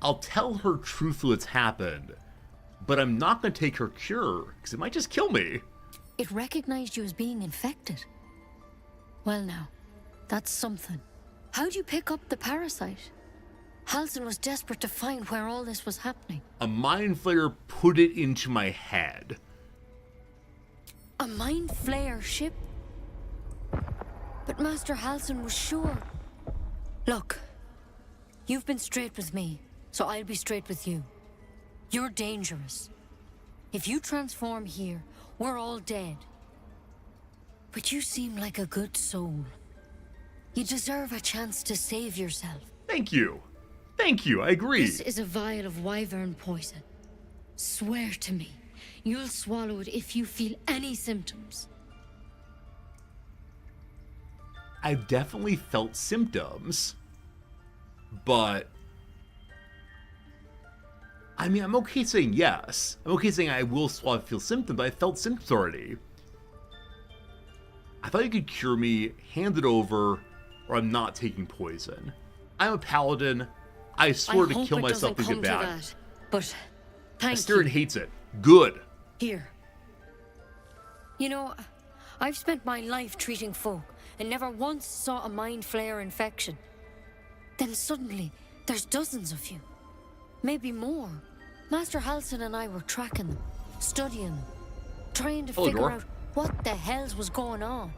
I'll tell her truthfully what's happened, but I'm not going to take her cure, because it might just kill me. It recognized you as being infected. Well now, that's something. How'd you pick up the parasite? Halsin was desperate to find where all this was happening. A mind flayer put it into my head. A mind flayer ship? But Master Halsin was sure. Look, you've been straight with me, so I'll be straight with you. You're dangerous. If you transform here, we're all dead. But you seem like a good soul. You deserve a chance to save yourself. Thank you. Thank you, I agree. This is a vial of wyvern poison. Swear to me, you'll swallow it if you feel any symptoms. I've definitely felt symptoms, but I mean, I'm okay saying yes. I'm okay saying I will swallow if I feel symptoms, but I felt symptoms already. I thought you could cure me, hand it over, or I'm not taking poison. I'm a paladin. I swear to kill myself if I get bad. That, but thank Astarion you. hates it. Good. Here. You know, I've spent my life treating folk and never once saw a mind flayer infection. Then suddenly, there's dozens of you. Maybe more. Master Halsin and I were tracking them, studying them, trying to figure out what the hells was going on.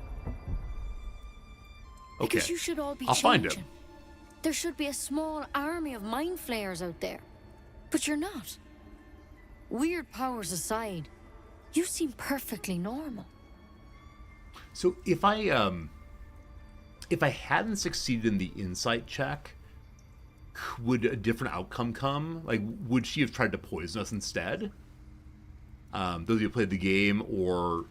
Okay. Because you should all be I'll find changing. him. There should be a small army of mind flayers out there. But you're not. Weird powers aside, you seem perfectly normal. So if I hadn't succeeded in the insight check, would a different outcome come? Like, would she have tried to poison us instead? Those of you who played the game, or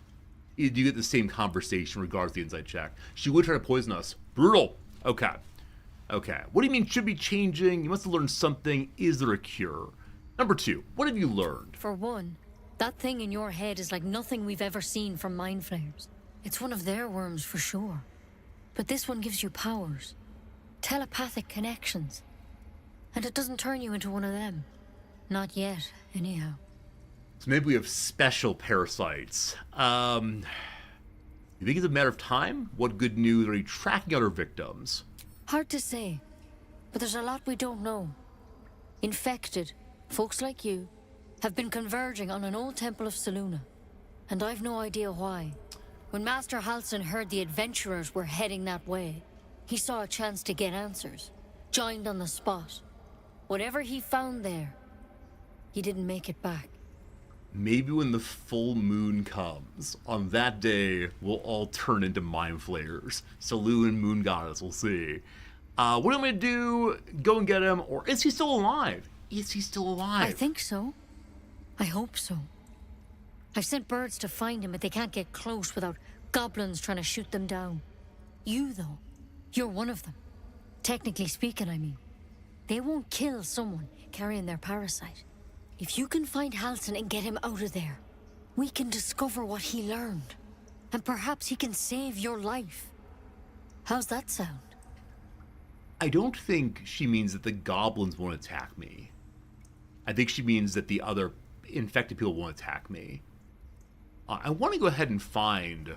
do you get the same conversation regardless of the insight check? She would try to poison us. Brutal. Okay. Okay. What do you mean should be changing? You must have learned something. Is there a cure? Number 2, what have you learned? For one, that thing in your head is like nothing we've ever seen from mind flayers. It's one of their worms for sure. But this one gives you powers. Telepathic connections. And it doesn't turn you into one of them. Not yet, anyhow. So maybe we have special parasites. You think it's a matter of time? What good news are you tracking out our victims? Hard to say. But there's a lot we don't know. Infected, folks like you, have been converging on an old temple of Selûne. And I've no idea why. When Master Halsin heard the adventurers were heading that way, he saw a chance to get answers. Joined on the spot. Whatever he found there, he didn't make it back. Maybe when the full moon comes, on that day, we'll all turn into mind flayers. Selûne, moon goddess, we'll see. What am I gonna do? Go and get him, or is he still alive? Is he still alive? I think so. I hope so. I've sent birds to find him, but they can't get close without goblins trying to shoot them down. You, though, you're one of them. Technically speaking, I mean. They won't kill someone carrying their parasite. If you can find Halsin and get him out of there, we can discover what he learned. And perhaps he can save your life. How's that sound? I don't think she means that the goblins won't attack me. I think she means that the other infected people won't attack me. I want to go ahead and find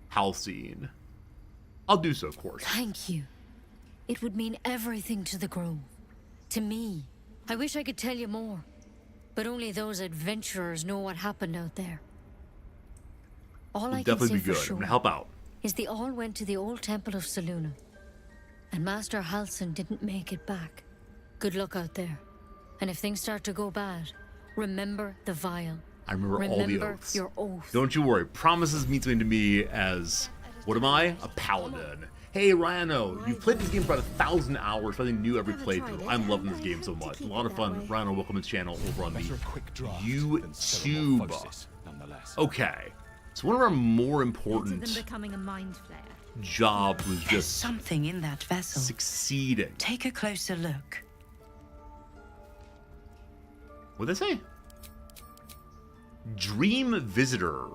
Halcyon. I'll do so, of course. Thank you. It would mean everything to the Grove. To me. I wish I could tell you more. But only those adventurers know what happened out there. All I can say for sure I'm gonna help out. Is they all went to the old temple of Selûne. And Master Halcyon didn't make it back. Good luck out there. And if things start to go bad, remember the vial. I remember all the oaths. Your oath. Don't you worry. Promises mean something to me as... What am I? A paladin. Hey, Rhino. You've played this game for about 1,000 hours, something new every playthrough. I'm loving this game so much. A lot of fun. Rhino, welcome to the channel over on the YouTube. Okay. So one of our more important becoming a mind flayer. jobs was just something in that vessel. Succeeding. Take a closer look. What'd they say? Dream Visitor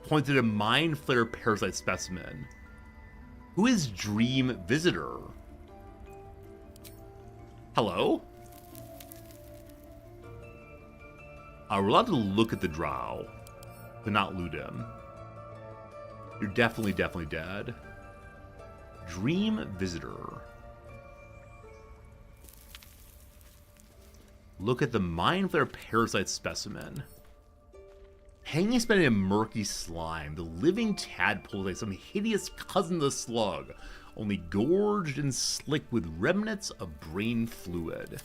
pointed a mind flayer parasite specimen. Who is Dream Visitor? Hello? We're allowed to look at the drow, but not loot him. You're definitely dead. Dream Visitor. Look at the mind flare parasite specimen. Hanging spending a murky slime, the living tadpole is like some hideous cousin of the slug, only gorged and slick with remnants of brain fluid.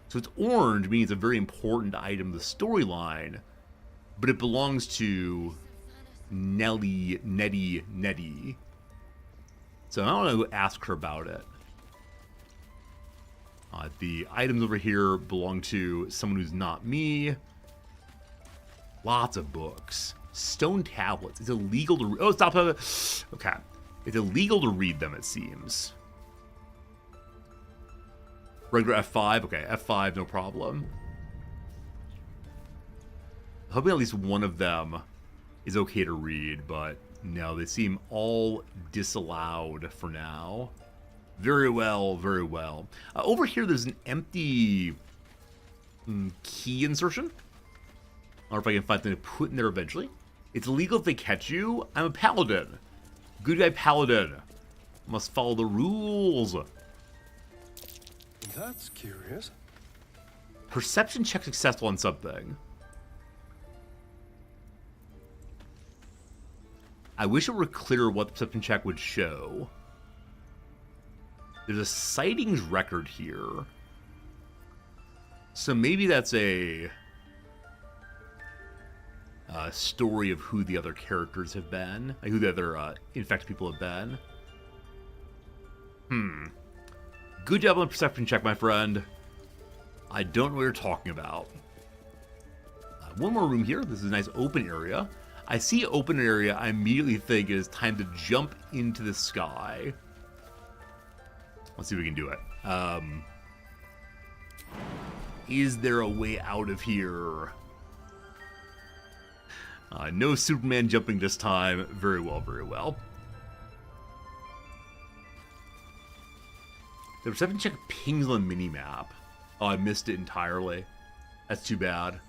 So it's orange, meaning it's a very important item in the storyline, but it belongs to Nettie. So I want to go ask her about it. The items over here belong to someone who's not me. Lots of books. Stone tablets. It's illegal to... Oh, stop. Okay. It's illegal to read them, it seems. Regular F5. Okay, F5, no problem. Hoping at least one of them is okay to read, but no, they seem all disallowed for now. Very well, very well. Over here, there's an empty key insertion. I don't know if I can find something to put in there eventually. It's illegal if they catch you. I'm a paladin. Good guy paladin. Must follow the rules. That's curious. Perception check successful on something. I wish it were clearer what the perception check would show. There's a sightings record here. So maybe that's a story of who the other characters have been. Like who the other infected people have been. Good job on the perception check, my friend. I don't know what you're talking about. One more room here. This is a nice open area. I see open area, I immediately think it is time to jump into the sky. Let's see if we can do it. Is there a way out of here? No Superman jumping this time. Very well, very well. The perception check pings on the minimap. Oh, I missed it entirely. That's too bad.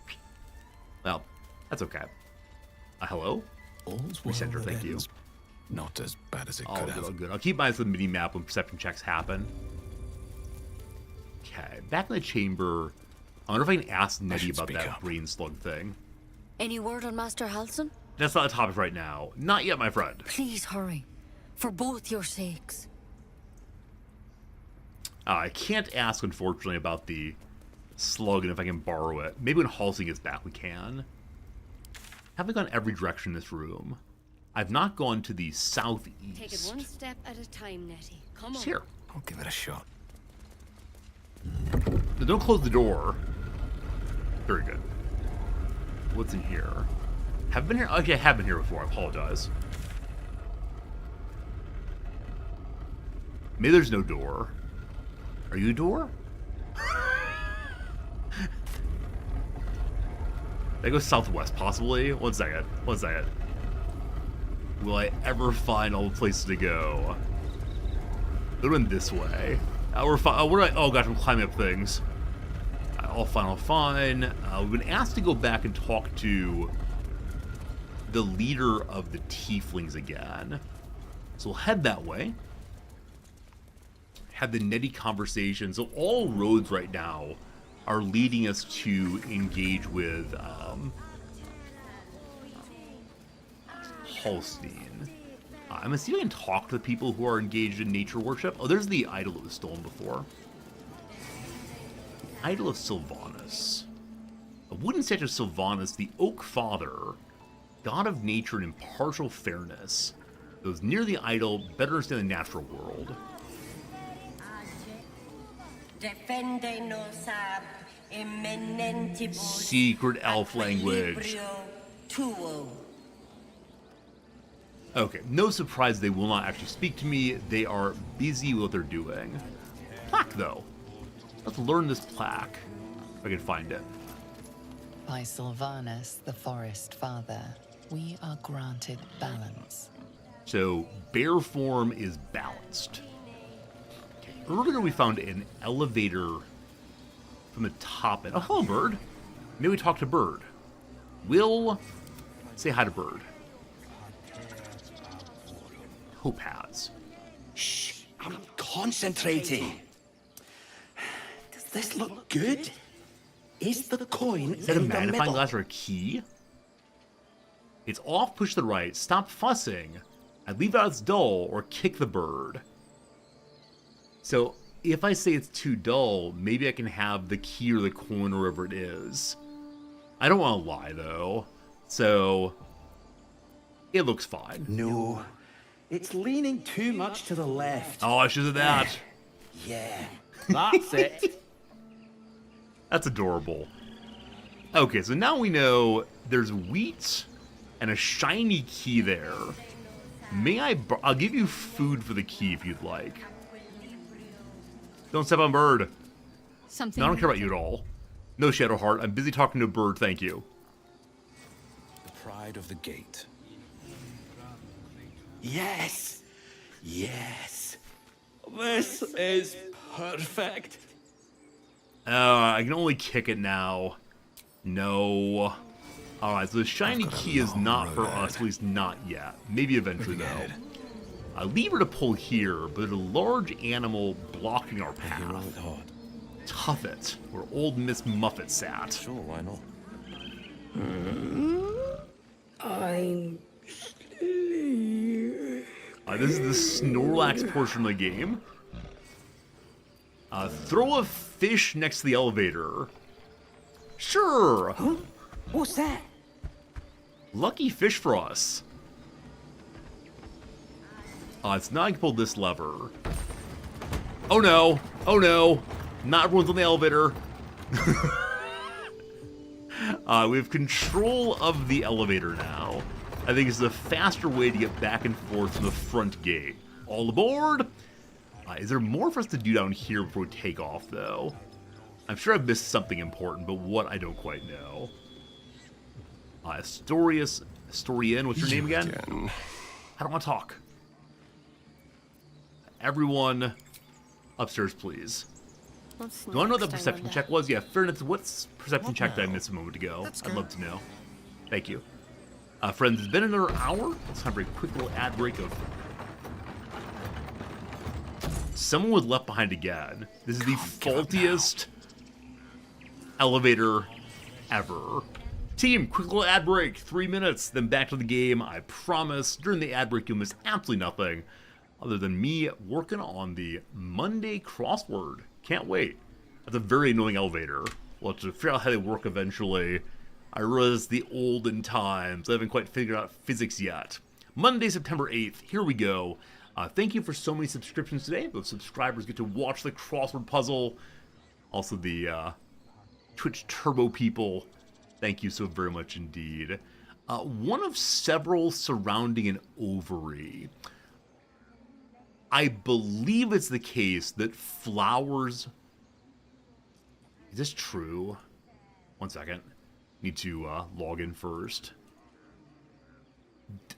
Well, that's okay. Hello? Recenter, thank you. Not as bad as it could have. All good. I'll keep my eyes on the mini-map when perception checks happen. Okay, back in the chamber. I wonder if I can ask Nettie about that brain slug thing. Any word on Master Halcyon? That's not a topic right now. Not yet, my friend. Please hurry. For both your sakes. I can't ask, unfortunately, about the slug and if I can borrow it. Maybe when Halsey gets back, we can. Have I gone every direction in this room? I've not gone to the southeast. Take it one step at a time, Nettie. Come on. Here. I'll give it a shot. Now, don't close the door. Very good. What's in here? Have been here? Okay, I have been here before. I apologize. Maybe there's no door. Are you a door? I go southwest, possibly. One second. Will I ever find all the places to go? They're going this way. We're fine. Oh gosh, I'm climbing up things. All fine, all fine. We've been asked to go back and talk to the leader of the tieflings again. So we'll head that way. Have the nutty conversation. So all roads right now are leading us to engage with Holstein. I'm gonna see if I can talk to the people who are engaged in nature worship. Oh, there's the idol that was stolen before. Idol of Sylvanus. A wooden statue of Sylvanus, the Oak Father, god of nature and impartial fairness. Those near the idol better understand the natural world. Secret elf language. Okay, no surprise they will not actually speak to me. They are busy with what they're doing. Plaque, though. Let's learn this plaque, if I can find it. By Sylvanus, the Forest Father, we are granted balance. So, bear form is balanced. Okay, earlier we found an elevator from the top end. Oh, hello, Bird. Maybe we talk to Bird. We'll say hi to Bird. Hope has. Shh, I'm concentrating. Does this look good? Is the coin Is that a in the magnifying middle? glass or a key? It's off, push to the right, stop fussing, and leave out it's dull, or kick the bird. So, if I say it's too dull, maybe I can have the key or the coin or whatever it is. I don't want to lie, though. So, it looks fine. No, it's leaning too much to the left. Oh, I should have that. Yeah, that's it. That's adorable. Okay, so now we know there's wheat and a shiny key there. I'll give you food for the key if you'd like. Don't step on Bird. Something. No, I don't care about you at all. No, Shadowheart. I'm busy talking to a bird, thank you. The pride of the gate. Yes, yes. This is perfect. I can only kick it now. No. Alright, so the shiny key is not for us, at least not yet. Maybe eventually, though. A lever to pull here, but there's a large animal blocking our path. Tuffet, where old Miss Muffet sat. Sure, why not? I'm This is the Snorlax portion of the game. Throw a fish next to the elevator. Sure. Huh? What's that? Lucky fish for us. It's now I can pull this lever. Oh no! Oh no! Not everyone's on the elevator. We have control of the elevator now. I think it's the faster way to get back and forth from the front gate. All aboard! Is there more for us to do down here before we take off, though? I'm sure I've missed something important, but what I don't quite know. Astorian, what's your name again? I don't want to talk. Everyone, upstairs, please. Do I know what the perception check was? Yeah, fairness. What's perception check did I miss a moment ago? I'd love to know. Thank you. Friends, it's been another hour. Let's have a quick little ad break of... Someone was left behind again. This is the faultiest elevator ever. Team, quick little ad break. 3 minutes, then back to the game. I promise. During the ad break, you'll miss absolutely nothing other than me working on the Monday crossword. Can't wait. That's a very annoying elevator. We'll have to figure out how they work eventually. I realize the olden times. I haven't quite figured out physics yet. Monday, September 8th. Here we go. Thank you for so many subscriptions today. Those subscribers get to watch the crossword puzzle. Also the Twitch Turbo people. Thank you so very much indeed. One of several surrounding an ovary. I believe it's the case that flowers... Is this true? 1 second. Need to log in first.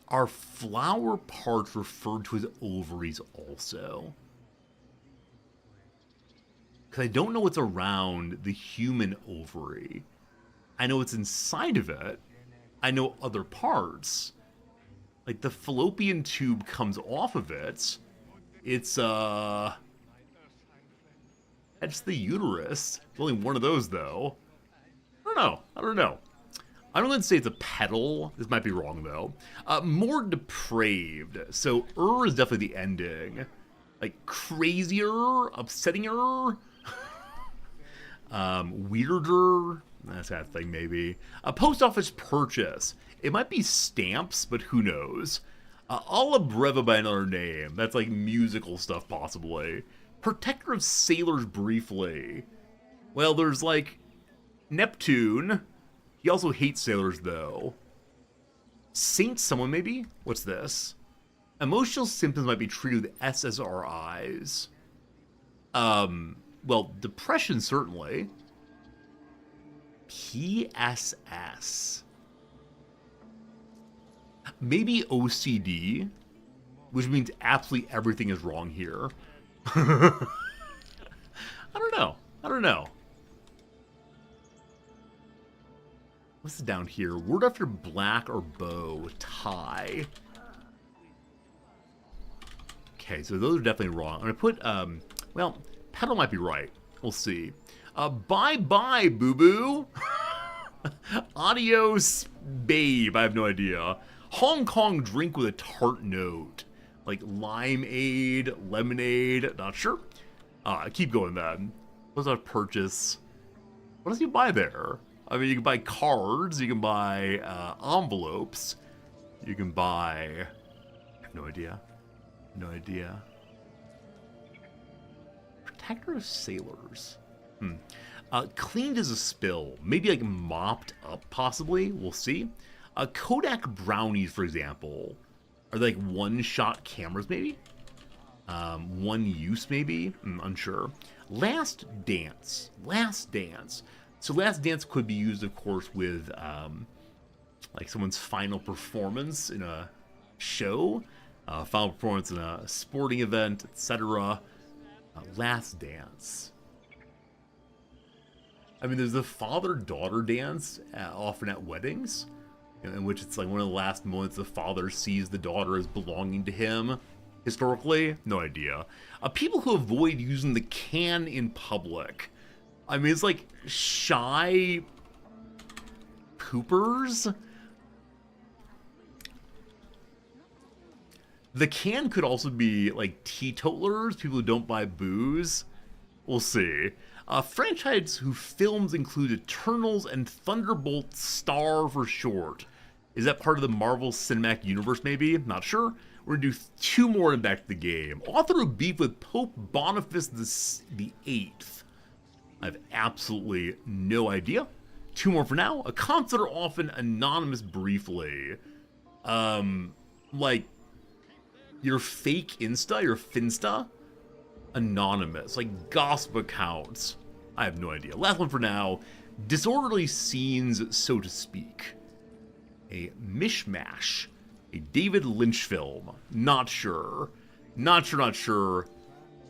Are flower parts referred to as ovaries also? Because I don't know what's around the human ovary. I know what's inside of it. I know other parts. Like the fallopian tube comes off of it. It's that's the uterus. There's only one of those though. I don't know. I'm going to say it's a petal. This might be wrong though. More depraved. So is definitely the ending. Like crazier, upsettinger, weirder. That's that thing maybe. A post office purchase. It might be stamps, but who knows? Alla Breva by another name. That's like musical stuff possibly. Protector of sailors briefly. Well, there's like Neptune. He also hates sailors though. Saint someone maybe? What's this? Emotional symptoms might be treated with SSRIs. Well, depression certainly. PSS. Maybe OCD, which means absolutely everything is wrong here. I don't know. What's down here? Word after black or bow. Tie. Okay, so those are definitely wrong. I'm going to put, well, petal might be right. We'll see. Bye-bye, boo-boo. Adios, babe. I have no idea. Hong Kong drink with a tart note. Like limeade, lemonade, not sure. Keep going then. What's that purchase? What else do you buy there? I mean, you can buy cards, you can buy envelopes, you can buy... I have no idea. No idea. Protector of sailors. Cleaned as a spill. Maybe like mopped up, possibly. We'll see. Kodak brownies, for example. Are they like one-shot cameras, maybe? One use, maybe? Unsure. Last Dance. Last Dance. So Last Dance could be used, of course, with like someone's final performance in a show. Final performance in a sporting event, etc. Last Dance. I mean, there's the father-daughter dance, often at weddings, in which it's like one of the last moments the father sees the daughter as belonging to him. Historically, no idea. People who avoid using the can in public. I mean, it's like shy poopers. The can could also be like teetotalers, people who don't buy booze. We'll see. Franchise who films include Eternals and Thunderbolt Star for short. Is that part of the Marvel Cinematic Universe, maybe? Not sure. We're going to do 2 more in Back to the Game. Author of beef with Pope Boniface the 8th. I have absolutely no idea. 2 more for now. Accounts that are often anonymous briefly. Like your fake Insta, your Finsta. Anonymous, like gossip accounts. I have no idea. Last one for now. Disorderly scenes, so to speak. A mishmash. A David Lynch film. Not sure. Not sure.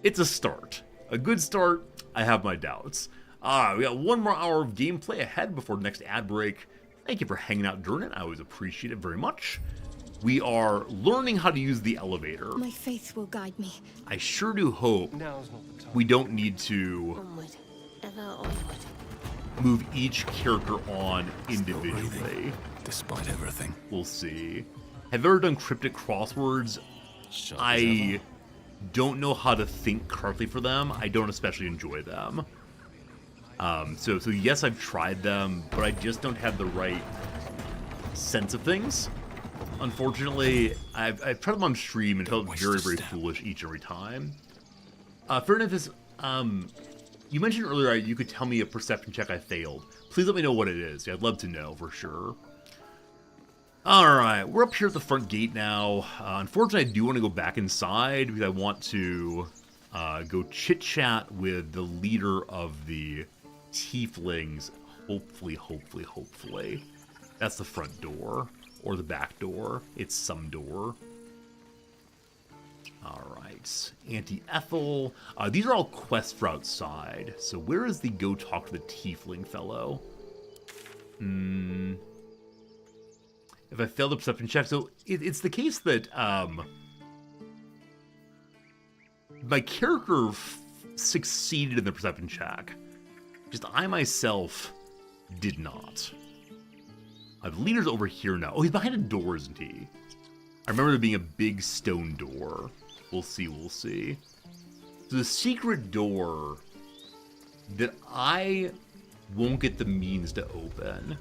It's a start. A good start. I have my doubts. We got 1 more hour of gameplay ahead before the next ad break. Thank you for hanging out during it. I always appreciate it very much. We are learning how to use the elevator. My faith will guide me. I sure do hope we don't need to Onward, ever onward. move each character on individually. Despite everything. We'll see. Have you ever done cryptic crosswords? I don't know how to think correctly for them. I don't especially enjoy them. So yes, I've tried them, but I just don't have the right sense of things. Unfortunately, I've tried them on stream and felt very, very foolish each and every time. Fair enough, you mentioned earlier you could tell me a perception check I failed. Please let me know what it is. I'd love to know for sure. Alright, we're up here at the front gate now. Unfortunately, I do want to go back inside because I want to go chit-chat with the leader of the tieflings. Hopefully. That's the front door. Or the back door. It's some door. Alright. Auntie Ethel. These are all quests for outside. So where is the go talk to the tiefling fellow? If I fail the perception check, so it's the case that my character succeeded in the perception check. Just I myself did not. The leader's over here now. Oh, he's behind a door, isn't he? I remember there being a big stone door. We'll see, we'll see. So the secret door that I won't get the means to open.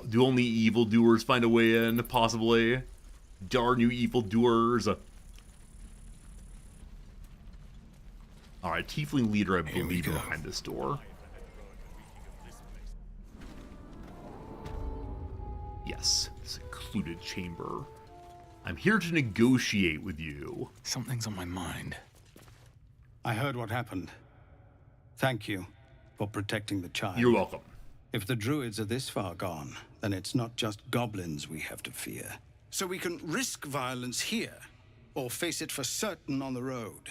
Do only evildoers find a way in, possibly? Darn you evildoers. Alright, tiefling leader, I believe, are behind this door. Yes, secluded chamber. I'm here to negotiate with you. Something's on my mind. I heard what happened. Thank you for protecting the child. You're welcome. If the druids are this far gone, then it's not just goblins we have to fear. So we can risk violence here, or face it for certain on the road.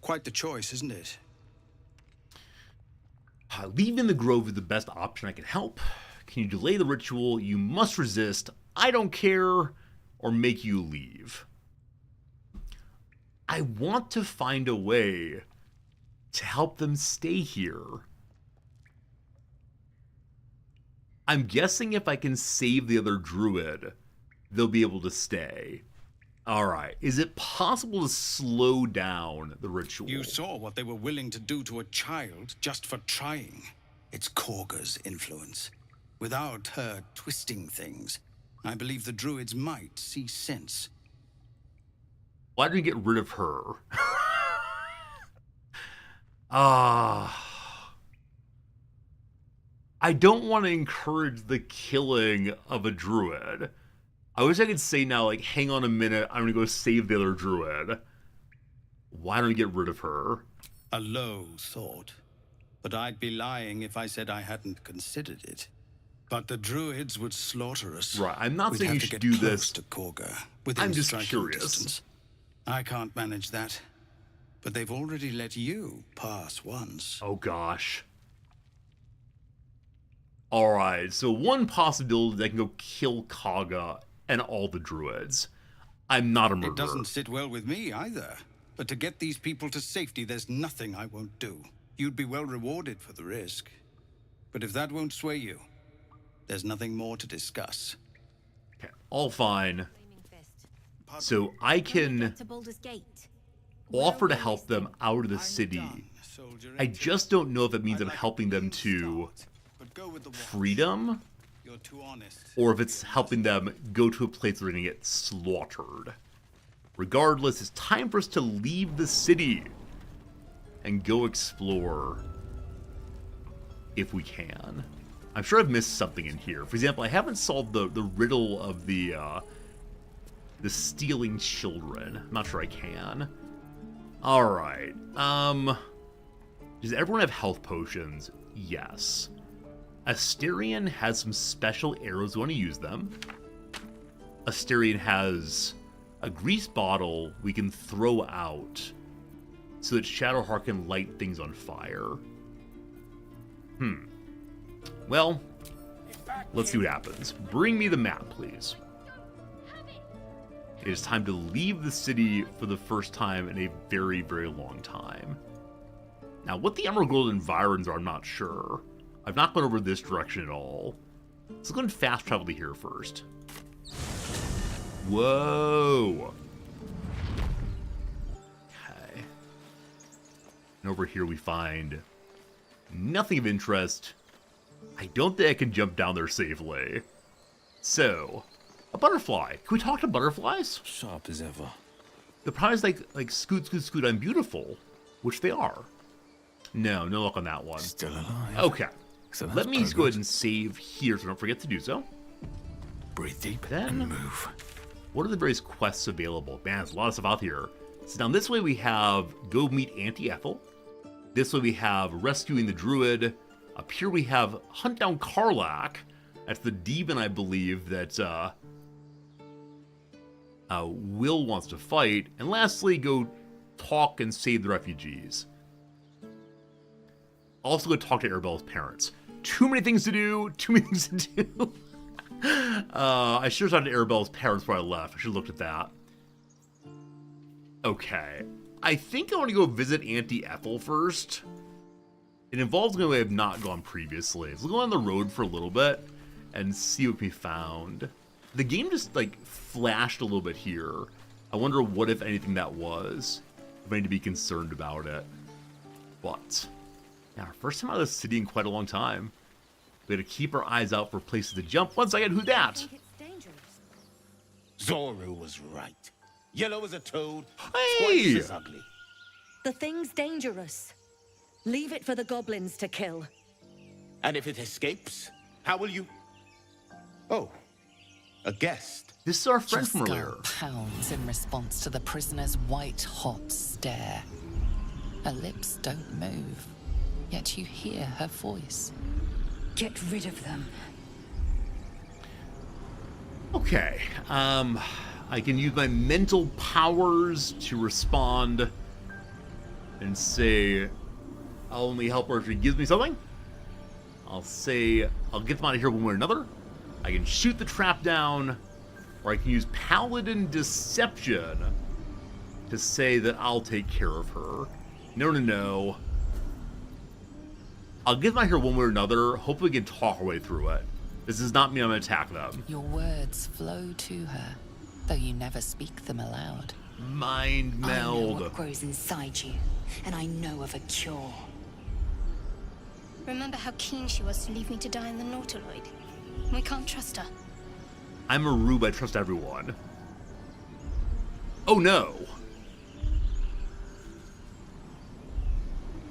Quite the choice, isn't it? Leaving the grove is the best option I can help. Can you delay the ritual? You must resist. I don't care. Or make you leave. I want to find a way to help them stay here. I'm guessing if I can save the other druid, they'll be able to stay. Alright, is it possible to slow down the ritual? You saw what they were willing to do to a child just for trying. It's Korga's influence. Without her twisting things, I believe the druids might see sense. Why do we get rid of her? I don't want to encourage the killing of a druid. I wish I could say now, like, hang on a minute, I'm gonna go save the other druid. Why don't we get rid of her? A low thought. But I'd be lying if I said I hadn't considered it. But the druids would slaughter us. Right, I'm not We'd saying have you to should get do close this. to Korga, within I'm just striking curious. distance. I can't manage that. But they've already let you pass once. Oh gosh. Alright, so one possibility is I can go kill Kaga and all the druids. I'm not a murderer. It doesn't sit well with me either. But to get these people to safety, there's nothing I won't do. You'd be well rewarded for the risk. But if that won't sway you, there's nothing more to discuss. Okay, all fine. So I can offer to help them out of the city. I just don't know if it means I'm helping them to freedom, or if it's helping them go to a place where they're going to get slaughtered. Regardless, it's time for us to leave the city and go explore if we can. I'm sure I've missed something in here. For example, I haven't solved the riddle of the stealing children. I'm not sure I can. Alright. Does everyone have health potions? Yes. Asterion has some special arrows. We want to use them. Asterion has a grease bottle we can throw out so that Shadowheart can light things on fire. Well, let's see what happens. Bring me the map, please. It is time to leave the city for the first time in a very, very long time. Now, what the Emerald Gold environs are, I'm not sure. I've not gone over this direction at all. Let's go and fast travel to here first. Whoa! Okay. And over here we find nothing of interest. I don't think I can jump down there safely. So, a butterfly. Can we talk to butterflies? Sharp as ever. The problem is like scoot, scoot, scoot, I'm beautiful. Which they are. No luck on that one. Still alive. Okay. So Let me just go ahead and save here so don't forget to do so. Breathe deep and move. What are the various quests available? Man, there's a lot of stuff out here. So down this way we have go meet Auntie Ethel. This way we have rescuing the druid. Up here we have hunt down Karlach. That's the demon, I believe, that Will wants to fight. And lastly, go talk and save the refugees. Also go talk to Arabella's parents. Too many things to do. Too many things to do. I should have talked to Arabella's parents before I left. I should have looked at that. Okay. I think I want to go visit Auntie Ethel first. It involves going the way I've not gone previously. So we'll go on the road for a little bit and see what we found. The game just, like, flashed a little bit here. I wonder what, if anything, that was. If I need to be concerned about it. But, yeah, our first time out of the city in quite a long time. We had to keep our eyes out for places to jump. One second, who dat? Zoru was right. Yellow as a toad, hey! twice as ugly. The thing's dangerous. Leave it for the goblins to kill. And if it escapes, how will you... Oh, a guest. This is our friend Your from skull earlier. pounds in response to the prisoner's white-hot stare. Her lips don't move, yet you hear her voice. Get rid of them. Okay, I can use my mental powers to respond and say I'll only help her if she gives me something. I'll say I'll get them out of here one way or another. I can shoot the trap down, or I can use Paladin Deception to say that I'll take care of her. No. I'll get them out of here one way or another. Hopefully we can talk our way through it. This does not mean I'm going to attack them. Your words flow to her, though you never speak them aloud. Mind I know meld. what grows inside you, and I know of a cure. Remember how keen she was to leave me to die in the Nautiloid? We can't trust her. I'm a rube, I trust everyone. Oh no.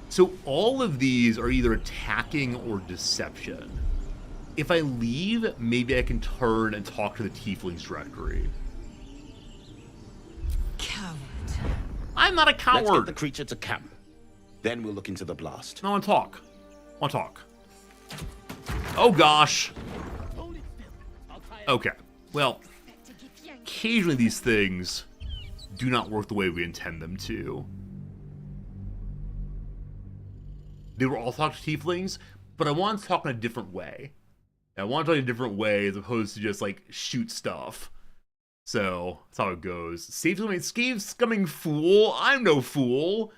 So all of these are either attacking or deception. If I leave, maybe I can turn and talk to the Tieflings directory. Coward. I'm not a coward. Let's get the creature to camp. Then we'll look into the blast. I want to talk. Oh gosh. Okay. Well, occasionally these things do not work the way we intend them to. They were all talking to Tieflings, but I want to talk in a different way. I want to talk in a different way as opposed to just, like, shoot stuff. So, that's how it goes. Save scumming fool. I'm no fool.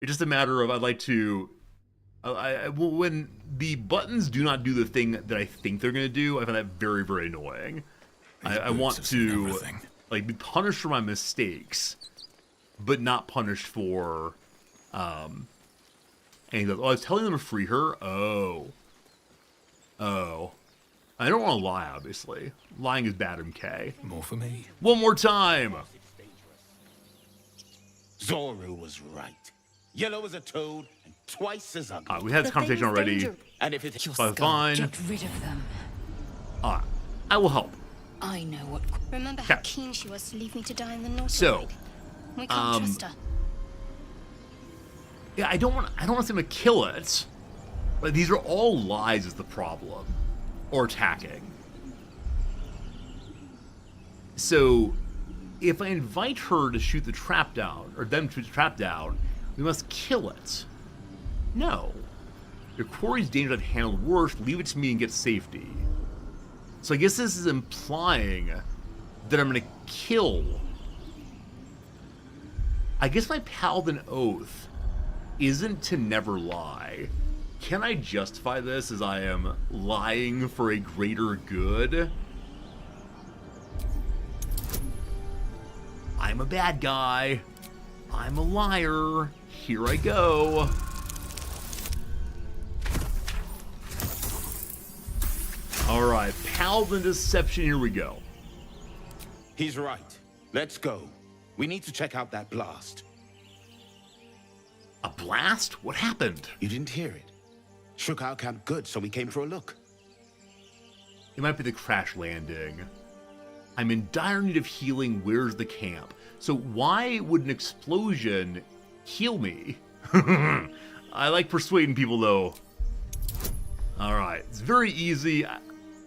It's just a matter of I'd like to... when the buttons do not do the thing that I think they're going to do, I find that very, very annoying. I want to, like, be punished for my mistakes, but not punished for, and he goes, oh, I was telling them to free her? Oh. I don't want to lie, obviously. Lying is bad, MK. More for me. One more time! Zoru was right. Yellow as a toad, and twice as ugly. We had this conversation already. And if it's fine. Get rid of them. I will help. I know what... Remember how keen she was to leave me to die in the Nautiloid? So, we can't trust her. Yeah, I don't want them to kill it. But these are all lies is the problem. Or attacking. So, if I invite her to shoot the trap down, or them to shoot the trap down, we must kill it. No. Your quarry's dangerous and handled worse, leave it to me and get safety. So I guess this is implying that I'm gonna kill. I guess my Paladin oath isn't to never lie. Can I justify this as I am lying for a greater good? I'm a bad guy. I'm a liar. Here I go. Alright, Paladin Deception, here we go. He's right. Let's go. We need to check out that blast. A blast? What happened? You didn't hear it. Shook our camp good, so we came for a look. It might be the crash landing. I'm in dire need of healing. Where's the camp? So why would an explosion heal me? I like persuading people, though. Alright, it's very easy.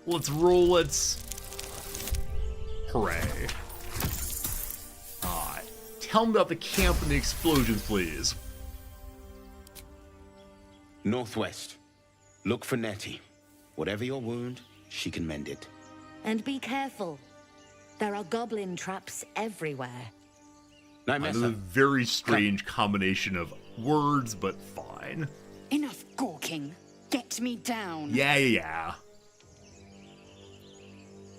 Let's roll it. Hooray. tell me about the camp and the explosions, please. Northwest. Look for Nettie. Whatever your wound, she can mend it. And be careful. There are goblin traps everywhere. This is a very strange combination of words, but fine. Enough gawking. Get me down. Yeah.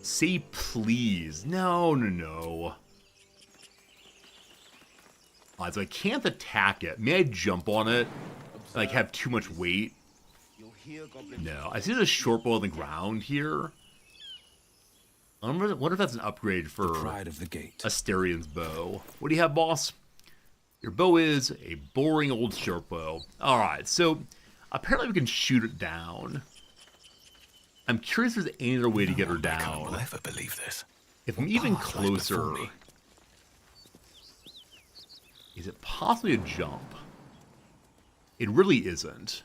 Say please. No. So I can't attack it. May I jump on it? Like, have too much weight? No. I see there's a short bow on the ground here. I wonder if that's an upgrade for Pride of the Gate. Asterian's bow. What do you have, boss? Your bow is a boring old short bow. Alright, so apparently we can shoot it down. I'm curious if there's any other way to get her down. Will ever believe this? If I'm even closer, is it possibly a jump? It really isn't.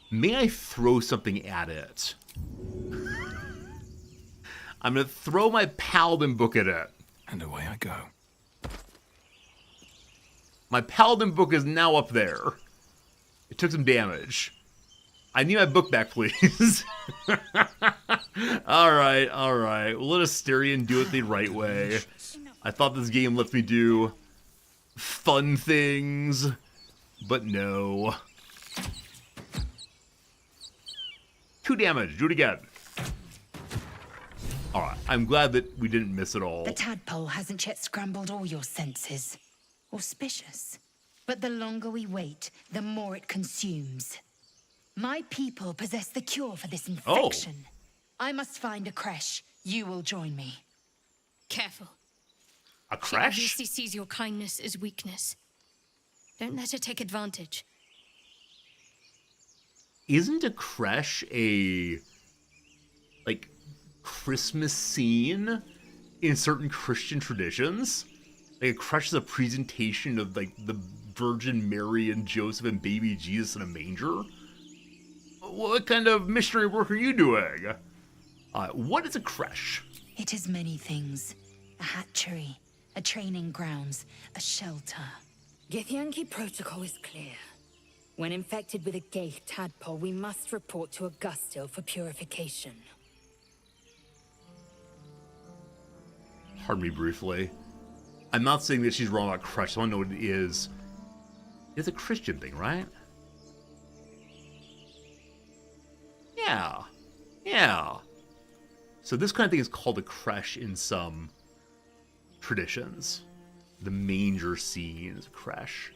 May I throw something at it? I'm going to throw my Paladin book at it. And away I go. My Paladin book is now up there. It took some damage. I need my book back, please. Alright. We'll let Asterion do it the right way. I thought this game lets me do fun things, but no. 2 damage. Do it again. Alright, I'm glad that we didn't miss it all. The tadpole hasn't yet scrambled all your senses. Auspicious. But the longer we wait, the more it consumes. My people possess the cure for this infection. I must find a creche. You will join me. Careful. A She creche? obviously sees your kindness as weakness. Don't let her take advantage. Isn't a creche a, like, Christmas scene in certain Christian traditions? Like, a creche is a presentation of, like, the Virgin Mary and Joseph and baby Jesus in a manger? What kind of missionary work are you doing? What is a creche? It is many things. A hatchery, a training grounds, a shelter. Githyanki protocol is clear. When infected with a Gaith tadpole, we must report to Augustil for purification. Pardon me briefly. I'm not saying that she's wrong about creche. I want to know what it is. It's a Christian thing, right? Yeah. So this kind of thing is called a creche in some traditions. The manger scene is a creche.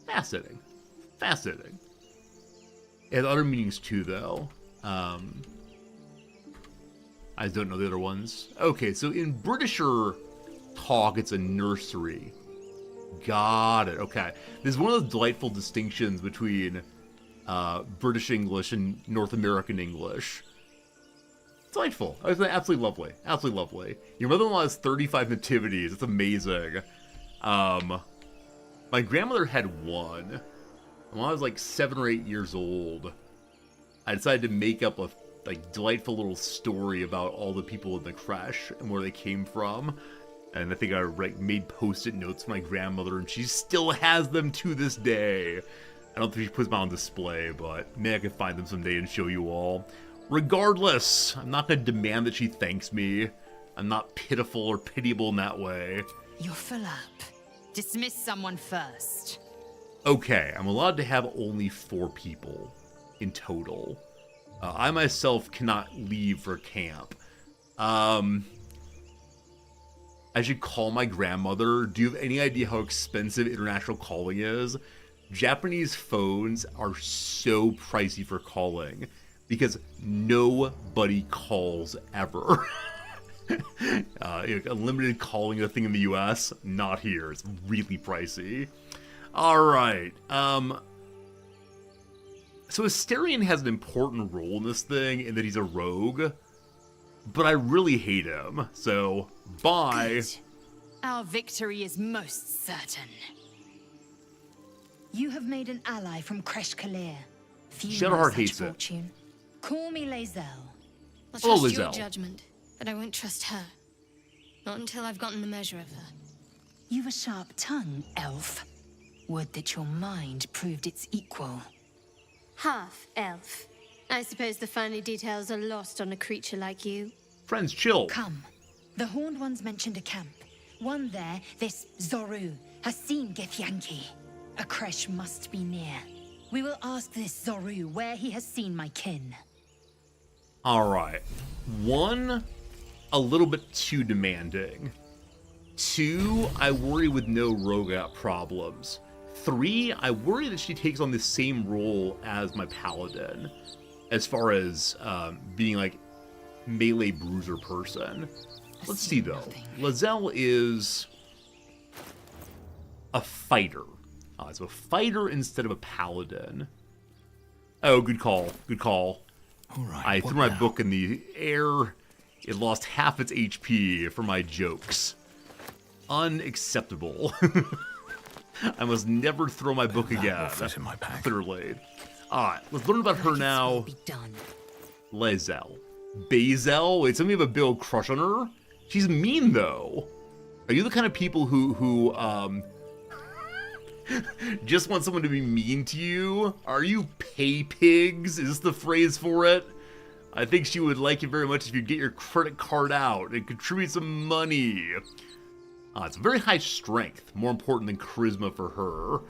Fascinating. It has other meanings too, though. I just don't know the other ones. Okay, so in Britisher talk, it's a nursery. Got it. Okay. This is one of those delightful distinctions between British English and North American English. Delightful. I was absolutely lovely. Absolutely lovely. Your mother-in-law has 35 nativities. It's amazing. My grandmother had one. When I was like 7 or 8 years old, I decided to make up a delightful little story about all the people in the creche and where they came from. And I think I made post-it notes for my grandmother, and she still has them to this day. I don't think she puts them on display, but maybe I could find them someday and show you all. Regardless, I'm not going to demand that she thanks me. I'm not pitiful or pitiable in that way. You're full up. Dismiss someone first. Okay, I'm allowed to have only 4 people in total. I myself cannot leave for camp. I should call my grandmother. Do you have any idea how expensive international calling is? Japanese phones are so pricey for calling because nobody calls ever. Unlimited calling a thing in the US, not here. It's really pricey. Alright, so Asterion has an important role in this thing in that he's a rogue, but I really hate him, so bye. Good. Our victory is most certain. You have made an ally from Kresh Kalir. Shadowheart hates it. Fortune. Call me Lae'zel. I'll trust your judgment, but I won't trust her. Not until I've gotten the measure of her. You've a sharp tongue, elf. Would that your mind proved its equal. Half elf. I suppose the finer details are lost on a creature like you. Friends, chill. Come. The Horned Ones mentioned a camp. One there, this Zoru, has seen Githyanki. A creche must be near. We will ask this Zoru where he has seen my kin. Alright. 1, a little bit too demanding. 2, I worry with no Rogat problems. 3, I worry that she takes on the same role as my paladin, as far as being like melee bruiser person. Let's see though. Lizelle is a fighter. So a fighter instead of a paladin. Oh, good call. Good call. All right, I threw my book in the air. It lost half its HP for my jokes. Unacceptable. I must never throw my book again. Fit in my pack. Clearly. Alright, let's learn about her now. Lizelle. Bazel? Wait, somebody have a big old crush on her? She's mean, though. Are you the kind of people who just want someone to be mean to you? Are you pay pigs? Is this the phrase for it? I think she would like you very much if you get your credit card out and contribute some money. It's very high strength, more important than charisma for her.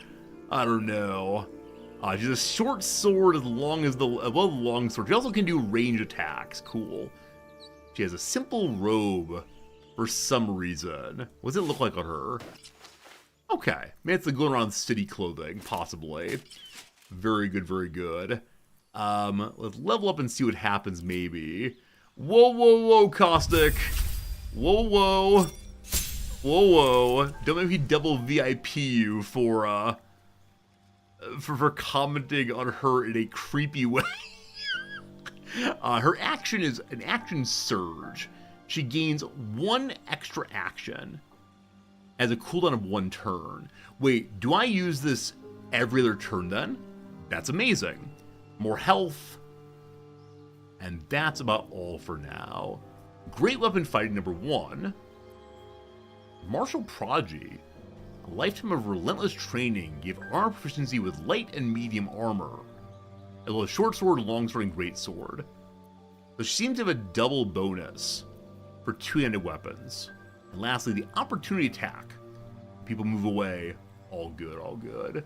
I don't know. She's a short sword as long as the long sword. She also can do range attacks. Cool. She has a simple robe for some reason. What does it look like on her? Okay. Maybe it's the going around city clothing, possibly. Very good, very good. Let's level up and see what happens, maybe. Whoa, whoa, whoa, Caustic. Whoa, whoa. Whoa, whoa. Don't make me double VIP you for commenting on her in a creepy way. Her action is an action surge. She gains 1 extra action as a cooldown of 1 turn. Wait, do I use this every other turn then? That's amazing. More health. And that's about all for now. Great weapon fighting number 1. Martial Prodigy. A lifetime of relentless training gave armor proficiency with light and medium armor, as well as short sword, long sword, and great sword. So she seems to have a double bonus for 2-handed weapons. And lastly, the opportunity attack. People move away. All good, all good.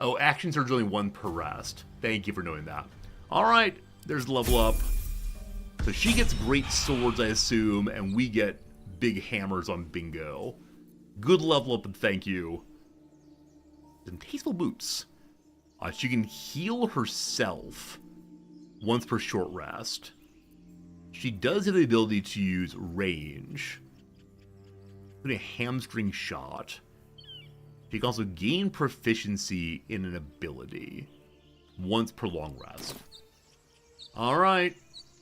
Oh, action surge only 1 per rest. Thank you for knowing that. Alright, there's the level up. So she gets great swords, I assume, and we get big hammers on bingo. Good level up and thank you. And tasteful boots. She can heal herself once per short rest. She does have the ability to use range, including a hamstring shot. She can also gain proficiency in an ability once per long rest. Alright.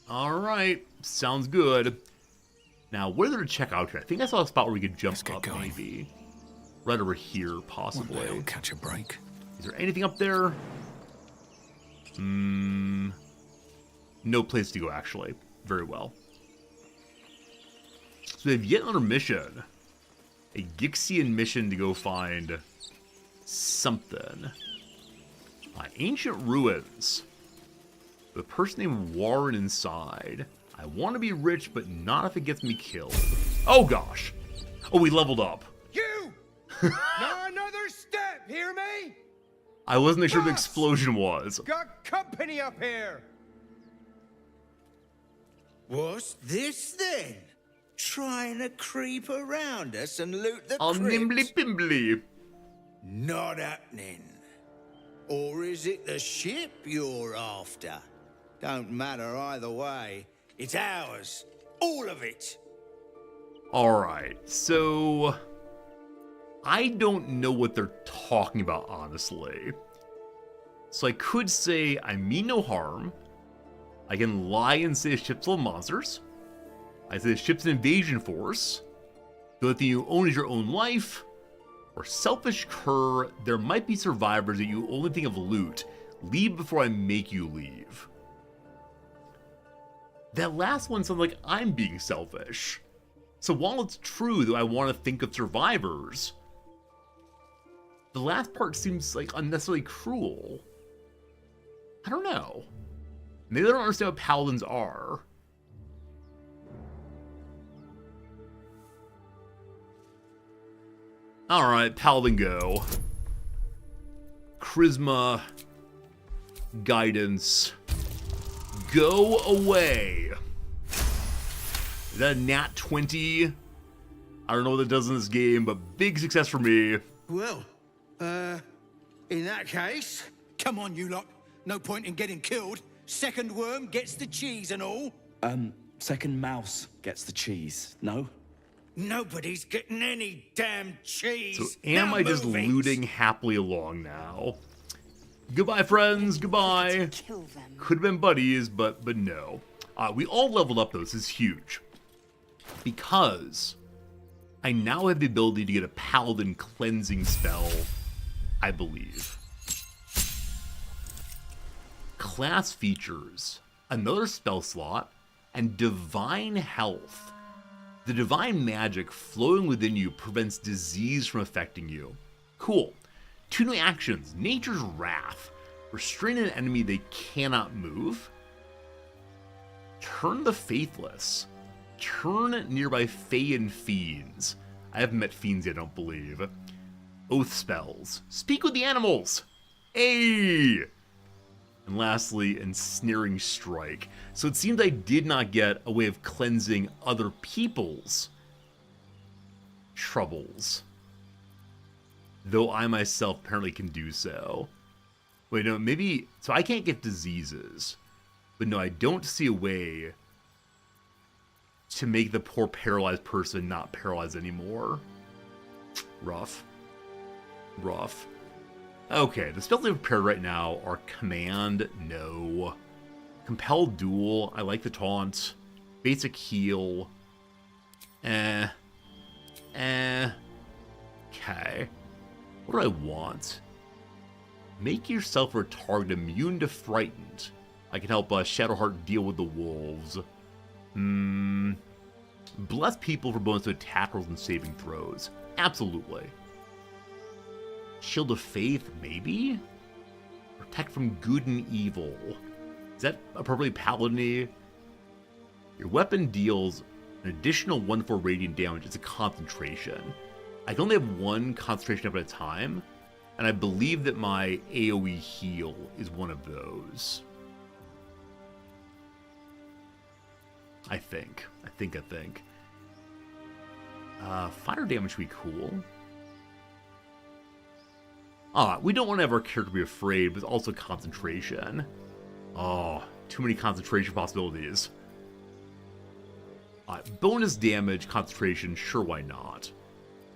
Alright. Sounds good. Now, where to check out here? I think I saw a spot where we could jump up, maybe. Right over here, possibly. One day I'll catch a break. Is there anything up there? No place to go, actually. Very well. So we have yet another mission. A Gixian mission to go find something. Ancient ruins. The person named Warren inside. I want to be rich, but not if it gets me killed. Oh gosh. Oh, we leveled up. You! Not another step, hear me? I wasn't sure what the explosion was. Got company up here. What's this then? Trying to creep around us and loot the crypt? Nimbly pimbly. Not happening. Or is it the ship you're after? Don't matter either way. It's ours. All of it. Alright, so I don't know what they're talking about, honestly. So I could say I mean no harm. I can lie and say the ship's full of monsters. I say the ship's an invasion force. The only thing you own is your own life. Or selfish cur, there might be survivors that you only think of loot. Leave before I make you leave. That last one sounds like I'm being selfish. So while it's true that I want to think of survivors, the last part seems like unnecessarily cruel. I don't know. Maybe I don't understand what paladins are. Alright, paladin go. Charisma. Guidance. Go away. Is that a nat 20? I don't know what that does in this game, but big success for me. Well, in that case, come on, you lot. No point in getting killed. Second worm gets the cheese and all. Second mouse gets the cheese, no? Nobody's getting any damn cheese. So am Now I just move it. looting happily along now? Goodbye, friends. Goodbye. Could have been buddies, but no. We all leveled up, though. This is huge. Because I now have the ability to get a paladin cleansing spell, I believe. Class features, another spell slot, and divine health. The divine magic flowing within you prevents disease from affecting you. Cool. 2 new actions. Nature's Wrath. Restrain an enemy they cannot move. Turn the Faithless. Turn nearby Fae and Fiends. I haven't met Fiends yet, I don't believe. Oath spells. Speak with the animals. Hey! And lastly, Ensnaring Strike. So it seems I did not get a way of cleansing other people's troubles. Though I myself apparently can do so. Wait, no, maybe... So I can't get diseases. But no, I don't see a way to make the poor paralyzed person not paralyzed anymore. Rough. Rough. Okay, the spells I've prepared right now are Command, no. Compel Duel, I like the Taunt. Basic Heal. Okay. What do I want? Make yourself or target immune to Frightened. I can help Shadowheart deal with the wolves. Bless people for bonus to attack rolls and saving throws. Absolutely. Shield of Faith, maybe? Protect from good and evil. Is that appropriately paladin-y? Your weapon deals an additional 1/4 radiant damage. It's a concentration. I can only have 1 concentration up at a time, and I believe that my AoE heal is one of those. I think. Fire damage would be cool. We don't want to have our character be afraid, but also concentration. Oh, too many concentration possibilities. Bonus damage, concentration, sure, why not?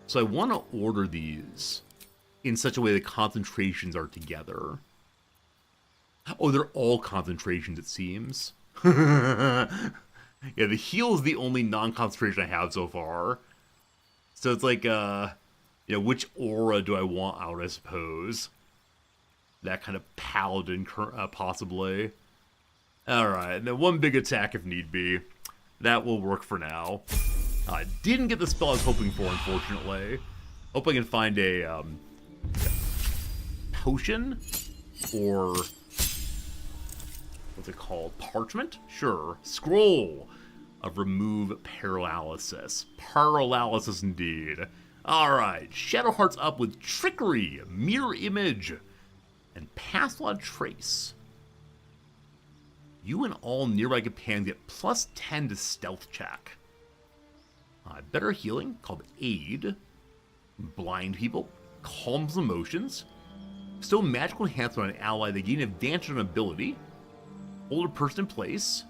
So I want to order these in such a way that concentrations are together. Oh, they're all concentrations, it seems. Yeah, the heal is the only non-concentration I have so far. So it's like, which aura do I want out, I suppose? That kind of paladin, possibly. Alright, and then 1 big attack if need be. That will work for now. I didn't get the spell I was hoping for, unfortunately. Hope I can find a, potion? Or... what's it called? Parchment? Sure. Scroll of Remove Paralysis. Paralysis indeed. Alright, Shadowheart's up with Trickery, Mirror Image, and Pass Without Trace. You and all nearby companions get +10 to Stealth check. Better Healing, called Aid. Blind People, Calms Emotions. Bestow Magical Enhancement on an ally, they gain advantage on ability. Hold a person in place.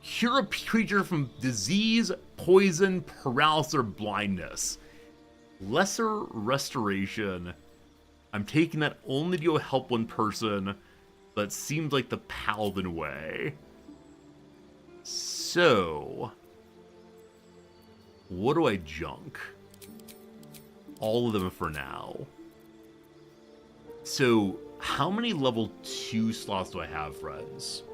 Cure a creature from disease, poison, paralysis, or blindness. Lesser Restoration. I'm taking that only to go help 1 person, but it seems like the paladin way. So, what do I junk? All of them for now. So, how many level 2 slots do I have, friends?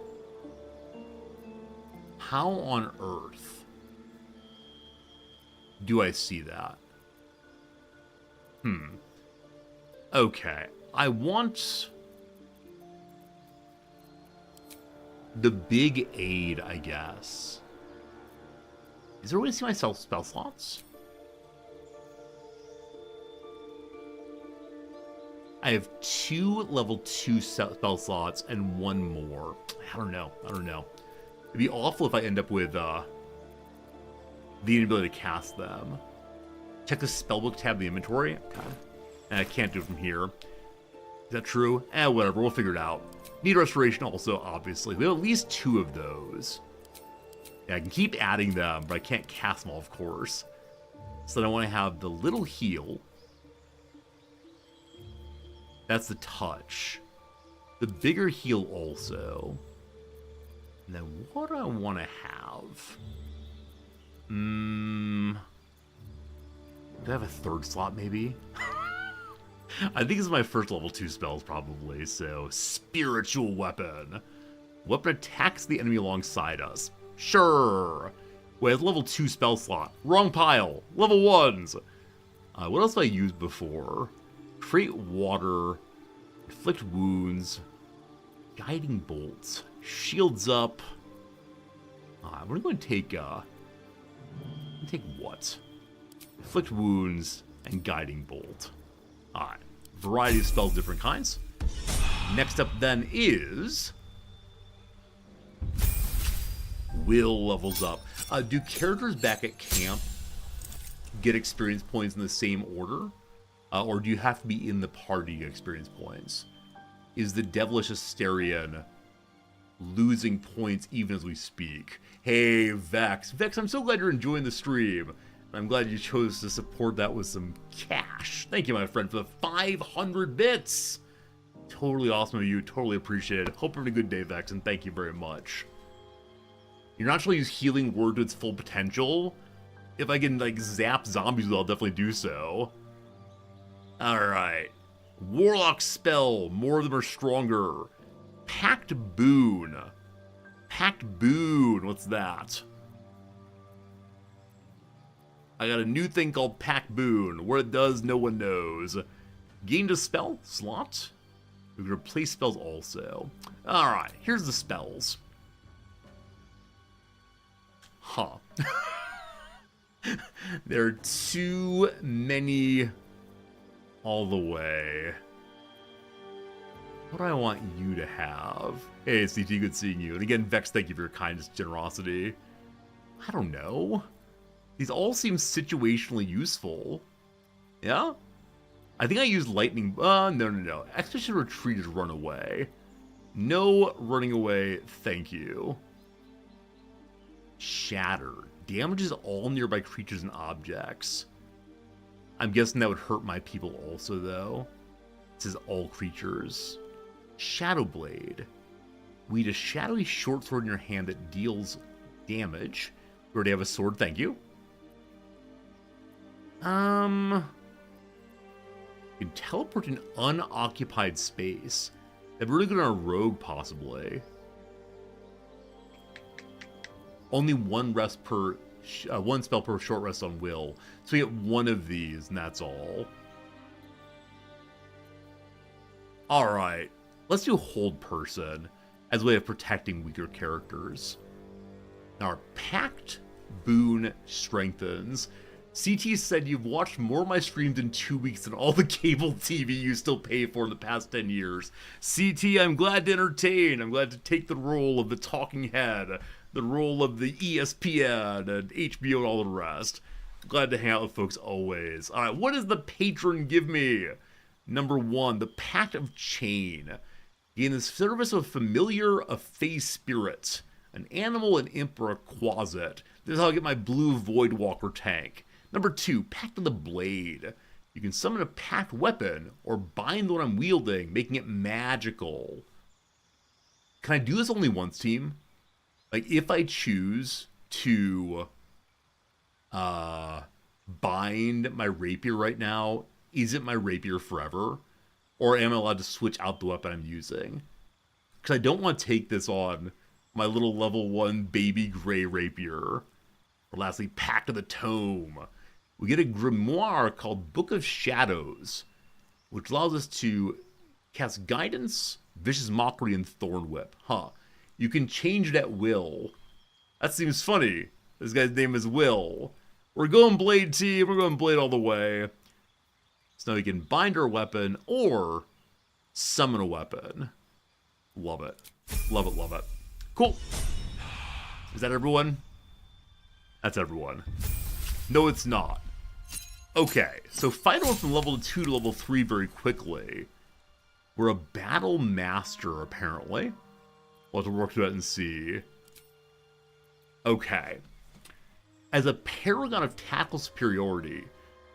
How on earth Do I see that? Okay. I want the big aid, I guess. Is there a way to see my spell slots? I have 2 level 2 spell slots and 1 more. I don't know. It'd be awful if I end up with the inability to cast them. Check the spellbook tab of the inventory. Okay. And I can't do it from here. Is that true? Whatever. We'll figure it out. Need restoration also, obviously. We have at least 2 of those. Yeah, I can keep adding them, but I can't cast them all, of course. So then I want to have the little heal. That's the touch. The bigger heal also. And then what do I want to have? Do I have a 3rd slot, maybe? I think this is my first level 2 spells, probably. So, Spiritual Weapon. Weapon attacks the enemy alongside us. Sure. Wait, it's level 2 spell slot. Wrong pile. Level 1s. What else have I used before? Create water. Inflict wounds. Guiding bolts. Shields up. We're going to take, what? Inflict wounds and guiding bolt. Alright. Variety of spells, different kinds. Next up then is Will levels up. Do characters back at camp get experience points in the same order? Or do you have to be in the party to get experience points? Is the Devilish Asterion losing points even as we speak? Hey, Vex. Vex, I'm so glad you're enjoying the stream. I'm glad you chose to support that with some cash. Thank you, my friend, for the 500 bits. Totally awesome of you. Totally appreciate it. Hope you're having a good day, Vex, and thank you very much. You're not trying to use Healing Word to its full potential. If I can, like, zap zombies, I'll definitely do so. Alright. Warlock spell. More of them are stronger. Pact Boon. Pact Boon. What's that? I got a new thing called Pact Boon. What it does, no one knows. Gained a spell slot. We can replace spells also. Alright, here's the spells. Huh. There are too many all the way. What do I want you to have? Hey, CT, good seeing you. And again, Vex, thank you for your kindness, generosity. I don't know. These all seem situationally useful. Yeah? I think I used lightning. No. Expedition Retreat is run away. No running away, thank you. Shatter. Damages all nearby creatures and objects. I'm guessing that would hurt my people also, though. It says all creatures. Shadow Blade. Weed a shadowy short sword in your hand that deals damage. We already have a sword, thank you. You can teleport to an unoccupied space. That'd be really good on a rogue, possibly. Only one spell per short rest on will. So we get one of these, and that's all. Alright. Let's do Hold Person as a way of protecting weaker characters. Now our Pact Boon strengthens. CT said you've watched more of my streams in 2 weeks than all the cable TV you still pay for in the past 10 years. CT, I'm glad to entertain. I'm glad to take the role of the talking head, the role of the ESPN and HBO and all the rest. Glad to hang out with folks always. All right, what does the patron give me? Number 1, the Pact of Chain. Gain the service of a familiar of Fey Spirit, an animal, an imp, or a quasit. This is how I get my blue Voidwalker tank. Number 2, Pact of the Blade. You can summon a packed weapon or bind the one I'm wielding, making it magical. Can I do this only once, team? Like, if I choose to bind my rapier right now, is it my rapier forever? Or am I allowed to switch out the weapon I'm using? Because I don't want to take this on my little level 1 baby gray rapier. Or lastly, Pact of the Tome. we get a grimoire called Book of Shadows, which allows us to cast Guidance, Vicious Mockery, and Thorn Whip. Huh. You can change it at will. That seems funny. This guy's name is Will. We're going Blade team. We're going Blade all the way. So now we can bind our weapon or summon a weapon. Love it. Love it, love it. Cool. Is that everyone? That's everyone. No, it's not. Okay, so fight on from level 2 to level 3 very quickly. We're a battle master, apparently. We'll have to work through that and see. Okay. As a paragon of tactical superiority,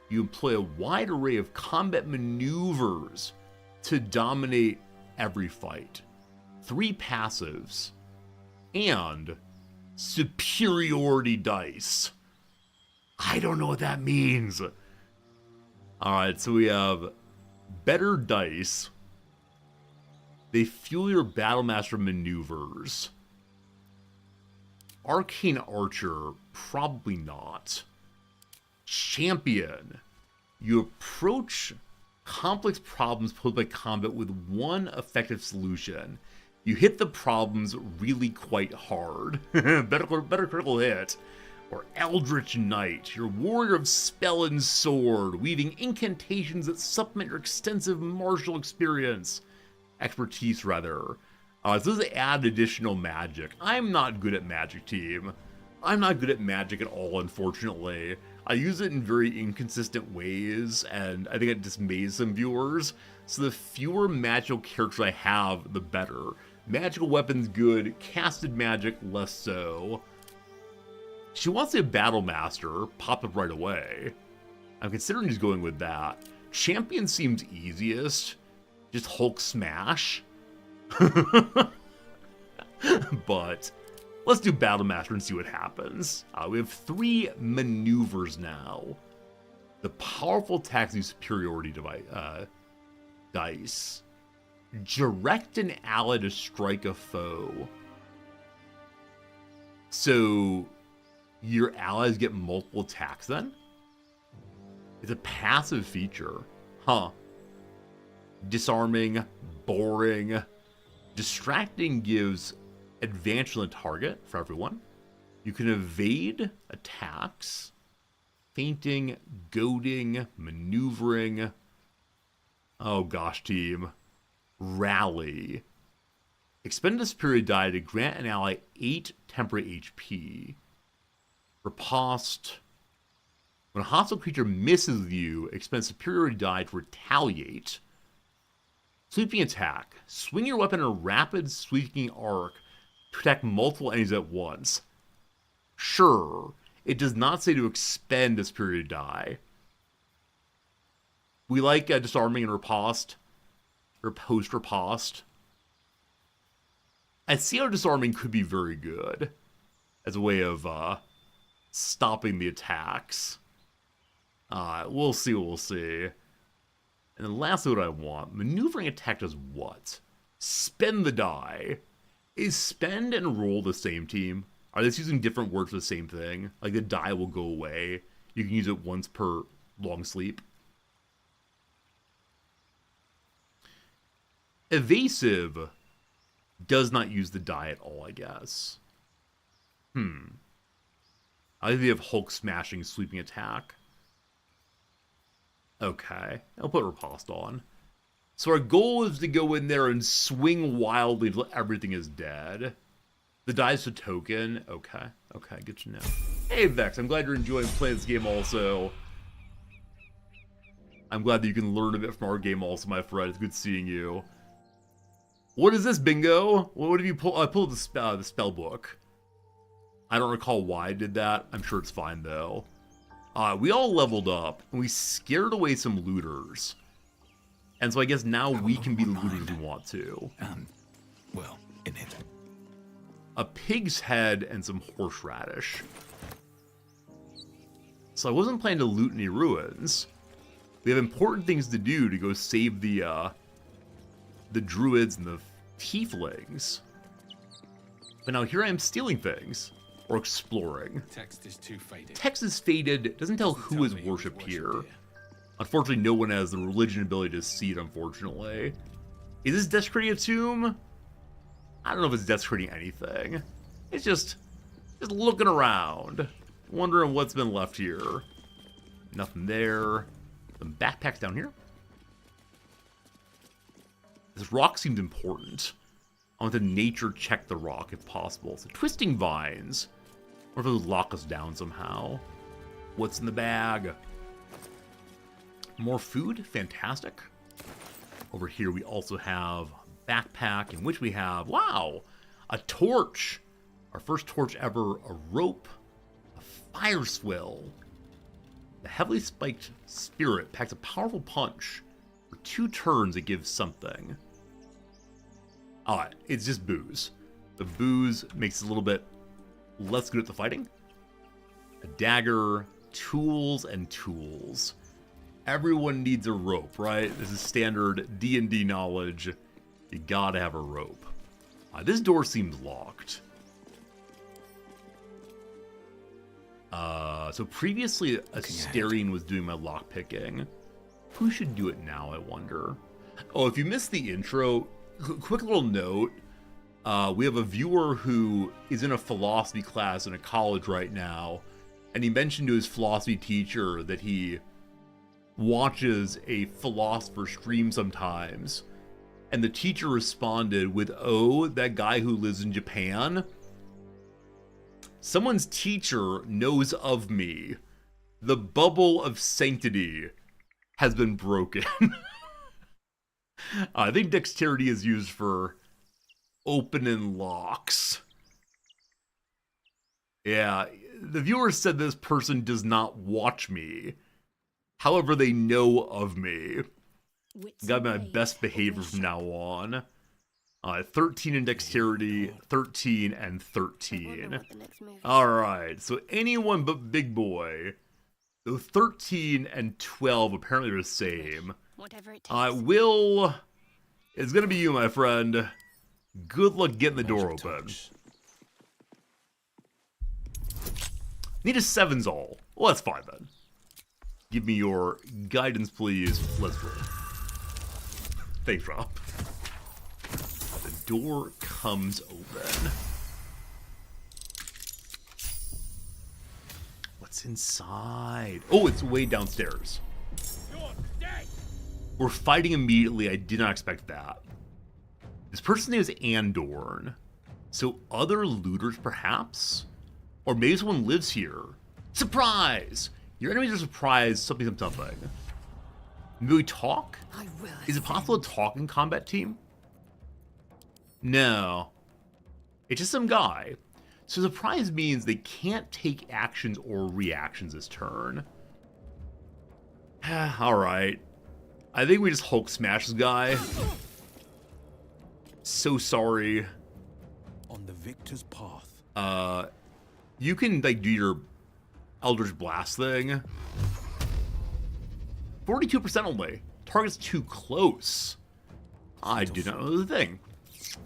you employ a wide array of combat maneuvers to dominate every fight. 3 passives. And superiority dice. I don't know what that means. Alright, so we have better dice. They fuel your Battlemaster maneuvers. Arcane Archer, probably not. Champion. You approach complex problems posed by combat with one effective solution. You hit the problems really quite hard. better critical hit. Or Eldritch Knight, your warrior of spell and sword, weaving incantations that supplement your extensive martial expertise rather. So this is add additional magic. I'm not good at magic, team. I'm not good at magic at all, unfortunately. I use it in very inconsistent ways, and I think it dismays some viewers. So the fewer magical characters I have, the better. Magical weapons good, casted magic less so. She wants to be a battle master, pop up right away. I'm considering just going with that. Champion seems easiest. Just Hulk smash. But let's do battle master and see what happens. We have 3 maneuvers now. The powerful attacks use superiority dice. Direct an ally to strike a foe. So your allies get multiple attacks then? It's a passive feature. Huh. Disarming, boring. Distracting gives advantage on the target for everyone. You can evade attacks. Feinting, goading, maneuvering. Oh gosh, team. Rally. Expend a superior die to grant an ally 8 temporary HP. Riposte. When a hostile creature misses you, expend superiority die to retaliate. Sweeping attack. Swing your weapon in a rapid sweeping arc to attack multiple enemies at once. Sure, it does not say to expend a superiority die. We like disarming and riposte. Or post-riposte. I see how disarming could be very good. As a way of stopping the attacks. We'll see, we'll see. And then lastly, what I want. Maneuvering attack does what? Spend the die. Is spend and roll the same, team? Are they just using different words for the same thing? Like the die will go away. You can use it once per long sleep. Evasive does not use the die at all, I guess. I think they have Hulk smashing sweeping attack. Okay, I'll put riposte on. So our goal is to go in there and swing wildly until everything is dead. The die's a token. Okay, good to know. Hey Vex, I'm glad you're enjoying playing this game also. I'm glad that you can learn a bit from our game also, my friend. It's good seeing you. What is this, Bingo? What have you pulled? I pulled the spell book. I don't recall why I did that. I'm sure it's fine, though. We all leveled up, and we scared away some looters. And so I guess now we can be the looters we want to. Well, in it. A pig's head and some horseradish. So I wasn't planning to loot any ruins. We have important things to do to go save the druids and the tieflings. But now here I am stealing things. or exploring. Text is too faded. Text is faded, doesn't tell who is worshipped here. Unfortunately, no one has the religion ability to see it, unfortunately. Is this desecrating a tomb? I don't know if it's desecrating anything. It's just looking around, wondering what's been left here. Nothing there. Some backpacks down here. This rock seems important. I want to nature check the rock if possible. So twisting vines. Or if those lock us down somehow. What's in the bag? More food? Fantastic. Over here we also have a backpack in which we have, wow, a torch. Our first torch ever, a rope, a fire swill. The heavily spiked spirit packs a powerful punch. For 2 turns, it gives something. Alright, it's just booze. The booze makes it a little bit less good at the fighting. A dagger, tools, and tools. Everyone needs a rope, right? This is standard D&D knowledge. You gotta have a rope. This door seems locked. So previously, Asterion was doing my lockpicking. Who should do it now, I wonder? Oh, if you missed the intro, quick little note. We have a viewer who is in a philosophy class in a college right now, and he mentioned to his philosophy teacher that he watches a philosopher stream sometimes, and the teacher responded with, "Oh, that guy who lives in Japan? Someone's teacher knows of me. The bubble of sanctity has been broken." I think dexterity is used for opening locks. Yeah, the viewer said this person does not watch me. However, they know of me. Gotta be my best behavior from now on. 13 in dexterity, 13 and 13. Alright, so anyone but Big Boy. So 13 and 12 apparently are the same. Will, it's gonna be you, my friend. Good luck getting the door open. Need a 7's all. Well, that's fine then. Give me your guidance, please. Let's roll. Thanks, Rob. The door comes open. What's inside? Oh, it's way downstairs. We're fighting immediately. I did not expect that. This person's name is Andorn. So other looters, perhaps? Or maybe someone lives here. Surprise! Your enemies are surprised something. Maybe we talk? Is it possible to talk in combat team? No. It's just some guy. So surprise means they can't take actions or reactions this turn. Alright. I think we just Hulk smash this guy. So sorry. On the victor's path. You can like do your Eldritch Blast thing. 42% only. Target's too close. I do not know the thing.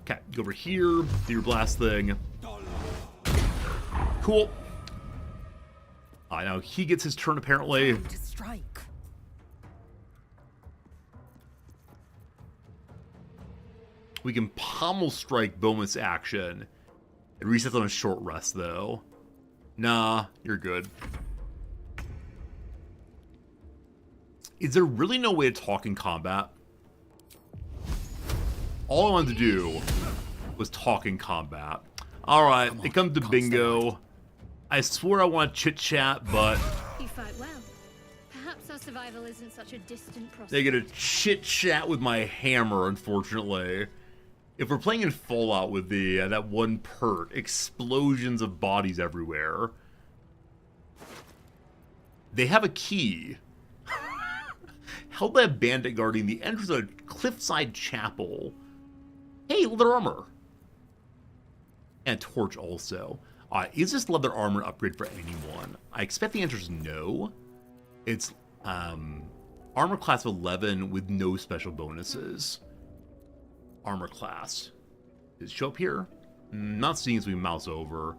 Okay, go over here, do your blast thing. Cool. Now he gets his turn apparently. To strike. We can pommel strike bonus action. It resets on a short rest though. Nah, you're good. Is there really no way to talk in combat? All I wanted to do was talk in combat. Alright, it comes to bingo. I swear I want to chit-chat, but You fight well. Perhaps our survival isn't such a distant prospect. they get a chit-chat with my hammer, unfortunately. If we're playing in Fallout with the that one perk, explosions of bodies everywhere. They have a key. Held by a bandit guarding the entrance of a cliffside chapel. Hey, leather armor. And a torch also. Is this leather armor an upgrade for anyone? I expect the answer is no. It's armor class of 11 with no special bonuses. Armor class. Does it show up here? Not seeing as we mouse over.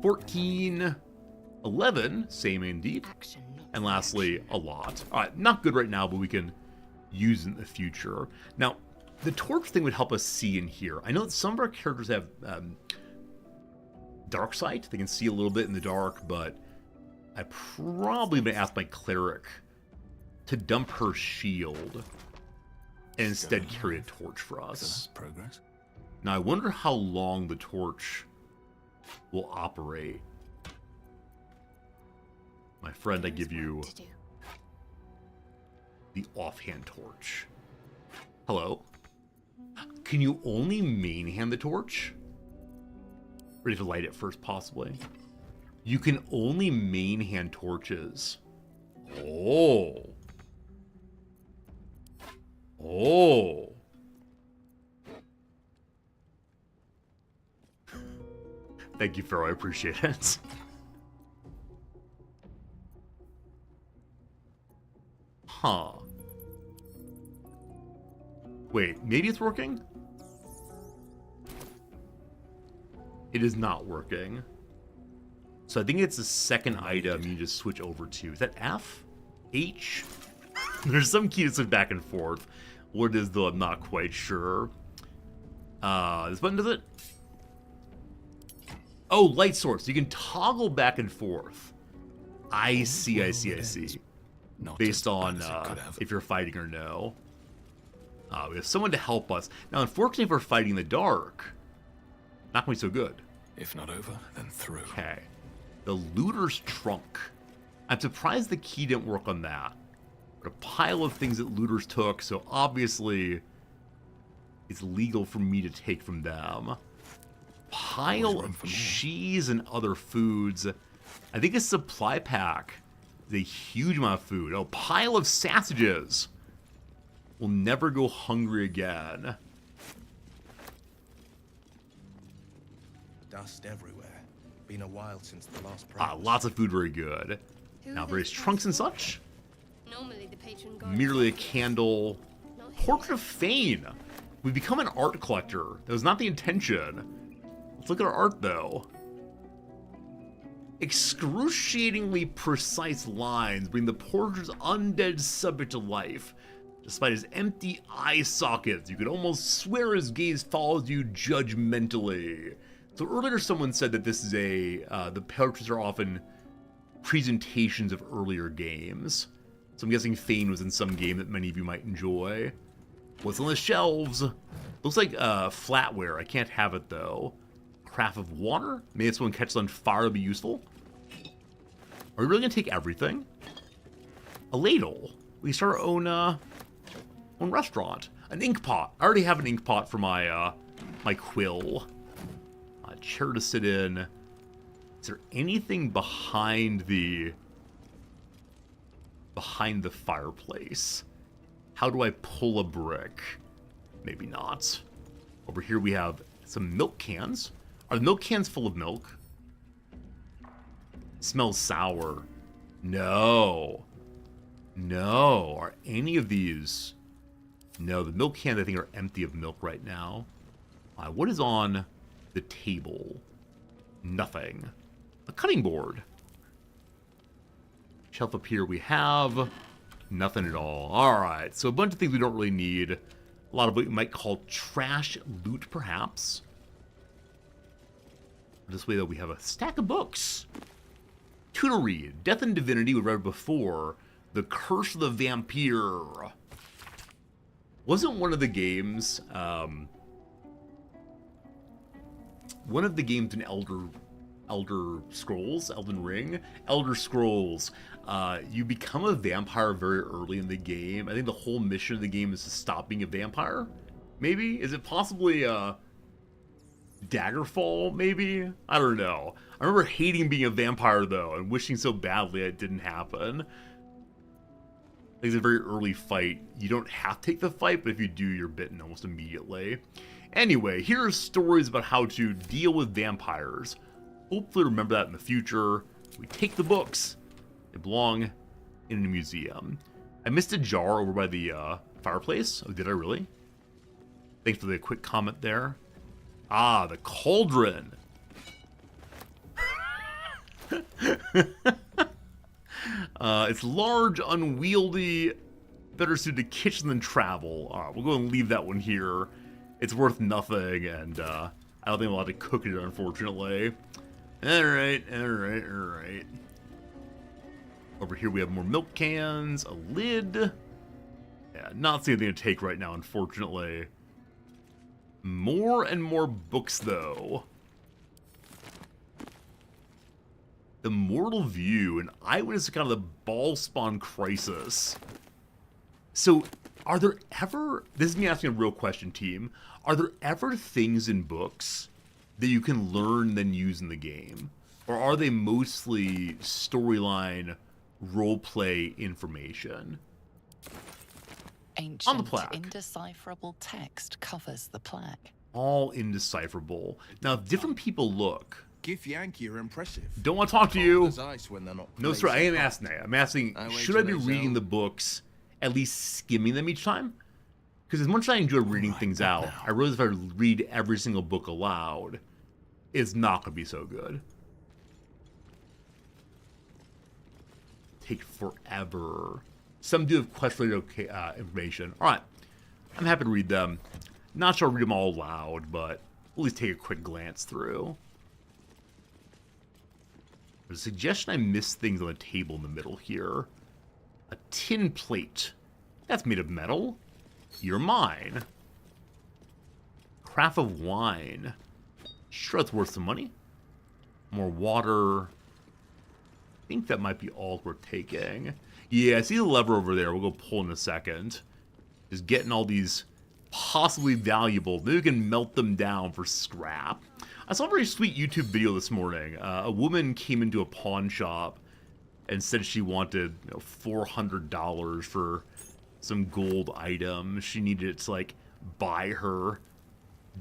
14, 11, same indeed. And lastly, a lot. All right, not good right now, but we can use it in the future. Now, the torch thing would help us see in here. I know that some of our characters have dark sight. They can see a little bit in the dark, but I probably am going to ask my cleric to dump her shield and instead carry a torch for us. Progress. Now, I wonder how long the torch will operate. My friend, I give you the offhand torch. Hello? Can you only main hand the torch? Ready to light it first, possibly? You can only main hand torches. Oh. Oh. Thank you, Pharaoh. I appreciate it. Huh. Wait, maybe it's working? It is not working. So I think it's the second item you just switch over to. Is that F? H? There's some key to switch back and forth. What it is, though, I'm not quite sure. This button does it? Oh, light source. You can toggle back and forth. I see, I see, I see. Based on if you're fighting or no. We have someone to help us. Now, unfortunately, if we're fighting in the dark, not going to be so good. If not over, then through. Okay. The looter's trunk. I'm surprised the key didn't work on that. But a pile of things that looters took, so obviously it's legal for me to take from them. Pile of cheese and other foods. I think a supply pack is a huge amount of food. Oh, pile of sausages. We'll never go hungry again. Dust everywhere. Been a while since the last prize. Lots of food, very good. Now, various trunks and such. Normally the patron Merely a candle. Portrait of Fane. We've become an art collector. That was not the intention. Let's look at our art, though. Excruciatingly precise lines bring the portrait's undead subject to life. Despite his empty eye sockets, you could almost swear his gaze follows you judgmentally. So earlier someone said that this is the portraits are often presentations of earlier games. So I'm guessing Fane was in some game that many of you might enjoy. What's on the shelves? Looks like flatware. I can't have it though. Craft of water? Maybe if someone catches on fire, it'll be useful. Are we really gonna take everything? A ladle. We start our own restaurant. An ink pot. I already have an ink pot for my my quill. A chair to sit in. Is there anything behind the fireplace? How do I pull a brick? Maybe not. Over here we have some milk cans. Are the milk cans full of milk? It smells sour. No. No. Are any of these... No, the milk cans I think are empty of milk right now. What is on the table? Nothing. A cutting board. Shelf up here we have nothing at all. Alright, so a bunch of things we don't really need. A lot of what you might call trash loot, perhaps. This way, though, we have a stack of books. Two to read. Death and Divinity, we read before. The Curse of the Vampire. Wasn't one of the games, in Elder Scrolls, Elden Ring, Elder Scrolls, you become a vampire very early in the game. I think the whole mission of the game is to stop being a vampire. Maybe? Is it possibly Daggerfall, maybe? I don't know. I remember hating being a vampire, though, and wishing so badly it didn't happen. It's a very early fight. You don't have to take the fight, but if you do, you're bitten almost immediately. Anyway, here are stories about how to deal with vampires. Hopefully remember that in the future. We take the books. They belong in a museum. I missed a jar over by the fireplace. Oh, did I really? Thanks for the quick comment there. Ah, the cauldron. It's large, unwieldy, better suited to kitchen than travel. Alright, we'll go and leave that one here. It's worth nothing, and I don't think I'm allowed to cook it, unfortunately. Alright. Over here we have more milk cans, a lid. Yeah, not seeing anything to take right now, unfortunately. More and more books, though. The Mortal View, an eyewitness account of the Ballspawn Crisis. So, are there ever... This is me asking a real question, team. Are there ever things in books that you can learn then use in the game? Or are they mostly storyline, roleplay information? Ancient, on the plaque. indecipherable text covers the plaque. All indecipherable. Now, if different people look... Gif Yankee are impressive. Don't want to talk to you. No, sir, I am placed. asking that. I'm asking, should I be reading the books, at least skimming them each time? Because as much as I enjoy reading things out, I realize if I read every single book aloud, it's not going to be so good. Take forever. Some do have quest-related information. Alright, I'm happy to read them. Not sure I'll read them all aloud, but at least take a quick glance through. There's a suggestion I missed things on the table in the middle here. A tin plate. That's made of metal. You're mine. Craft of wine. Sure, that's worth some money. More water. I think that might be all we're taking. Yeah, I see the lever over there. We'll go pull in a second. Just getting all these possibly valuable. Maybe we can melt them down for scrap. I saw a very sweet YouTube video this morning. A woman came into a pawn shop and said she wanted $400 for some gold item. She needed it to, like, buy her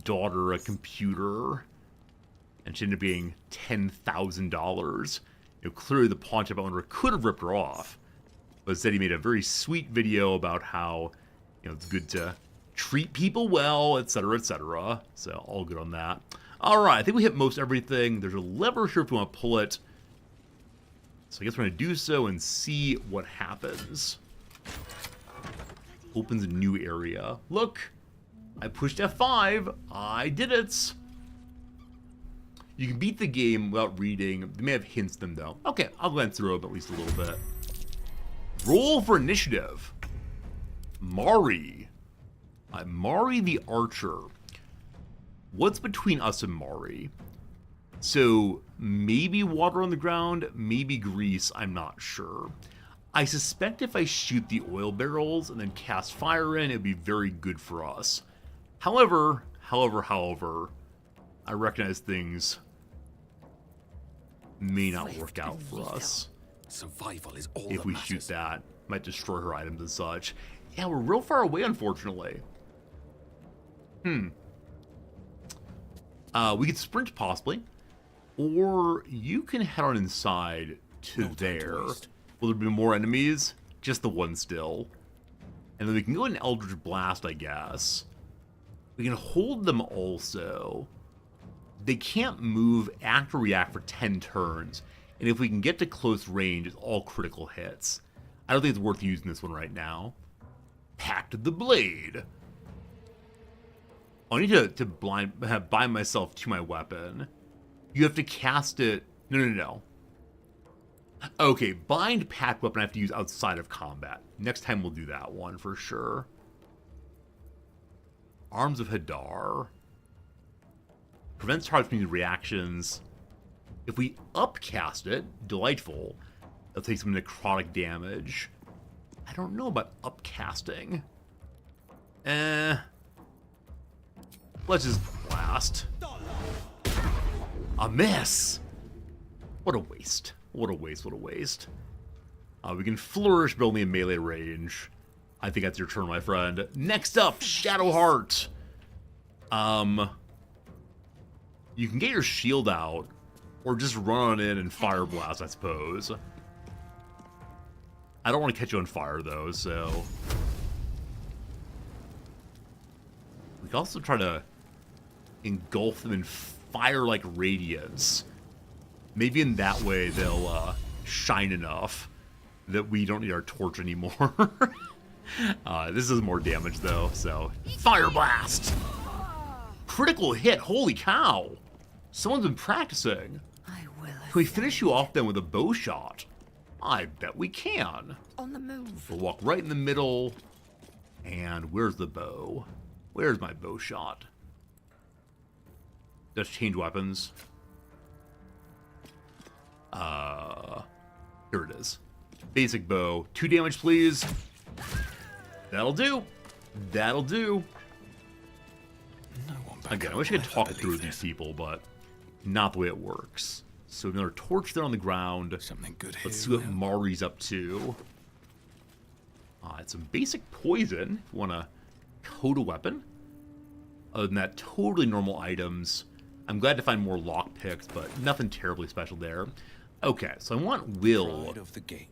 daughter a computer. And she ended up being $10,000. Clearly the pawn shop owner could have ripped her off. But instead he made a very sweet video about how, it's good to treat people well, etc., etc. So, all good on that. Alright, I think we hit most everything. There's a lever here if we want to pull it. So I guess we're going to do so and see what happens. Opens a new area. Look! I pushed F5. I did it! You can beat the game without reading. They may have hints them, though. Okay, I'll glance through them at least a little bit. Roll for initiative. Mari. Mari the Archer. What's between us and Mari? So, maybe water on the ground, maybe grease, I'm not sure. I suspect if I shoot the oil barrels and then cast fire in, it'd be very good for us. However, I recognize things may not work out for us. Survival is all if we shoot that. Might destroy her items and such. Yeah, we're real far away, unfortunately. We could sprint, possibly. Or you can head on inside to there. Will there be more enemies? Just the one still. And then we can go in Eldritch Blast, I guess. We can hold them also. They can't move, act, or react for 10 turns. And if we can get to close range, it's all critical hits. I don't think it's worth using this one right now. Pact of the Blade. I need to bind myself to my weapon. You have to cast it... No. Okay, bind pact weapon I have to use outside of combat. Next time we'll do that one for sure. Arms of Hadar. Prevents target's immediate reactions. If we upcast it, delightful. It'll take some necrotic damage. I don't know about upcasting. Let's just blast. A miss! What a waste. What a waste. We can flourish, but only in melee range. I think that's your turn, my friend. Next up, Shadowheart. You can get your shield out, or just run on in and fire blast, I suppose. I don't want to catch you on fire, though, so... We can also try to engulf them in fire-like radiance. Maybe in that way they'll shine enough that we don't need our torch anymore. This is more damage though, so Fire Blast! Critical hit, holy cow! Someone's been practicing. Can we finish you off then with a bow shot? I bet we can. On the move. We'll walk right in the middle. And where's the bow? Where's my bow shot? Let's change weapons. Here it is. Basic bow. 2 damage, please. That'll do. That'll do. Again, I wish I could talk through these people, but not the way it works. So another torch there on the ground. Something good here. Let's see what Mari's up to. It's some basic poison. If you want to code a weapon. Other than that, totally normal items. I'm glad to find more lockpicks, but nothing terribly special there. Okay, so I want Will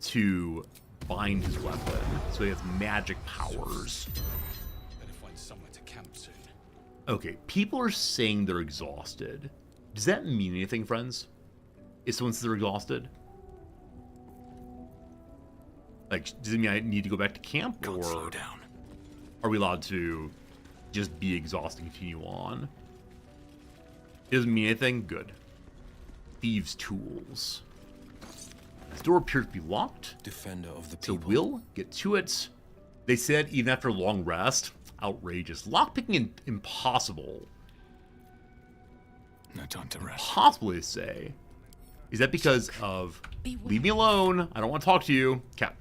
to bind his weapon, so he has magic powers. Better find somewhere to camp soon. Okay, people are saying they're exhausted. Does that mean anything, friends? If someone says they're exhausted? Like, does it mean I need to go back to camp, or slow down. Are we allowed to just be exhausted and continue on? It doesn't mean anything? Good. Thieves' tools. This door appears to be locked. Defender of the people. So we'll get to it. They said even after a long rest. Outrageous. Lockpicking impossible. No time to rest. Impossible to say. Is that because of leave me alone? I don't want to talk to you. Cap.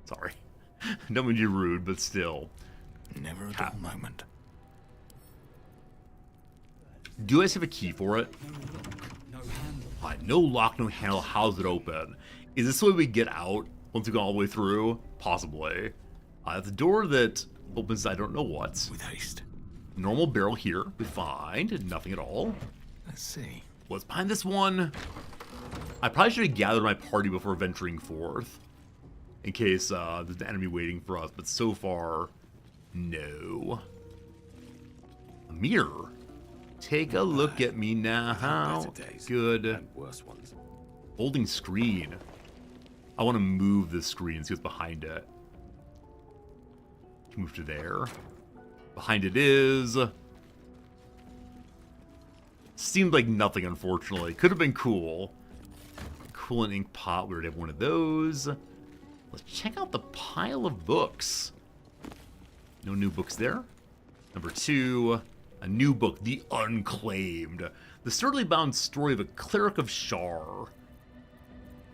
Sorry. Don't mean to be rude, but still. Never a dull moment. Do you guys have a key for it? No lock, no handle. How's it open? Is this the way we get out once we go all the way through? Possibly. It's a door that opens I don't know what. With haste. Normal barrel here. We find nothing at all. Let's see. What's behind this one? I probably should have gathered my party before venturing forth. In case there's an enemy waiting for us. But so far, no. A mirror. Take a look at me now. Good. Holding screen. I want to move this screen, see what's behind it. Move to there. Behind it is... Seemed like nothing, unfortunately. Could have been cool. Cool and ink pot. We already have one of those. Let's check out the pile of books. No new books there. Number 2... A new book, The Unclaimed. The sturdily bound story of a cleric of Shar.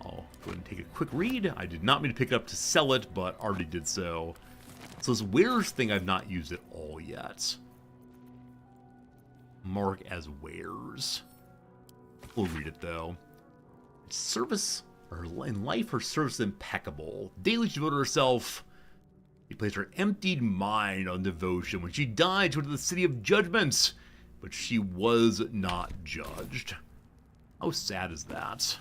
I'll go ahead and take a quick read. I did not mean to pick it up to sell it, but already did so. So this wares thing I've not used at all yet. Mark as wares. We'll read it though. Service, or in life, her service is impeccable. Daily she devoted herself. He placed her emptied mind on devotion. When she died, she went to the city of judgments, but she was not judged. How sad is that?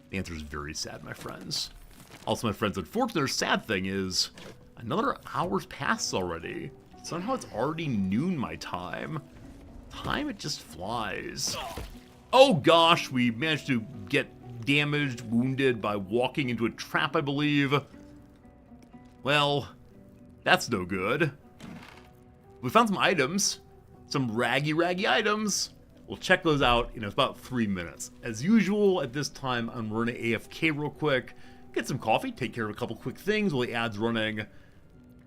The answer is very sad, my friends. Also, my friends, unfortunately, the sad thing is another hour's passed already. Somehow it's already noon my time. Time, it just flies. Oh gosh, we managed to get damaged, wounded by walking into a trap, I believe. Well, that's no good. We found some items. Some raggy items. We'll check those out in about 3 minutes. As usual, at this time, I'm running AFK real quick. Get some coffee, take care of a couple quick things while the ad's running.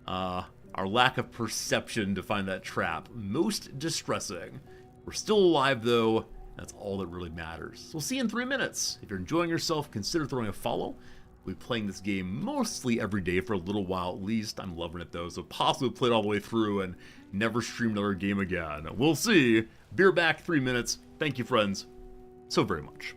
Our lack of perception to find that trap. Most distressing. We're still alive, though. That's all that really matters. So we'll see you in 3 minutes. If you're enjoying yourself, consider throwing a follow. We'll be playing this game mostly every day for a little while at least. I'm loving it though, so possibly play it all the way through and never stream another game again. We'll see. Be right back, 3 minutes. Thank you, friends, so very much.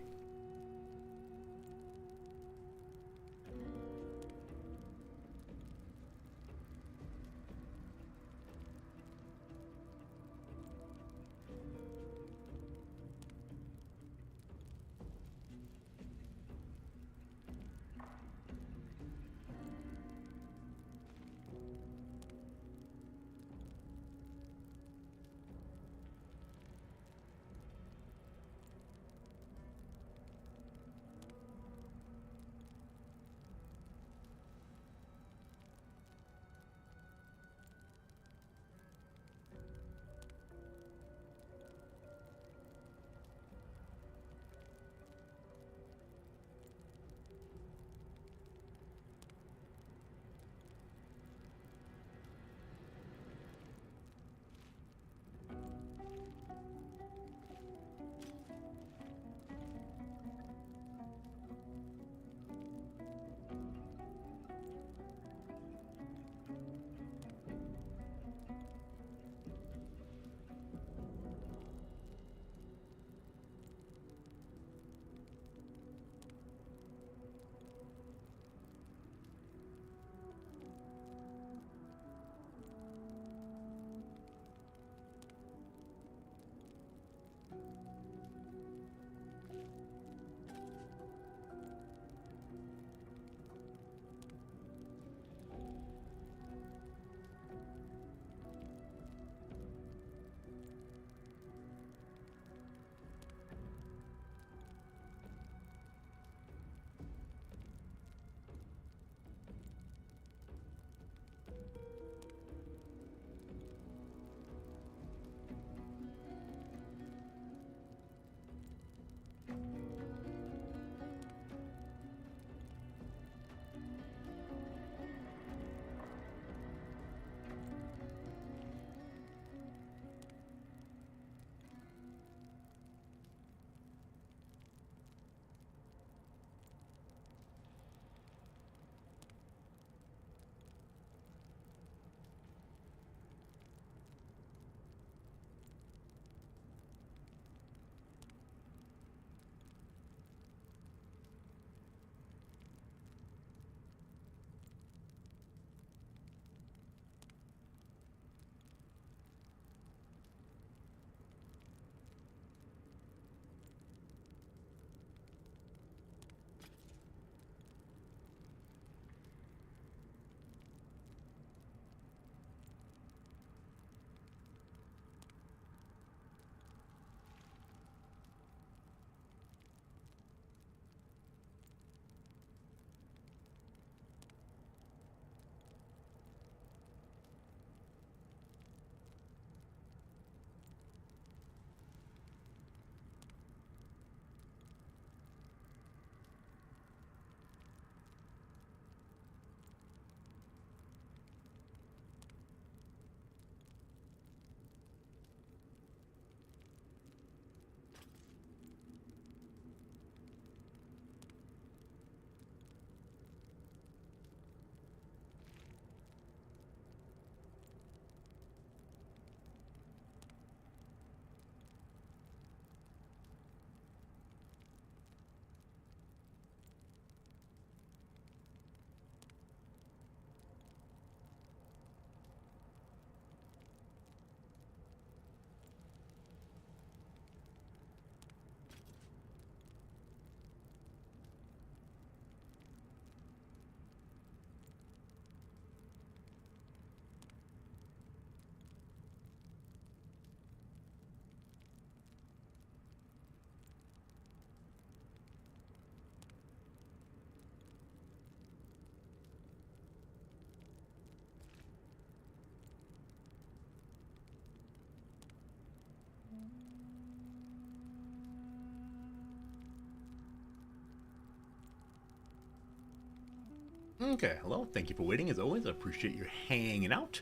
Okay, hello. Thank you for waiting, as always. I appreciate you hanging out.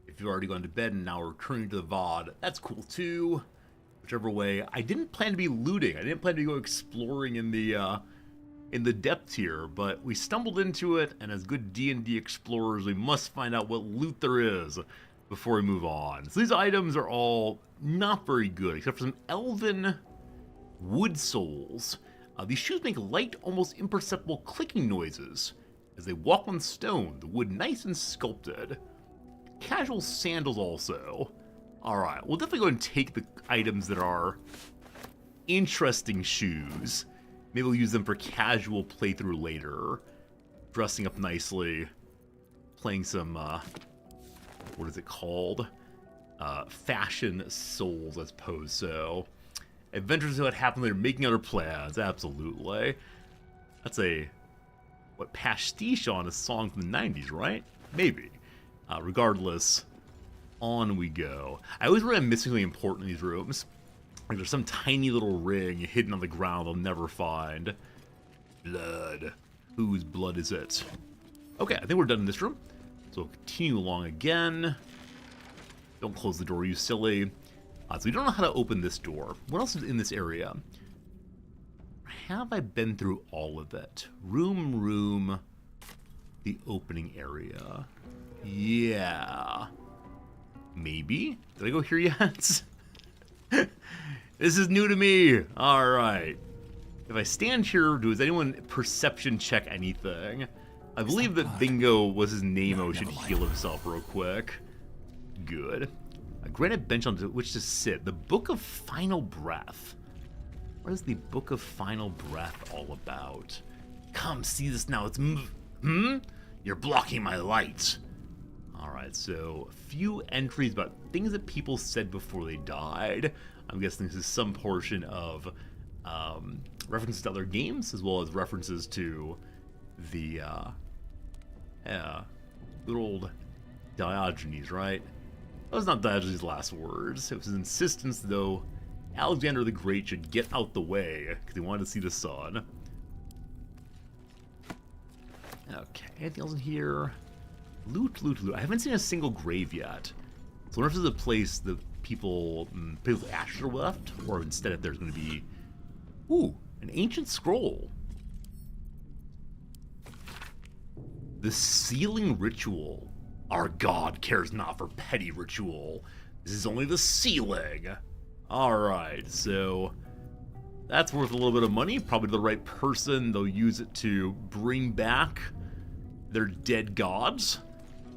If you've already gone to bed and now returning to the VOD, that's cool too. Whichever way. I didn't plan to be looting. I didn't plan to go exploring in the depths here, but we stumbled into it, and as good D&D explorers, we must find out what loot there is before we move on. So these items are all not very good, except for some elven wood soles. These shoes make light, almost imperceptible clicking noises as they walk on stone, the wood nice and sculpted. Casual sandals also. Alright, we'll definitely go and take the items that are interesting shoes. Maybe we'll use them for casual playthrough later. Dressing up nicely. Playing some, what is it called? Fashion souls, I suppose so. Adventures that happen later, making other plans, absolutely. That's a, what, pastiche on a song from the 90s, right? Maybe. Regardless, on we go. I always really am missing something important in these rooms. Like there's some tiny little ring hidden on the ground I'll never find. Blood. Whose blood is it? Okay, I think we're done in this room. So we'll continue along again. Don't close the door, you silly. So we don't know how to open this door. What else is in this area? Have I been through all of it? Room, the opening area. Yeah. Maybe? Did I go here yet? This is new to me. Alright. If I stand here, does anyone perception check anything? I believe that Bingo was his name. Should heal himself real quick. Good. A granite bench on which to sit. The Book of Final Breath. What is the Book of Final Breath all about? Come, see this now. It's You're blocking my light. Alright, so a few entries about things that people said before they died. I'm guessing this is some portion of references to other games, as well as references to the good old Diogenes, right? That was not Diogenes' last words. It was his insistence, though, Alexander the Great should get out the way, because he wanted to see the sun. Okay, anything else in here? Loot. I haven't seen a single grave yet. So I wonder if this is a place that people with ashes are left, or instead if there's going to be... Ooh, an ancient scroll. The sealing ritual. Our god cares not for petty ritual. This is only the sealing. Alright, so... that's worth a little bit of money. Probably to the right person. They'll use it to bring back their dead gods.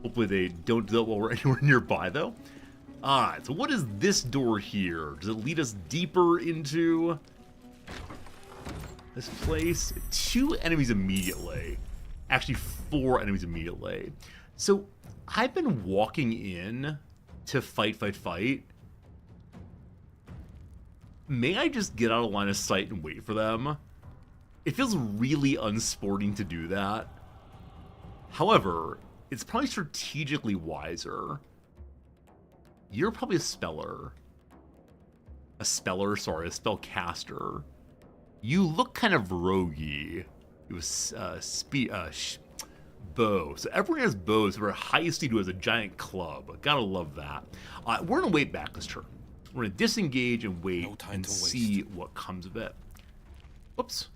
Hopefully they don't do that while we're anywhere nearby, though. Alright, so what is this door here? Does it lead us deeper into this place? 2 enemies immediately. Actually, 4 enemies immediately. So, I've been walking in to fight. May I just get out of line of sight and wait for them? It feels really unsporting to do that. However, it's probably strategically wiser. You're probably a speller. A spellcaster. You look kind of roguey. It was bow. So everyone has bows. We're highest who has a giant club. Gotta love that. We're gonna wait back this turn. We're gonna disengage and wait and see what comes of it. Whoops.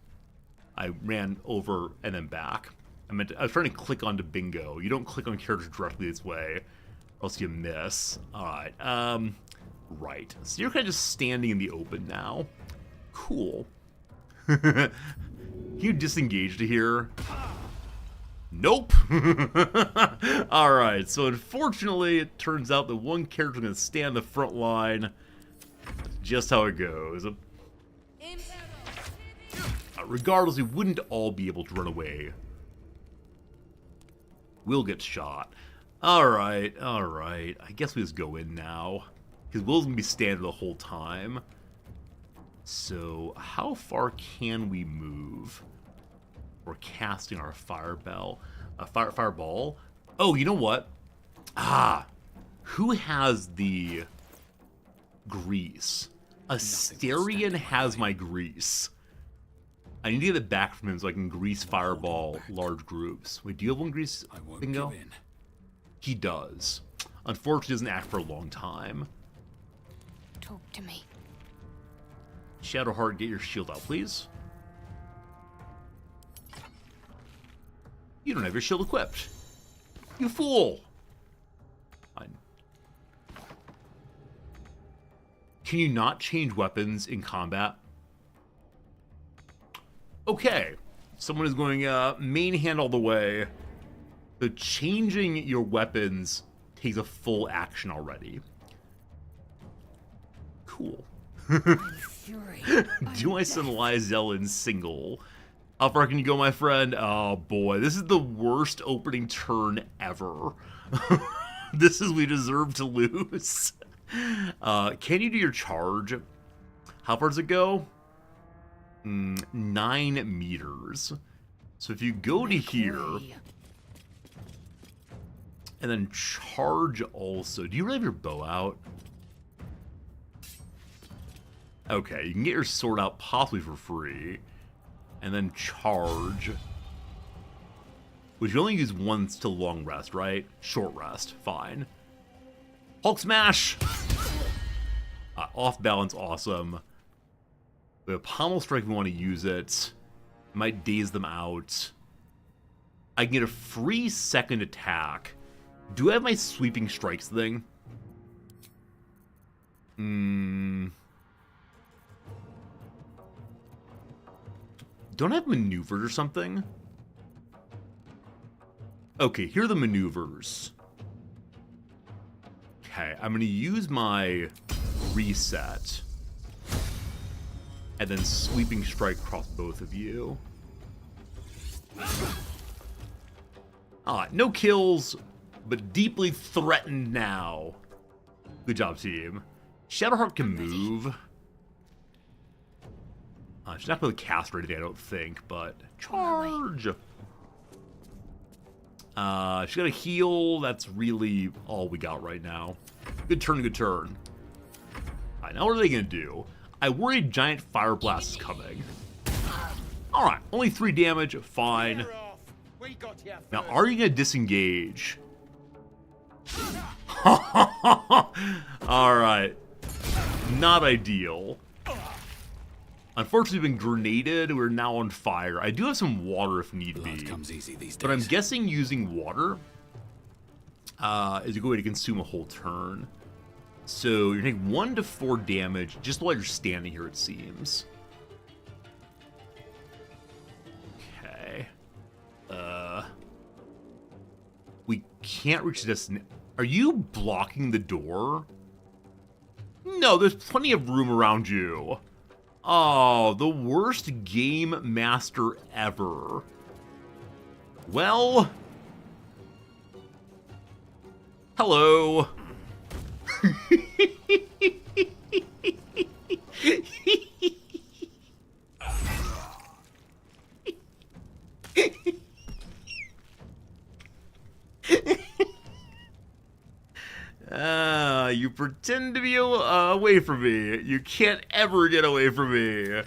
I ran over and then back. I was trying to click onto Bingo. You don't click on characters directly this way, or else you miss. Alright, right. So you're kind of just standing in the open now. Cool. You disengage to here? Nope! Alright, so unfortunately, it turns out that one character is going to stand the front line. That's just how it goes. Regardless, we wouldn't all be able to run away. Will get shot. Alright. I guess we just go in now. Because Will's going to be standing the whole time. So, how far can we move? We're casting our fireball. Oh, you know what? Who has the grease? Asterion has my grease. I need to get it back from him so I can grease fireball large groups. Wait, do you have one grease bingo? He does. Unfortunately, he doesn't act for a long time. Talk to me. Shadowheart, get your shield out, please. You don't have your shield equipped. You fool! Fine. Can you not change weapons in combat? Okay. Someone is going main hand all the way. So changing your weapons takes a full action already. Cool. Do I send Lysel in single? How far can you go, my friend? Oh boy, this is the worst opening turn ever. This is we deserve to lose. Can you do your charge? How far does it go? 9 meters. So if you go to here and then charge also. Do you really have your bow out? Okay, you can get your sword out possibly for free. And then charge. Which you only use once to long rest, right? Short rest, fine. Hulk smash! Off balance, awesome. We have pommel strike if we want to use it. Might daze them out. I can get a free second attack. Do I have my sweeping strikes thing? Don't I have maneuvers or something? Okay, here are the maneuvers. Okay, I'm going to use my reset. And then sweeping strike across both of you. No kills, but deeply threatened now. Good job, team. Shadowheart can move. She's not really cast or anything, I don't think, but charge. She's got a heal. That's really all we got right now. Good turn, good turn. All right, now what are they gonna do? I worry giant fire blast is coming. All right, only 3 damage, fine. Now, are you gonna disengage? All right, not ideal. Unfortunately, we've been grenaded. We're now on fire. I do have some water if need be. Comes easy these days. But I'm guessing using water is a good way to consume a whole turn. So you're taking 1 to 4 damage just while you're standing here, it seems. Okay. We can't reach the destination. Are you blocking the door? No, there's plenty of room around you. Oh, the worst game master ever. Well, hello. You pretend to be away from me. You can't ever get away from me.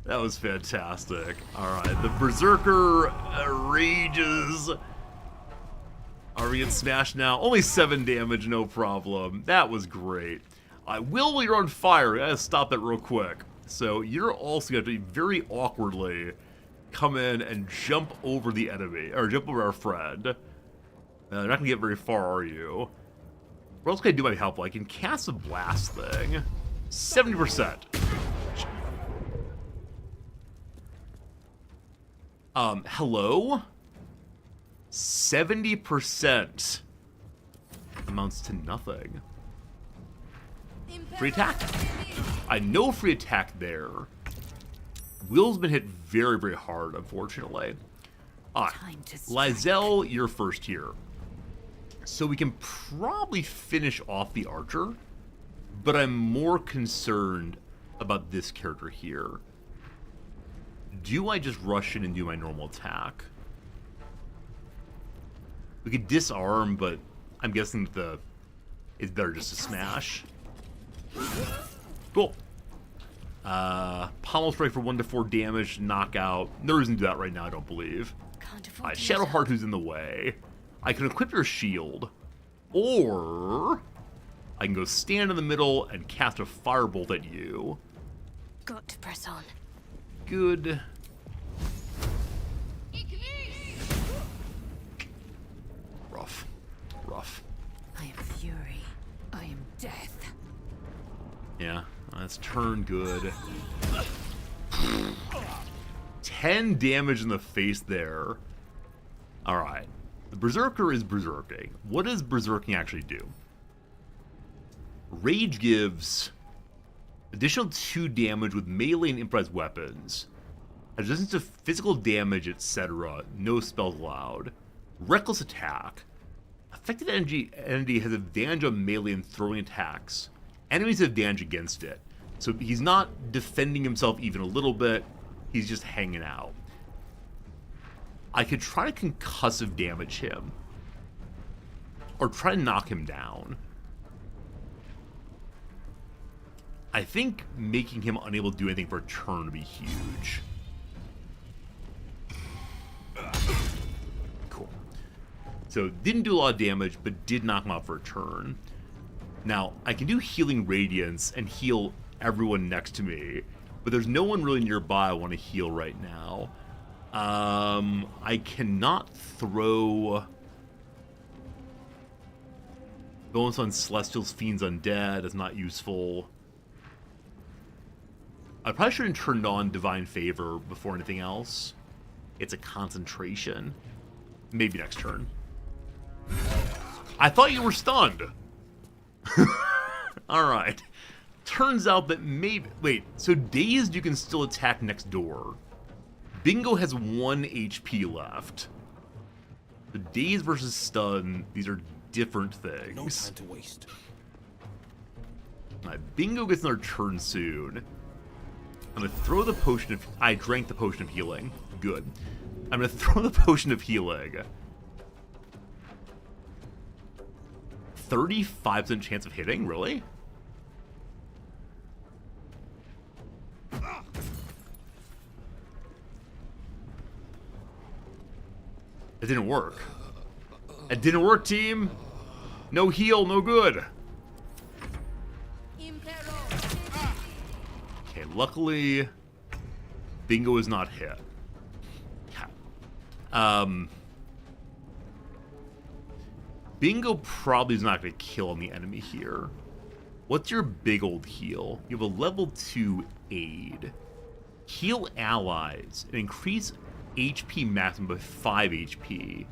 That was fantastic. Alright, the Berserker rages. Are we getting smashed now? Only 7 damage, no problem. That was great. Will, you're on fire. I gotta stop that real quick. So you're also going to very awkwardly come in and jump over the enemy, or jump over our friend. You're not gonna get very far, are you? What else can I do by help? I can cast a blast thing. 70%. Hello? 70% amounts to nothing. Free attack? I know free attack there. Will's been hit very, very hard, unfortunately. Lysel, you're first here. So we can probably finish off the archer, but I'm more concerned about this character here. Do I just rush in and do my normal attack? We could disarm, but I'm guessing it's better just to smash. Cool. Pommel Strike for 1 to 4 damage, knockout. No reason to do that right now, I don't believe. Shadow Heart, who's in the way. I can equip your shield, or I can go stand in the middle and cast a firebolt at you. Got to press on. Good. Rough. Rough. I am fury. I am death. Yeah, that's turn good. 10 damage in the face there. Alright. The Berserker is berserking. What does berserking actually do? Rage gives additional 2 damage with melee and improvised weapons. Resistance to physical damage, etc. No spells allowed. Reckless attack. Affected entity has advantage on melee and throwing attacks. Enemies have advantage against it. So he's not defending himself even a little bit. He's just hanging out. I could try to concussive damage him. Or try to knock him down. I think making him unable to do anything for a turn would be huge. Cool. So didn't do a lot of damage, but did knock him out for a turn. Now, I can do Healing Radiance and heal everyone next to me, but there's no one really nearby I want to heal right now. I cannot throw bonus on Celestials, Fiends, Undead. That's not useful. I probably shouldn't turned on Divine Favor before anything else. It's a concentration. Maybe next turn. I thought you were stunned. Alright. Turns out that maybe... Wait, so Dazed you can still attack next door. Bingo has 1 HP left. The Dazed versus Stun, these are different things. No time to waste. Bingo gets another turn soon. I'm gonna throw the potion of... I drank the potion of healing. Good. I'm gonna throw the potion of healing. 35% chance of hitting? Really? It didn't work. It didn't work, team. No heal, no good. Okay, luckily, Bingo is not hit. Bingo probably is not going to kill on the enemy here. What's your big old heal? You have a level 2 aid. Heal allies and increase HP maximum by 5 HP.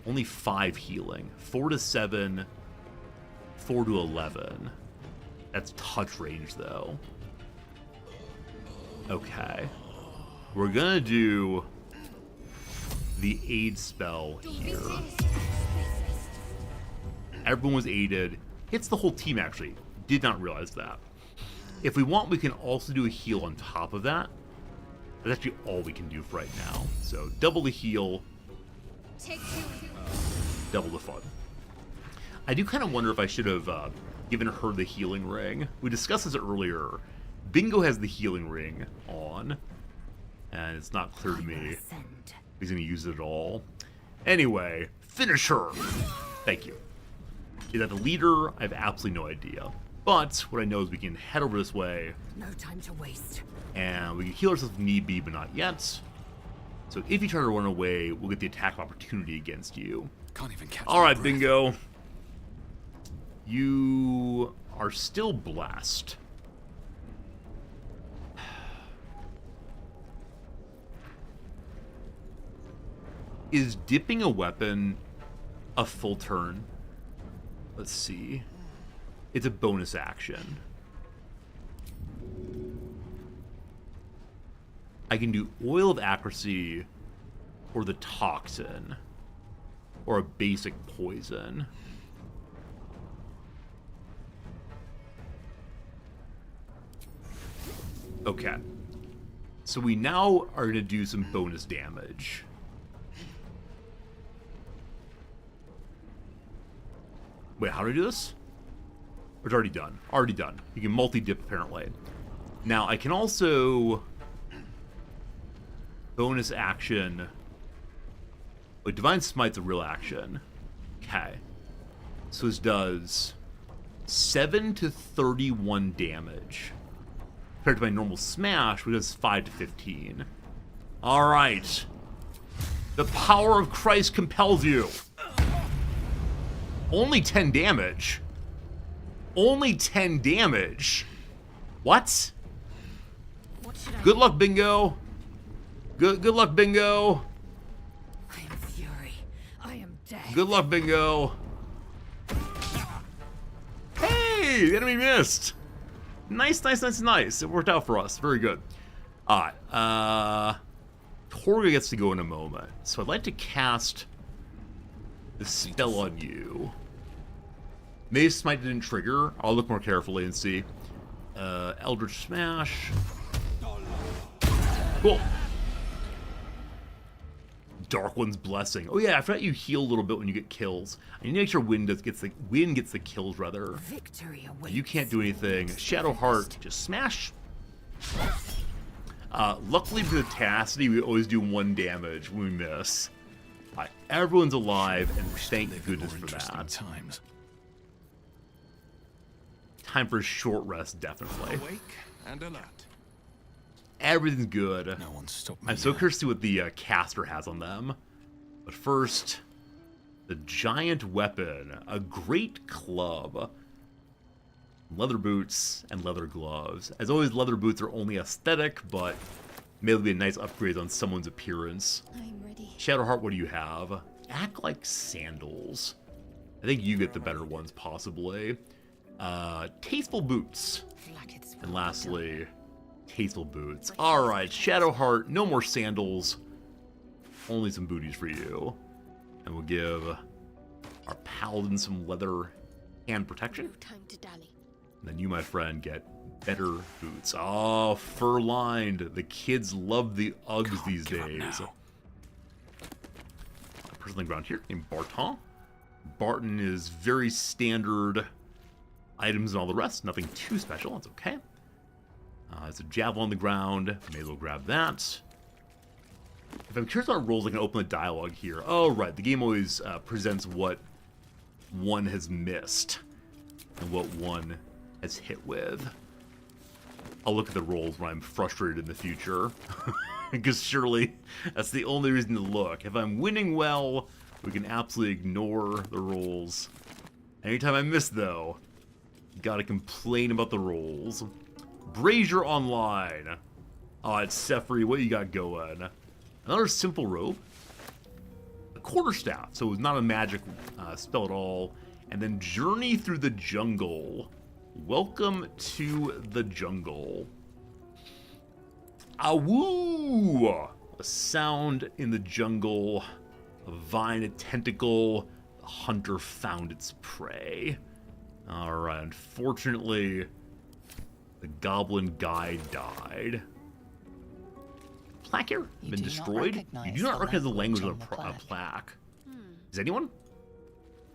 Only 5 healing. 4 to 7, 4 to 11. That's touch range though. Okay. We're gonna do the aid spell here. Everyone was aided. Hits the whole team actually. Did not realize that. If we want, we can also do a heal on top of that. That's actually all we can do for right now. So double the heal, double the fun. I do kind of wonder if I should have given her the healing ring. We discussed this earlier. Bingo has the healing ring on, and it's not clear to me if he's going to use it at all. Anyway, finish her. Thank you. Is that the leader? I have absolutely no idea. But what I know is we can head over this way. No time to waste. And we can heal ourselves if need be, but not yet. So if you try to run away, we'll get the attack of opportunity against you. Can't even catch All right, Bingo. You are still blessed. Is dipping a weapon a full turn? Let's see. It's a bonus action. I can do Oil of Accuracy or the Toxin or a basic poison. Okay. So we now are going to do some bonus damage. Wait, how do I do this? It's already done. Already done. You can multi-dip, apparently. Now, I can also... bonus action... Wait, Divine Smite's a real action. Okay. So this does 7 to 31 damage. Compared to my normal smash, which does 5 to 15. Alright. The power of Christ compels you. Only 10 damage. Only 10 damage. What? Good luck, Bingo. Good luck, Bingo. I am fury. I am death. Good luck, Bingo. Hey, the enemy missed. Nice, nice, nice, nice. It worked out for us. Very good. Alright, Torga gets to go in a moment. So I'd like to cast the spell on you. Maze Smite didn't trigger. I'll look more carefully and see. Eldritch Smash. Cool. Dark One's Blessing. Oh yeah, I forgot you heal a little bit when you get kills. I need to make sure Wind gets the kills rather. Victory awaits. You can't do anything. Shadow Heart, just smash. Luckily for the Tacity, we always do 1 damage when we miss. Everyone's alive, and thank goodness for that. Time for a short rest, definitely. Awake and alert. Everything's good. No one stopped me. I'm so curious to see what the caster has on them. But first, the giant weapon, a great club. Leather boots and leather gloves. As always, leather boots are only aesthetic, but maybe it'll be a nice upgrade on someone's appearance. I'm ready. Shadowheart, what do you have? Act like sandals. I think you get the better ones, possibly. Tasteful boots. And lastly, tasteful boots. Alright, Shadowheart, no more sandals. Only some booties for you. And we'll give our paladin some leather hand protection. No time to dally. And then you, my friend, get better boots. Oh, fur-lined. The kids love the Uggs these days. A person on the ground here named Barton. Barton is very standard items and all the rest. Nothing too special. That's okay. There's a javelin on the ground. May as well grab that. If I'm curious about rolls, I can open the dialogue here. Oh, right. The game always presents what one has missed and what one has hit with. I'll look at the rolls when I'm frustrated in the future. Because surely that's the only reason to look. If I'm winning well, we can absolutely ignore the rolls. Anytime I miss, though, gotta complain about the rolls. Brazier Online. Oh, it's Sefri. What you got going? Another simple robe. A quarterstaff. So it was not a magic spell at all. And then Journey Through the Jungle. Welcome to the jungle. Awoo! A sound in the jungle. A vine, a tentacle. The hunter found its prey. Alright, unfortunately, the goblin guy died. Plaque here? Been destroyed? You do not recognize the language of the plaque. Is anyone?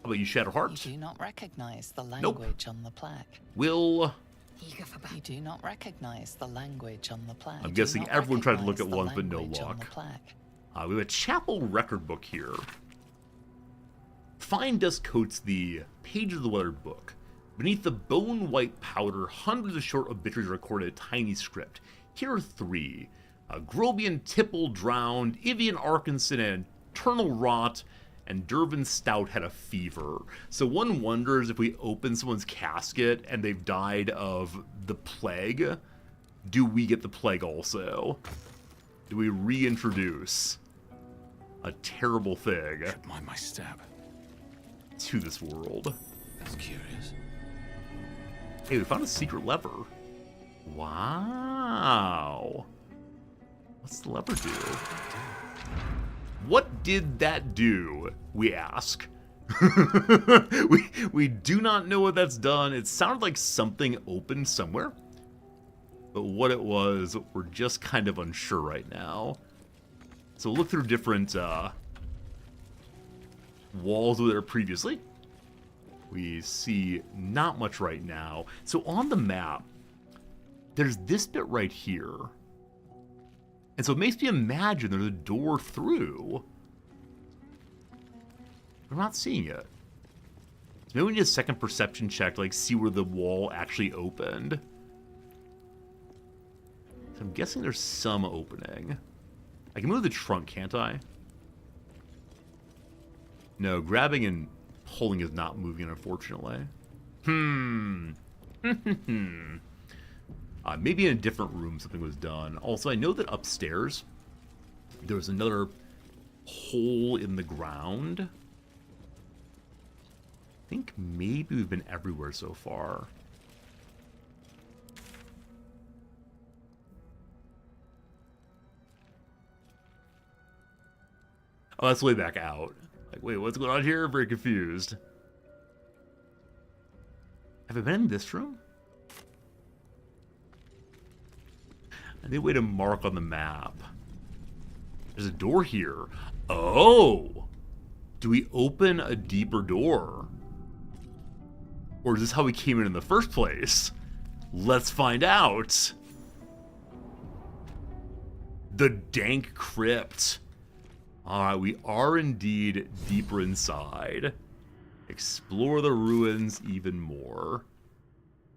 How about you, Shadowheart? You do not recognize the language on the plaque. Will... You do not recognize the language on the plaque. I'm guessing everyone tried to look at once, but no luck. We have a chapel record book here. Fine dust coats the pages of the lettered book. Beneath the bone-white powder, hundreds of short obituaries are recorded in a tiny script. Here are 3. Grobian Tipple drowned, Ivian Arkinson had internal rot, and Dervin Stout had a fever. So one wonders if we open someone's casket and they've died of the plague, do we get the plague also? Do we reintroduce a terrible thing Mind my stab. to this world? That's curious. Hey, we found a secret lever. Wow. What's the lever do? What did that do, we ask? we do not know what that's done. It sounded like something opened somewhere. But what it was, we're just kind of unsure right now. So we'll look through different walls that were there previously. We see not much right now. So on the map, there's this bit right here. And so it makes me imagine there's a door through. I'm not seeing it. So maybe we need a second perception check to like see where the wall actually opened. So I'm guessing there's some opening. I can move the trunk, can't I? No, grabbing and pulling is not moving, unfortunately. Maybe in a different room something was done. Also, I know that upstairs there was another hole in the ground. I think maybe we've been everywhere so far. Oh, that's way back out. Like, wait, what's going on here? Very confused. Have I been in this room? I need a way to mark on the map. There's a door here. Oh! Do we open a deeper door? Or is this how we came in the first place? Let's find out. The dank crypt. Alright, we are indeed deeper inside. Explore the ruins even more.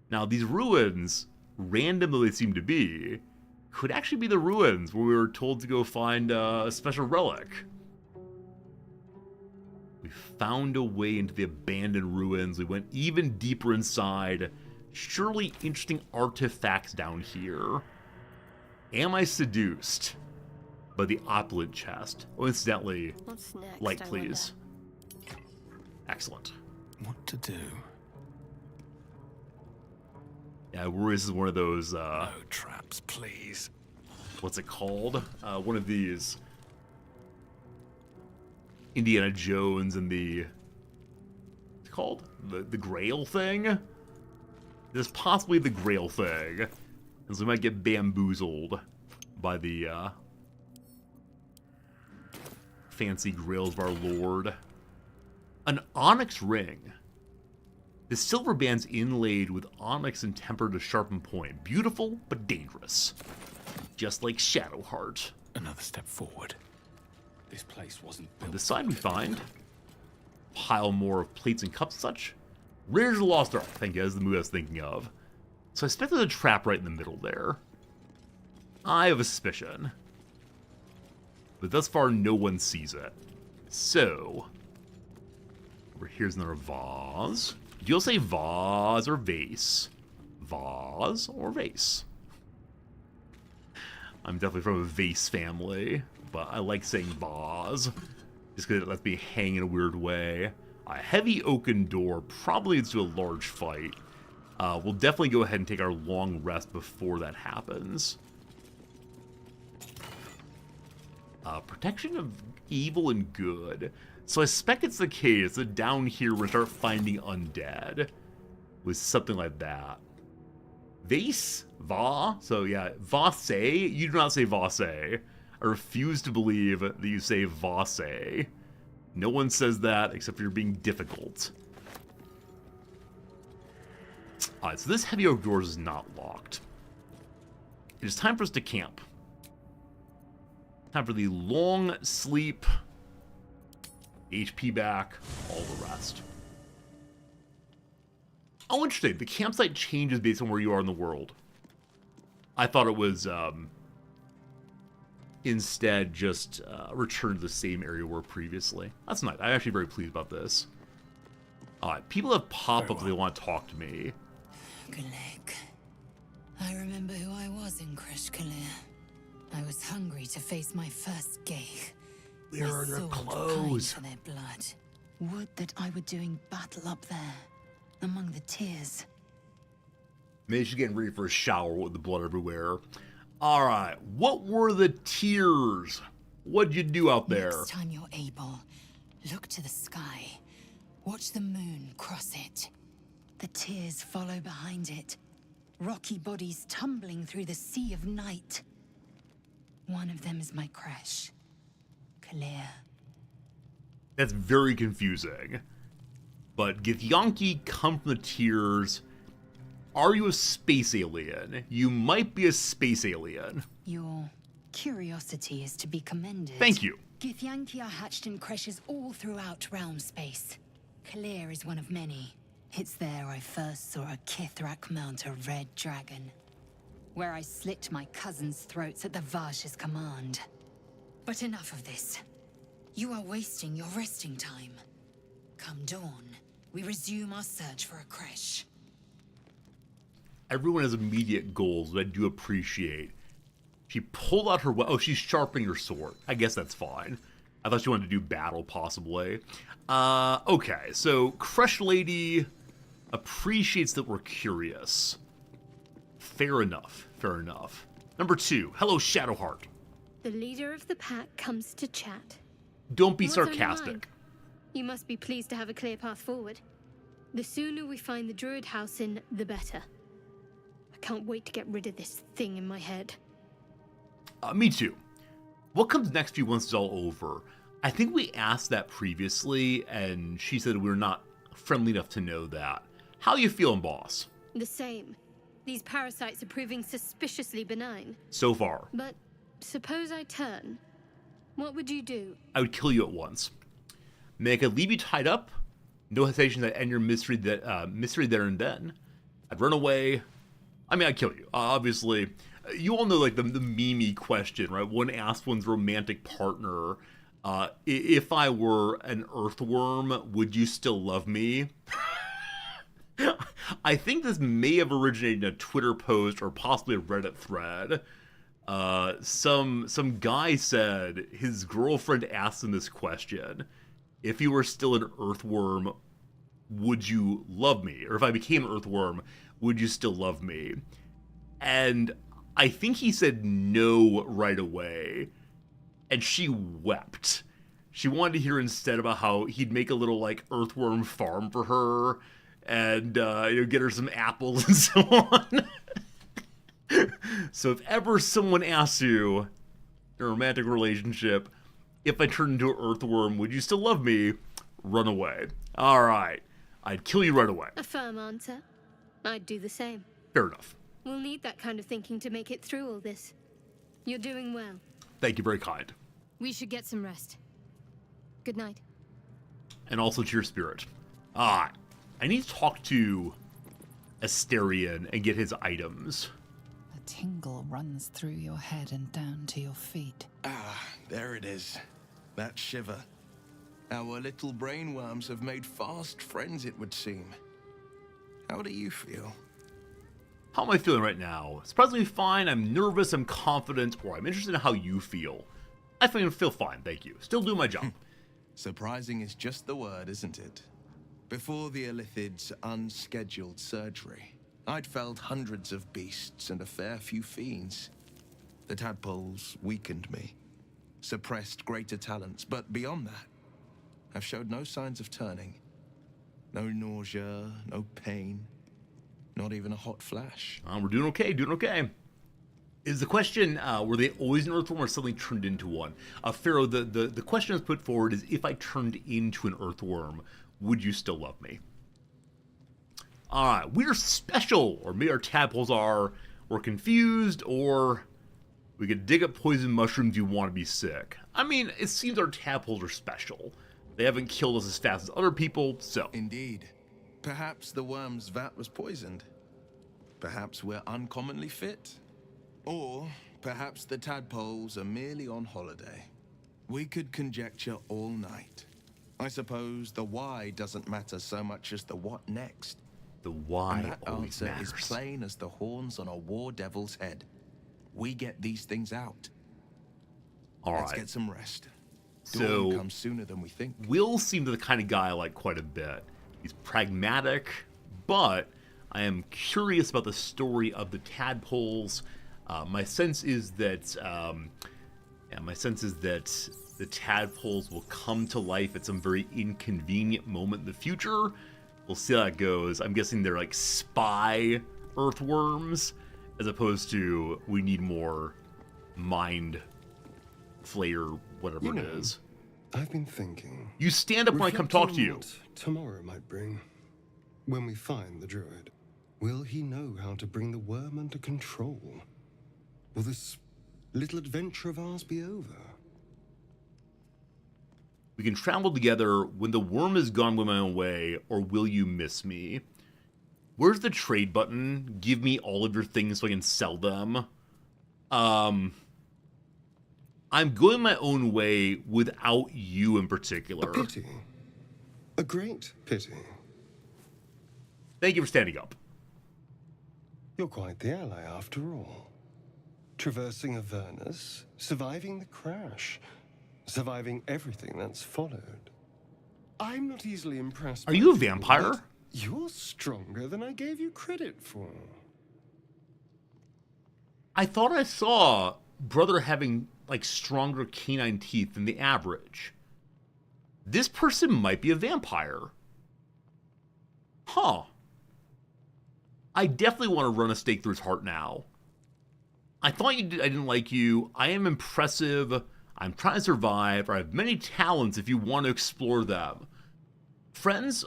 Now, these ruins, random though they seem to be, could actually be the ruins where we were told to go find a special relic. We found a way into the abandoned ruins. We went even deeper inside. Surely interesting artifacts down here. Am I seduced by the opulent chest? Oh, incidentally, What's next, light, please. Excellent. What to do? Yeah, this is one of those, No traps, please. What's it called? One of these Indiana Jones and the... What's it called? The Grail thing? This is possibly the Grail thing. And so we might get bamboozled by the, fancy grails of our lord. An onyx ring. The silver band's inlaid with onyx and tempered to sharpen point. Beautiful, but dangerous. Just like Shadowheart. Another step forward. This place wasn't built. On this side we find pile more of plates and cups and such. Raiders of the Lost Ark, thank you, that's the movie I was thinking of. So I suspect there's a trap right in the middle there. I have a suspicion. But thus far, no one sees it. So, over here's another vase. Do you say vase or vase? Vase or vase? I'm definitely from a vase family, but I like saying vase, just because it lets me hang in a weird way. A heavy oaken door probably leads to a large fight. We'll definitely go ahead and take our long rest before that happens. Protection of evil and good. So I suspect it's the case that down here we're going to start finding undead. With something like that. Vase? Va? So yeah, vase? You do not say vase. I refuse to believe that you say vase. No one says that except for you're being difficult. Alright, so this heavy oak door is not locked. It is time for us to camp. Time for the long sleep, HP back, all the rest. Oh, interesting. The campsite changes based on where you are in the world. I thought it was, instead just return to the same area we were previously. That's nice. I'm actually very pleased about this. Alright, people have pop-ups they want to talk to me. Galek. I remember who I was in Kresh Kalir. I was hungry to face my first Geich. Where are their clothes? For their blood. Would that I were doing battle up there, among the tears. Maybe she's getting ready for a shower with the blood everywhere. Alright, what were the tears? What'd you do out there? Next time you're able, look to the sky. Watch the moon cross it. The tears follow behind it. Rocky bodies tumbling through the sea of night. One of them is my Kresh. Kalir. That's very confusing. But Githyanki come from the tiers. Are you a space alien? You might be a space alien. Your curiosity is to be commended. Thank you. Githyanki are hatched in creches all throughout realm space. Kalir is one of many. It's there I first saw a Kithrak mount a red dragon, where I slit my cousins' throats at the Vaj's command. But enough of this. You are wasting your resting time. Come dawn, we resume our search for a creche. Everyone has immediate goals, but I do appreciate. She pulled out her oh, she's sharpening her sword. I guess that's fine. I thought she wanted to do battle, possibly. Okay, so Crush Lady appreciates that we're curious. Fair enough, fair enough. Number 2, hello Shadowheart. The leader of the pack comes to chat. Don't be What's on your sarcastic. mind? You must be pleased to have a clear path forward. The sooner we find the Druid House in, the better. I can't wait to get rid of this thing in my head. Me too. What comes next for you once it's all over? I think we asked that previously, and she said we're not friendly enough to know that. How you feeling, boss? The same. These parasites are proving suspiciously benign. So far. But suppose I turn. What would you do? I would kill you at once. May I could leave you tied up? No hesitation to end your misery there and then. I'd run away. I mean, I'd kill you. Obviously, you all know like the meme question, right? One asks one's romantic partner, if I were an earthworm, would you still love me? I think this may have originated in a Twitter post or possibly a Reddit thread. Some guy said his girlfriend asked him this question: if you were still an earthworm, would you love me? Or if I became an earthworm, would you still love me? And I think he said no right away. And she wept. She wanted to hear instead about how he'd make a little like earthworm farm for her and get her some apples and so on. So if ever someone asks you in a romantic relationship, if I turned into an earthworm, would you still love me? Run away. All right. I'd kill you right away. A firm answer. I'd do the same. Fair enough. We'll need that kind of thinking to make it through all this. You're doing well. Thank you, very kind. We should get some rest. Good night. And also to your spirit. I need to talk to Asterion and get his items. A tingle runs through your head and down to your feet. Ah, there it is. That shiver. Our little brainworms have made fast friends, it would seem. How do you feel? How am I feeling right now? Surprisingly fine, I'm nervous, I'm confident, or I'm interested in how you feel. I feel fine, thank you. Still doing my job. Surprising is just the word, isn't it? Before the Illithid's unscheduled surgery, I'd felled hundreds of beasts and a fair few fiends. The tadpoles weakened me, suppressed greater talents, but beyond that, I've showed no signs of turning. No nausea, no pain, not even a hot flash. We're doing okay, doing okay. Is the question, were they always an earthworm or suddenly turned into one? Pharaoh, the question that's put forward is, if I turned into an earthworm, would you still love me? Alright, we're special, or maybe our tadpoles are, we're confused, or we could dig up poison mushrooms, you want to be sick. I mean, it seems our tadpoles are special. They haven't killed us as fast as other people, so. Indeed. Perhaps the worm's vat was poisoned. Perhaps we're uncommonly fit. Or perhaps the tadpoles are merely on holiday. We could conjecture all night. I suppose the why doesn't matter so much as the what next. The why and that always answer matters. is plain as the horns on a war devil's head. We get these things out. All Let's right. get some rest. So Dawn comes sooner than we think. Will seems the kind of guy I like quite a bit. He's pragmatic, but I am curious about the story of the tadpoles. My sense is that the tadpoles will come to life at some very inconvenient moment in the future. We'll see how that goes. I'm guessing they're like spy earthworms, as opposed to we need more mind flayer, whatever it is. I've been thinking. You stand up when I come talk to you. What tomorrow might bring. When we find the druid, will he know how to bring the worm under control? Will this little adventure of ours be over? We can travel together when the worm is gone with my own way, or will you miss me? Where's the trade button? Give me all of your things so I can sell them. I'm going my own way without you in particular. A pity. A great pity. Thank you for standing up. You're quite the ally after all. Traversing Avernus, surviving the crash, surviving everything that's followed. I'm not easily impressed. Are you a vampire? You're stronger than I gave you credit for. I thought I saw brother having like stronger canine teeth than the average. This person might be a vampire. Huh. I definitely want to run a stake through his heart now. I thought I didn't like you. I am impressive. I'm trying to survive. I have many talents if you want to explore them. Friends,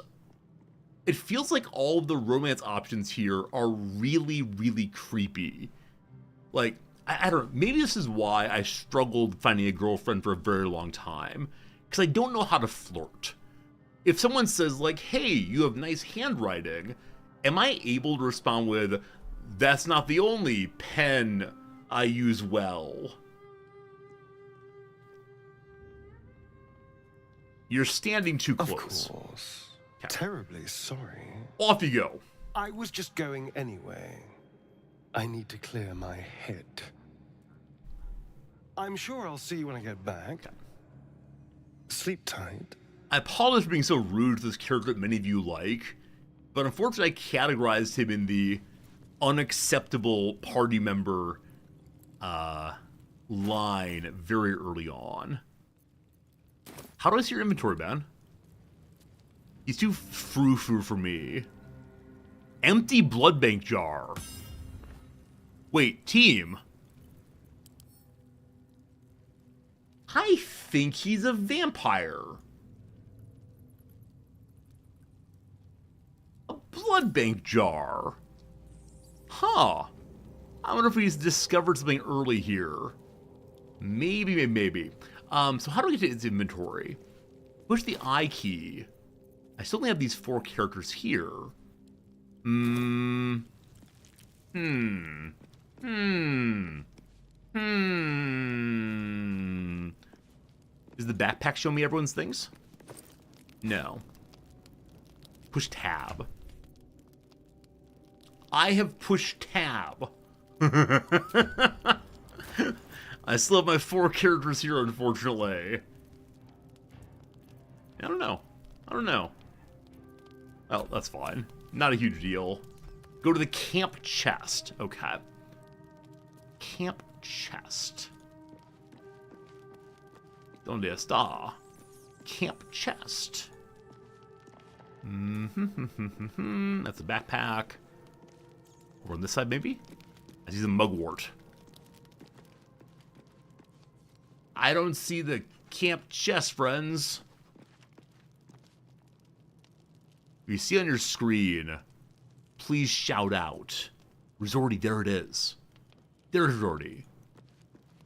it feels like all of the romance options here are really, really creepy. Like, I don't know, maybe this is why I struggled finding a girlfriend for a very long time. Because I don't know how to flirt. If someone says, like, hey, you have nice handwriting, am I able to respond with, that's not the only pen I use well? You're standing too close. Of course. Okay. Terribly sorry. Off you go. I was just going anyway. I need to clear my head. I'm sure I'll see you when I get back. Sleep tight. I apologize for being so rude to this character that many of you like, but unfortunately I categorized him in the unacceptable party member line very early on. How do I see your inventory, Ben? He's too frou-frou for me. Empty blood bank jar. Wait, team. I think he's a vampire. A blood bank jar. Huh. I wonder if he's discovered something early here. Maybe. So how do we get to his inventory? Push the I key. I still only have these 4 characters here. Does the backpack show me everyone's things? No. Push tab. I have pushed tab. I still have my 4 characters here, unfortunately. I don't know. Well, that's fine. Not a huge deal. Go to the camp chest. Okay. Camp chest. Donde está? Camp chest. That's a backpack. Over on this side, maybe? I see the mugwort. I don't see the camp chest, friends. If you see on your screen, please shout out. Resorty, there it is. There it is, Resorty.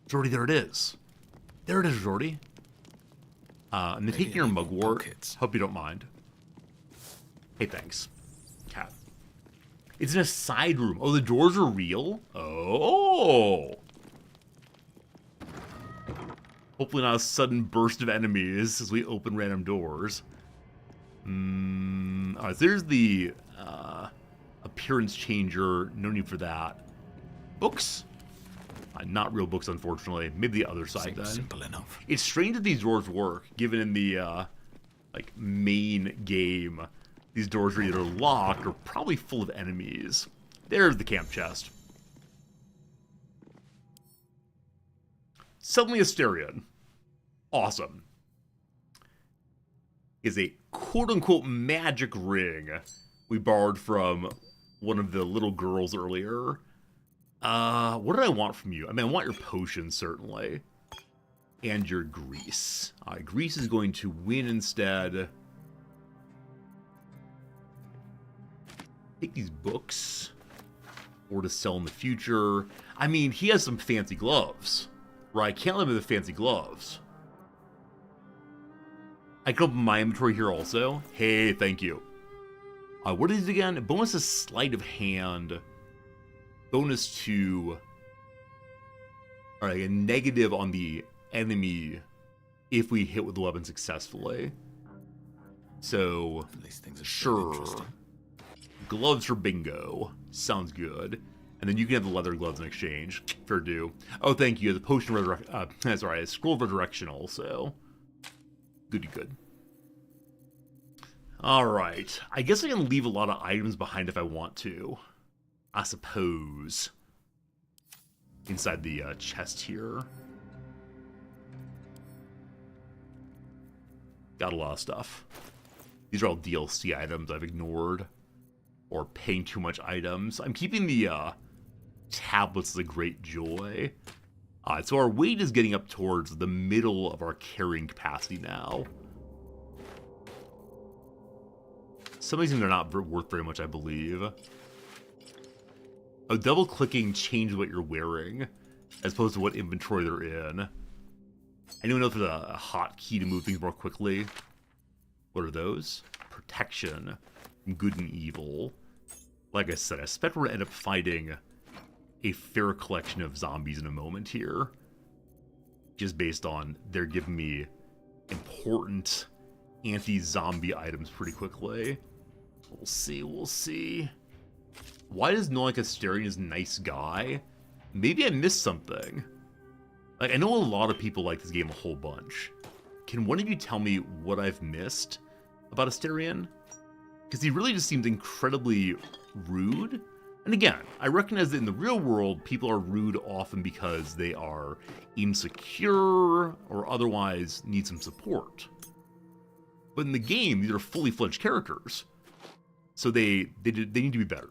Resorty, there it is. There it is, Resorty. I'm taking your mugwort. Hope you don't mind. Hey, thanks. Cat. It's in a side room. Oh, the doors are real? Oh! Hopefully not a sudden burst of enemies as we open random doors. Alright, so there's the appearance changer. No need for that. Books? Not real books, unfortunately. Maybe the other side, then. Simple enough. It's strange that these doors work, given in the like main game, these doors are either locked or probably full of enemies. There's the camp chest. Suddenly Asterion. Awesome. Is a quote-unquote magic ring we borrowed from one of the little girls earlier. What did I want from you? I mean, I want your potion, certainly. and your grease. Grease is going to win instead. Take these books. Or to sell in the future. I mean, he has some fancy gloves. Right? Can't live with the fancy gloves. I can open my inventory here also. Hey, thank you. What is it again? Bonus to sleight of hand. Bonus to... Alright, a negative on the enemy if we hit with the weapon successfully. So, sure. Gloves for bingo. Sounds good. And then you can have the leather gloves in exchange. Fair due. Oh, thank you. The potion of sorry, a scroll of resurrection also. Goody good. Alright. I guess I can leave a lot of items behind if I want to. I suppose. Inside the chest here. Got a lot of stuff. These are all DLC items I've ignored. Or paying too much items. I'm keeping the tablets as a great joy. So our weight is getting up towards the middle of our carrying capacity now. Some of these things are not worth very much, I believe. Oh, double-clicking changes what you're wearing, as opposed to what inventory they're in. Anyone know if there's a hotkey to move things more quickly? What are those? Protection from good and evil. Like I said, I expect we're going to end up fighting a fair collection of zombies in a moment here. Just based on they're giving me important anti-zombie items pretty quickly. We'll see, we'll see. Why does Nolan Casterian is a nice guy? Maybe I missed something. Like, I know a lot of people like this game a whole bunch. Can one of you tell me what I've missed about Asterion? Because he really just seems incredibly rude. And again, I recognize that in the real world, people are rude often because they are insecure or otherwise need some support. But in the game, these are fully fledged characters. So they need to be better.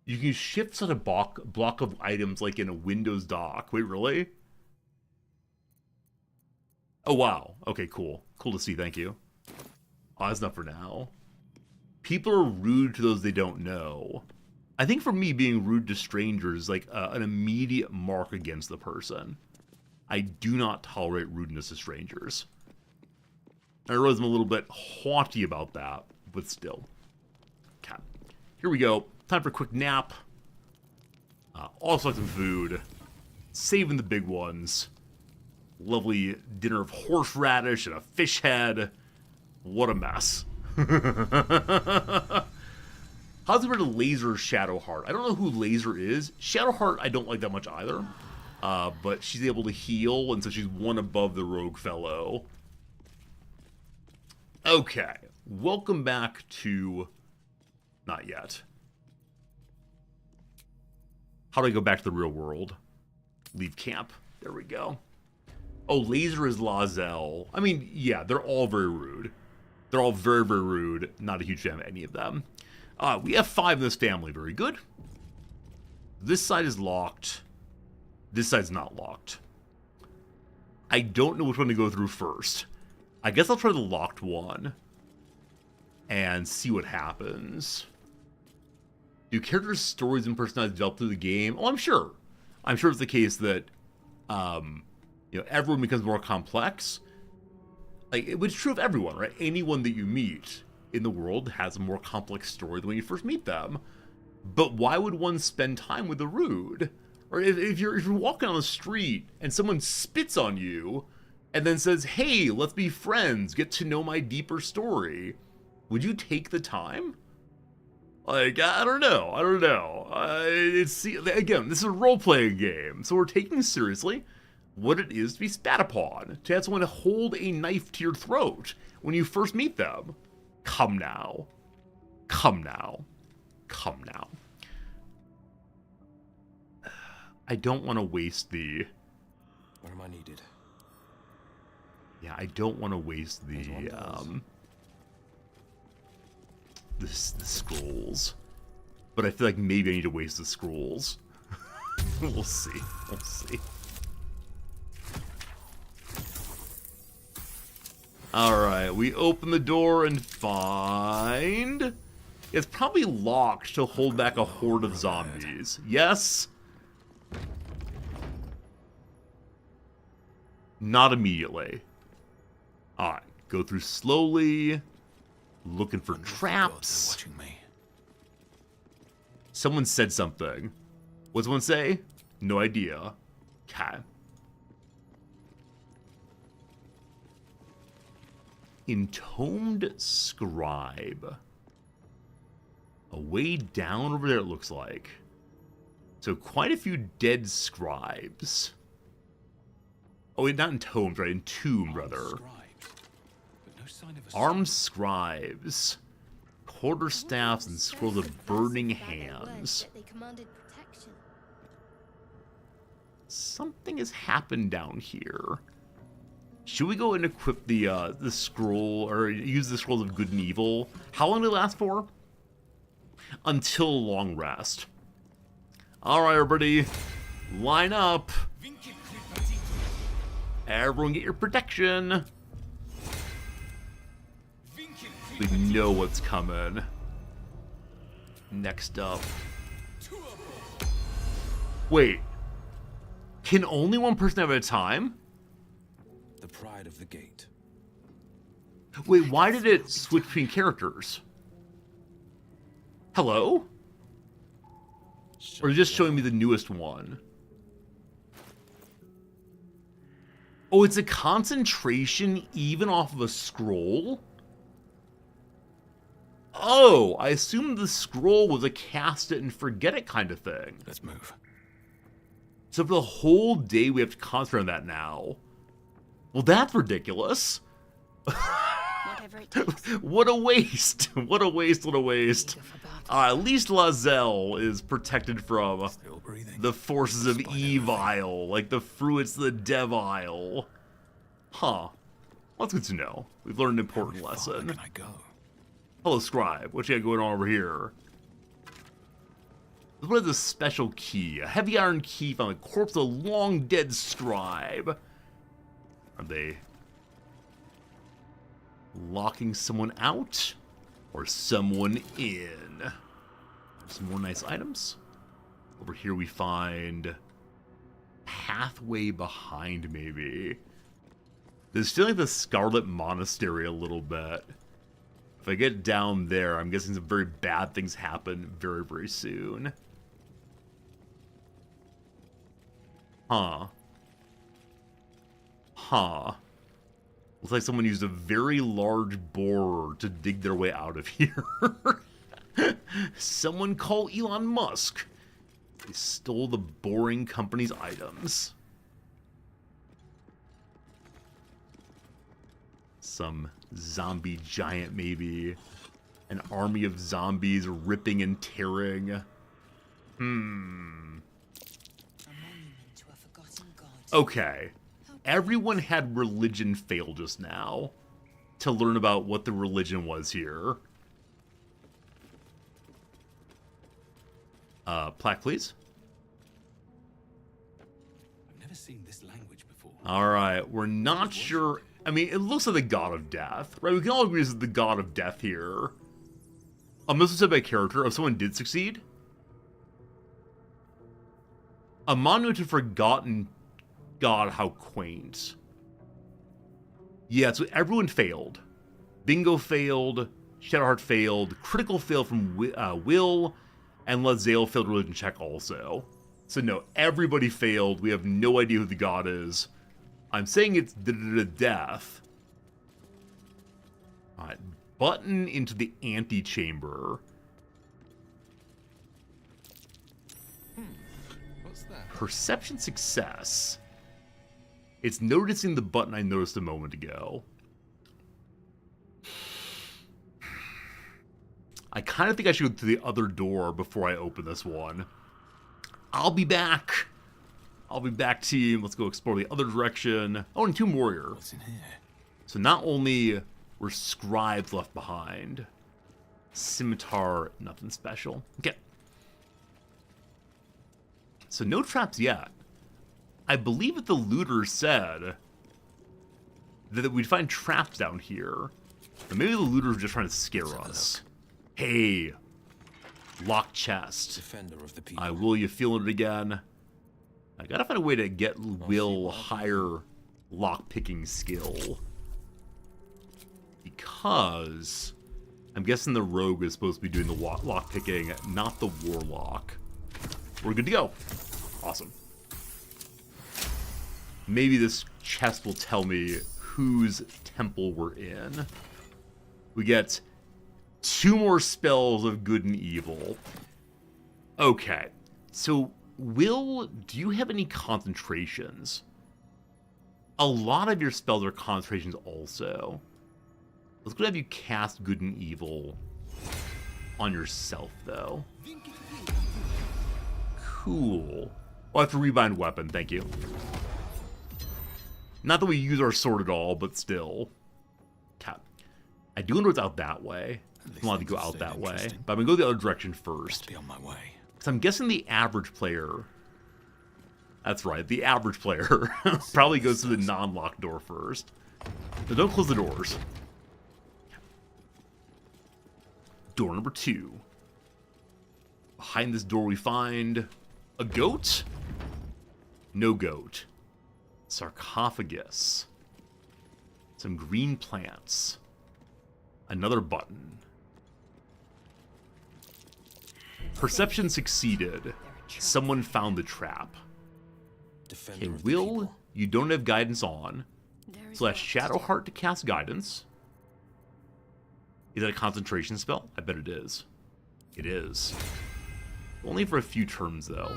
You can shift such a block of items like in a Windows dock. Wait, really? Oh, wow. Okay, cool. Cool to see, thank you. Oh, that's not for now. People are rude to those they don't know. I think for me, being rude to strangers is like an immediate mark against the person. I do not tolerate rudeness to strangers. I realize I'm a little bit haughty about that, but still. Okay. Here we go. Time for a quick nap. Also like some food. Saving the big ones. Lovely dinner of horseradish and a fish head. What a mess. How's it to Laser Shadowheart? I don't know who Laser is. Shadowheart I don't like that much either. But she's able to heal, and so she's one above the rogue fellow. Okay. Welcome back to... Not yet. How do I go back to the real world? Leave camp. There we go. Oh, Laser is Lazel. I mean, yeah, they're all very rude. They're all very, very rude. Not a huge fan of any of them. We have 5 in this family. Very good. This side is locked. This side's not locked. I don't know which one to go through first. I guess I'll try the locked one. And see what happens. Do characters' stories and personalities develop through the game? Oh, I'm sure. I'm sure it's the case that, you know, everyone becomes more complex. Like, it's true of everyone, right? Anyone that you meet in the world has a more complex story than when you first meet them. But why would one spend time with the rude? Or if you're walking on the street and someone spits on you and then says, hey, let's be friends, get to know my deeper story, would you take the time? Like, I don't know. Again, this is a role-playing game, so we're taking seriously what it is to be spat upon, to have someone hold a knife to your throat when you first meet them. Come now. Come now. Come now. I don't want to waste the... Where am I needed? Yeah, I don't want to waste the scrolls. But I feel like maybe I need to waste the scrolls. We'll see. We'll see. Alright, we open the door and find... It's probably locked to hold back a horde of zombies. Yes? Not immediately. Alright, go through slowly. Looking for traps. Watching me. Someone said something. What'd someone say? No idea. Okay. Entombed Scribe. A way down over there, it looks like. So quite a few dead scribes. Oh, wait, not entombed, right? Entombed, rather. Armed scribes. Quarterstaffs and scrolls of burning hands. Something has happened down here. Should we go and equip the scroll, or use the scrolls of good and evil? How long do they last for? Until a long rest. Alright, everybody. Line up. Everyone get your protection. We know what's coming. Next up. Wait. Can only one person have it at a time? The pride of the gate. Wait, why did it switch between characters? Hello? Or just showing me the newest one? Oh, it's a concentration even off of a scroll? Oh, I assumed the scroll was a cast it and forget it kind of thing. Let's move. So for the whole day we have to concentrate on that now. Well, that's ridiculous. What a waste. What a waste, what a waste. At least Lae'zel is protected from the forces of evil, like the fruits of the Devile. Huh. Well, that's good to know. We've learned an important lesson. Can I go? Hello, Scribe. What you got going on over here? What is a special key? A heavy iron key found the corpse of a long-dead Scribe. Are they locking someone out or someone in? Some more nice items. Over here we find pathway behind, maybe. This is feeling like the Scarlet Monastery a little bit. If I get down there, I'm guessing some very bad things happen very, very soon. Huh. Huh. Looks like someone used a very large borer to dig their way out of here. Someone call Elon Musk. They stole the Boring Company's items. Some zombie giant, maybe. An army of zombies ripping and tearing. Okay. Everyone had religion fail just now to learn about what the religion was here. Plaque, please. I've never seen this language before. Alright, we're not sure. I mean, it looks like the god of death, right? We can all agree this is the god of death here. This was said by character. If someone did succeed. A monument to forgotten god, how quaint. Yeah, so everyone failed. Bingo failed. Shadowheart failed. Critical failed from Will. And Lae'zel failed religion check also. So no, everybody failed. We have no idea who the god is. I'm saying it's death. Alright, button into the antechamber. What's that? Perception success. It's noticing the button I noticed a moment ago. I kind of think I should go through the other door before I open this one. I'll be back. I'll be back, team. Let's go explore the other direction. Oh, and Tomb Warrior. What's in here? So not only were scribes left behind, scimitar, nothing special. Okay. So no traps yet. I believe what the looter said that we'd find traps down here. But maybe the looters are just trying to scare us. Hey, locked chest. Defender of the people. Will you feel it again? I gotta find a way to get Will higher lock-picking skill. Because I'm guessing the rogue is supposed to be doing the lock-picking, not the warlock. We're good to go. Awesome. Maybe this chest will tell me whose temple we're in. We get 2 more spells of good and evil. Okay, so Will, do you have any concentrations? A lot of your spells are concentrations also. Let's go have you cast good and evil on yourself, though. Cool. Oh, I have to rebind weapon, thank you. Not that we use our sword at all, but still. Okay. I do wonder what's out that way. I want to go out that way, but I'm gonna go the other direction first. Be on my way. So I'm guessing the average player. That's right, the average player probably goes to the non-locked door first. So don't close the doors. Door number 2. Behind this door we find a goat? No goat. Sarcophagus. Some green plants. Another button. Perception succeeded. Someone found the trap. Okay, Will, you don't have guidance on. So that's Shadowheart to cast guidance. Is that a concentration spell? I bet it is. It is. Only for a few turns, though.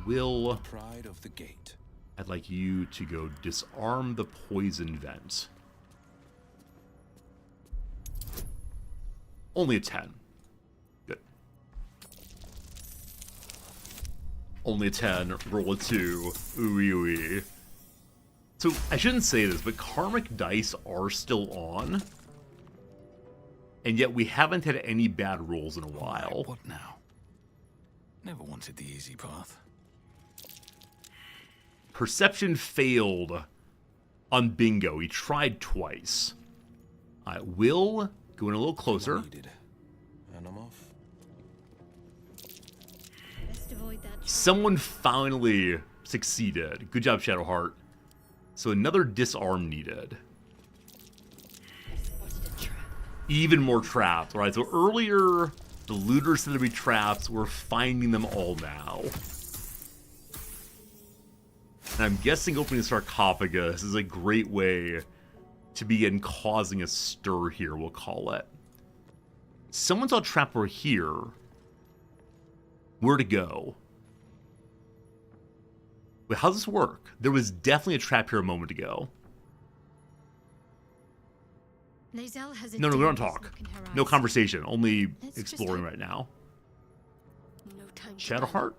Will, Pride of the gate. I'd like you to go disarm the poison vent. Only a 10. Good. Only a 10. Roll a 2. Ooey ooey. So, I shouldn't say this, but karmic dice are still on. And yet we haven't had any bad rolls in a while. What now? Never wanted the easy path. Perception failed on Bingo. He tried twice. I will go in a little closer. And I'm off. Someone finally succeeded. Good job, Shadowheart. So another disarm needed. Even more traps. All right, so earlier the looters said there'd be traps. We're finding them all now. And I'm guessing opening the sarcophagus is a great way to begin causing a stir here, we'll call it. Someone saw a trap over here. Where to go? Wait, how does this work? There was definitely a trap here a moment ago. No, we don't talk. No conversation. Only exploring right now. Shadowheart?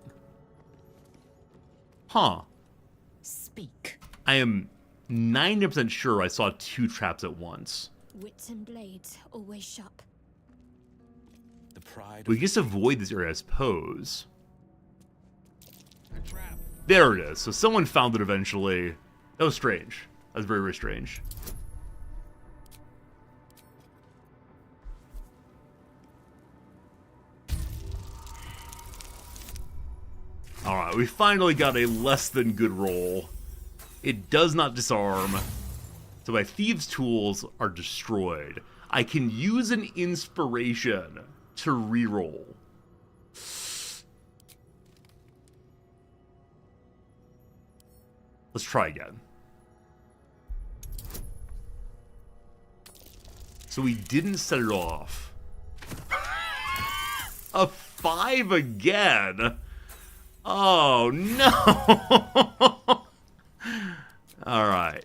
Huh. Speak. I am 90% sure I saw 2 traps at once. Wits and blades always sharp. The pride. We just avoid this area, I suppose. There it is. So someone found it eventually. That was strange. That was very, very strange. Alright, we finally got a less than good roll. It does not disarm. So my thieves' tools are destroyed. I can use an inspiration to reroll. Let's try again. So we didn't set it off. A 5 again. Oh, no. All right.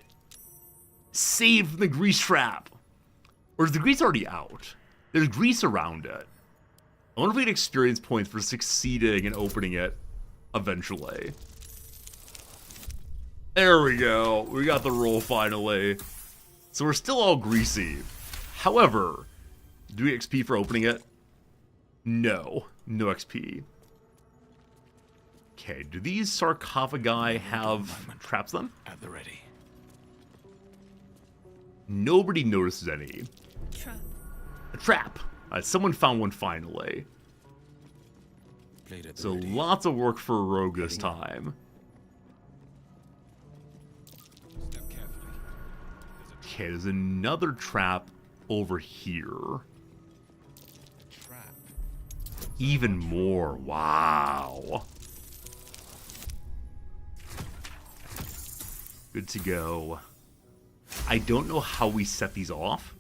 Save the grease trap. Or is the grease already out? There's grease around it. I wonder if we get experience points for succeeding and opening it eventually. There we go. We got the roll finally. So we're still all greasy. However, do we XP for opening it? No. No XP. Okay, do these sarcophagi have traps them? At the ready. Nobody notices any. Trap. A trap. Someone found one finally. So lots of work for a rogue this time. Okay, there's another trap over here. Even more. Wow. Good to go. I don't know how we set these off,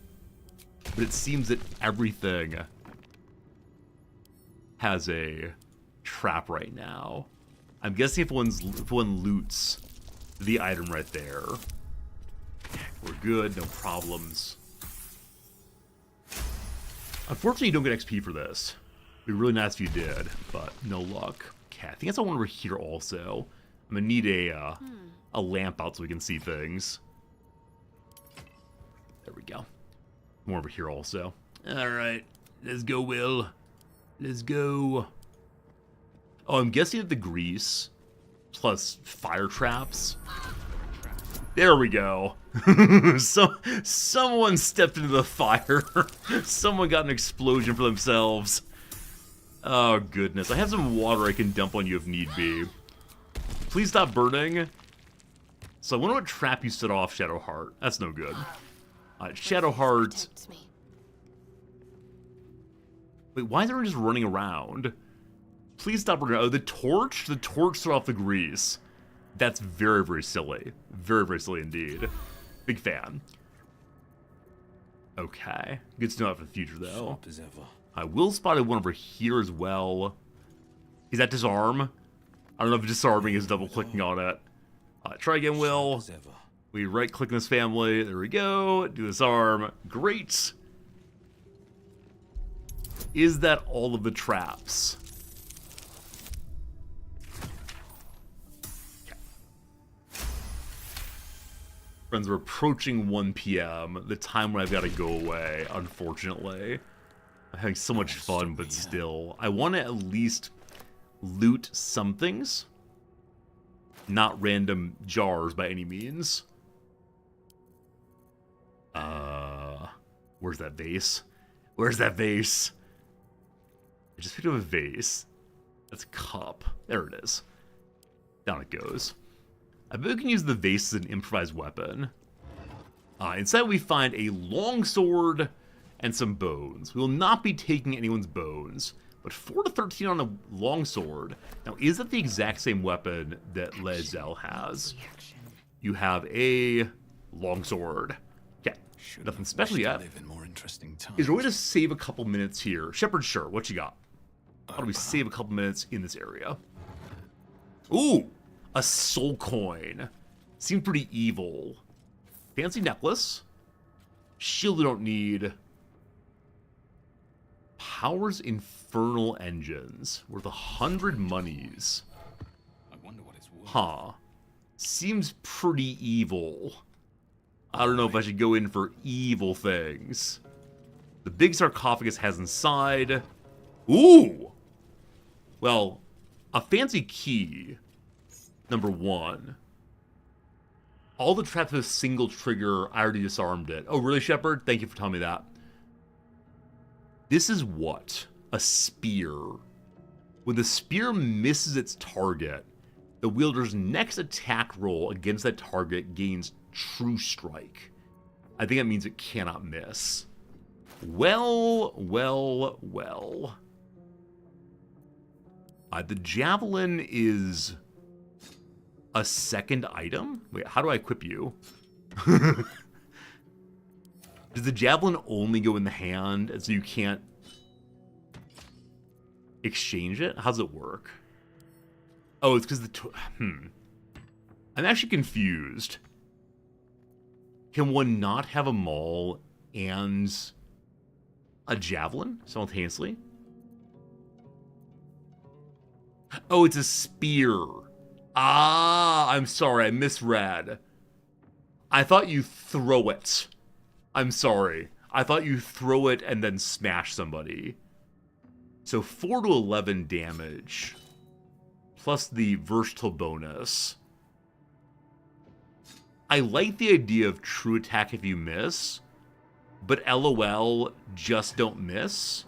but it seems that everything has a trap right now. I'm guessing if one loots the item right there, we're good, no problems. Unfortunately, you don't get XP for this. It'd be really nice if you did, but no luck. Okay, I think that's the one over here also. I'm gonna need a lamp out so we can see things. There we go. More over here also. Alright, let's go, Will. Let's go. Oh, I'm guessing that the grease plus fire traps. There we go. Someone stepped into the fire. Someone got an explosion for themselves. Oh, goodness. I have some water I can dump on you if need be. Please stop burning. So I wonder what trap you set off, Shadowheart. That's no good. Shadowheart. Wait, why is everyone just running around? Please stop running around. Oh, the torch? The torch set off the grease. That's very, very silly. Very, very silly indeed. Big fan. Okay. Good to know that for the future, though. Sharp as ever. I will spot one over here as well. Is that disarm? I don't know if disarming is double-clicking on it. Try again, Will. We right-click this family. There we go. Do disarm. Great. Is that all of the traps? Okay. Friends, we're approaching 1 p.m. The time when I've got to go away, unfortunately. I'm having so much fun, but still. I want to at least loot some things. Not random jars by any means. Where's that vase? Where's that vase? I just picked up a vase. That's a cup. There it is. Down it goes. I bet we can use the vase as an improvised weapon. Instead, we find a longsword and some bones. We will not be taking anyone's bones, but 4 to 13 on a longsword. Now, is that the exact same weapon that Lae'zel has? You have a longsword. Okay, nothing special yet. Is there a way to save a couple minutes here? Shepard, sure. What you got? How do we save a couple minutes in this area? Ooh, a soul coin. Seems pretty evil. Fancy necklace. Shield we don't need. Powers infernal engines. Worth 100 monies. I wonder what it's worth. Huh. Seems pretty evil. I don't know if I should go in for evil things. The big sarcophagus has inside. Ooh! Well, a fancy key. Number 1. All the traps with a single trigger, I already disarmed it. Oh, really, Shepard? Thank you for telling me that. This is what? A spear. When the spear misses its target, the wielder's next attack roll against that target gains True Strike. I think that means it cannot miss. Well, well, well. The javelin is a second item? Wait, how do I equip you? Does the javelin only go in the hand, and so you can't exchange it? How's it work? Oh, it's because I'm actually confused. Can one not have a maul and a javelin simultaneously? Oh, it's a spear. Ah, I'm sorry, I misread. I thought you throw it. I'm sorry. I thought you throw it and then smash somebody. So 4 to 11 damage. Plus the versatile bonus. I like the idea of true attack if you miss, but LOL, just don't miss.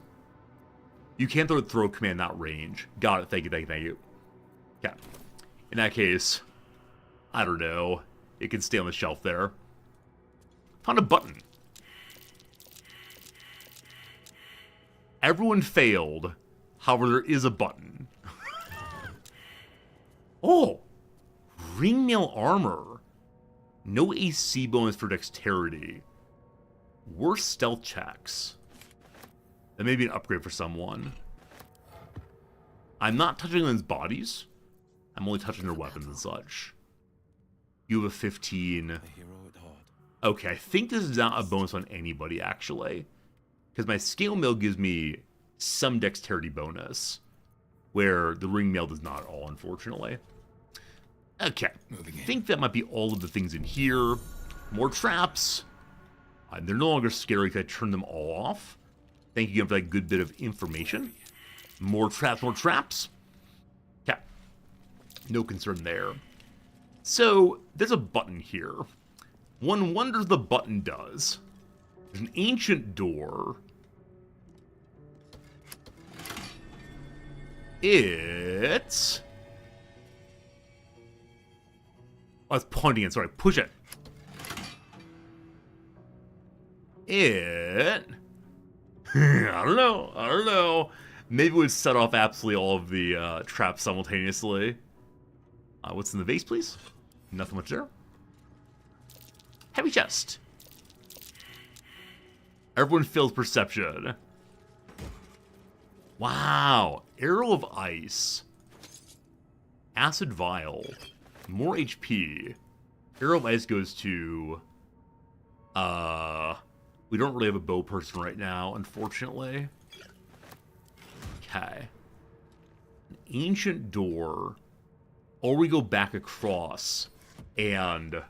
You can't throw command, not range. Got it. Thank you, thank you, thank you. Okay. In that case, I don't know. It can stay on the shelf there. Found a button. Everyone failed. However, there is a button. Oh! Ringmail armor. No AC bonus for dexterity. Worse stealth checks. That may be an upgrade for someone. I'm not touching anyone's bodies. I'm only touching their weapons and such. You have a 15. Okay, I think this is not a bonus on anybody, actually. Because my scale mail gives me some dexterity bonus, where the ring mail does not at all, unfortunately. Okay, I think that might be all of the things in here. More traps. They're no longer scary because I turned them all off. Thank you again for that good bit of information. More traps, more traps. Okay, no concern there. So, there's a button here. One wonders what the button does. There's an ancient door. It's... Oh, it's pointing it. Sorry, push it. I don't know. Maybe we'd set off absolutely all of the traps simultaneously. What's in the vase, please? Nothing much there. Heavy chest. Everyone fails perception. Wow. Arrow of ice. Acid vial. More HP. Arrow of ice goes to... we don't really have a bow person right now, unfortunately. Okay. An ancient door. Or we go back across and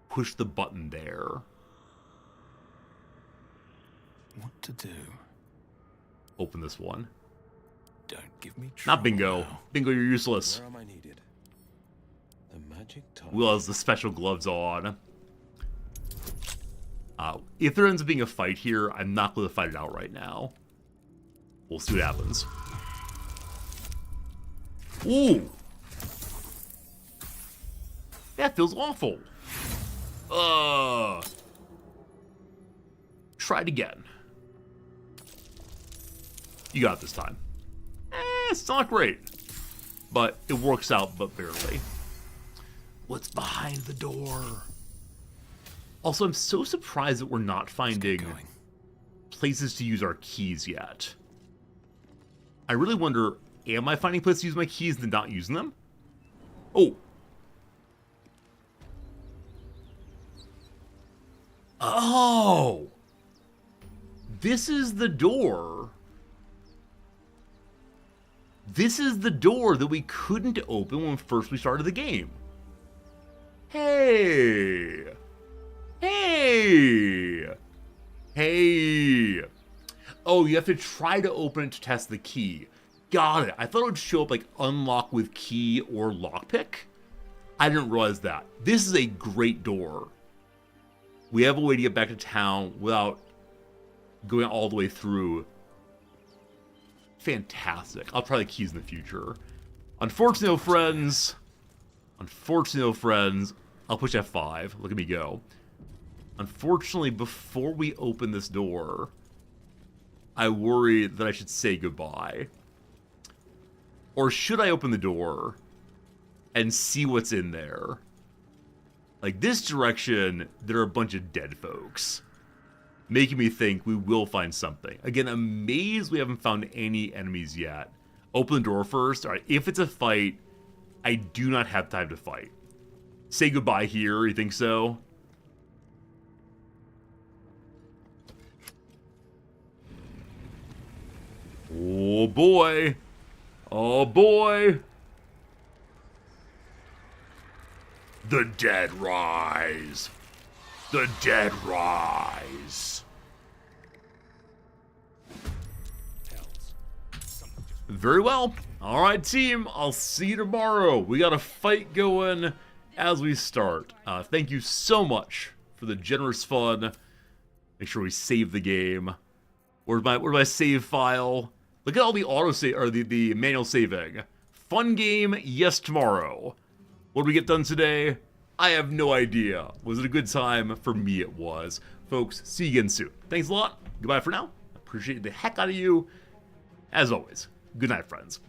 push the button there. What to do? Open this one. Don't give me trouble. Not bingo. Now. Bingo, you're useless. Where am I needed? The magic touch. Will has the special gloves on. If there ends up being a fight here, I'm not going to fight it out right now. We'll see what happens. Ooh! That feels awful. Try it again. You got it this time. It's not great. But it works out, but barely. What's behind the door? Also, I'm so surprised that we're not finding places to use our keys yet. I really wonder, am I finding places to use my keys and not using them? Oh. Oh. This is the door. This is the door that we couldn't open when first we started the game. Hey. Hey. Hey. Oh, you have to try to open it to test the key. Got it. I thought it would show up like unlock with key or lockpick. I didn't realize that. This is a great door. We have a way to get back to town without going all the way through. Fantastic. I'll try the keys in the future. Unfortunately, friends. I'll push F5. Look at me go. Unfortunately, before we open this door, I worry that I should say goodbye. Or should I open the door and see what's in there? Like, this direction, there are a bunch of dead folks. Making me think we will find something. Again, amazed we haven't found any enemies yet. Open the door first. Alright, if it's a fight, I do not have time to fight. Say goodbye here, you think so? Oh boy. Oh boy. The dead rise. The dead rise. Very well. All right, team. I'll see you tomorrow. We got a fight going as we start, thank you so much for the generous fun. Make sure we save the game. Where's my save file? Look at all the autosave or the manual saving. Fun game, yes, tomorrow. What did we get done today? I have no idea. Was it a good time? For me, it was. Folks, see you again soon. Thanks a lot. Goodbye for now. Appreciate the heck out of you. As always, good night, friends.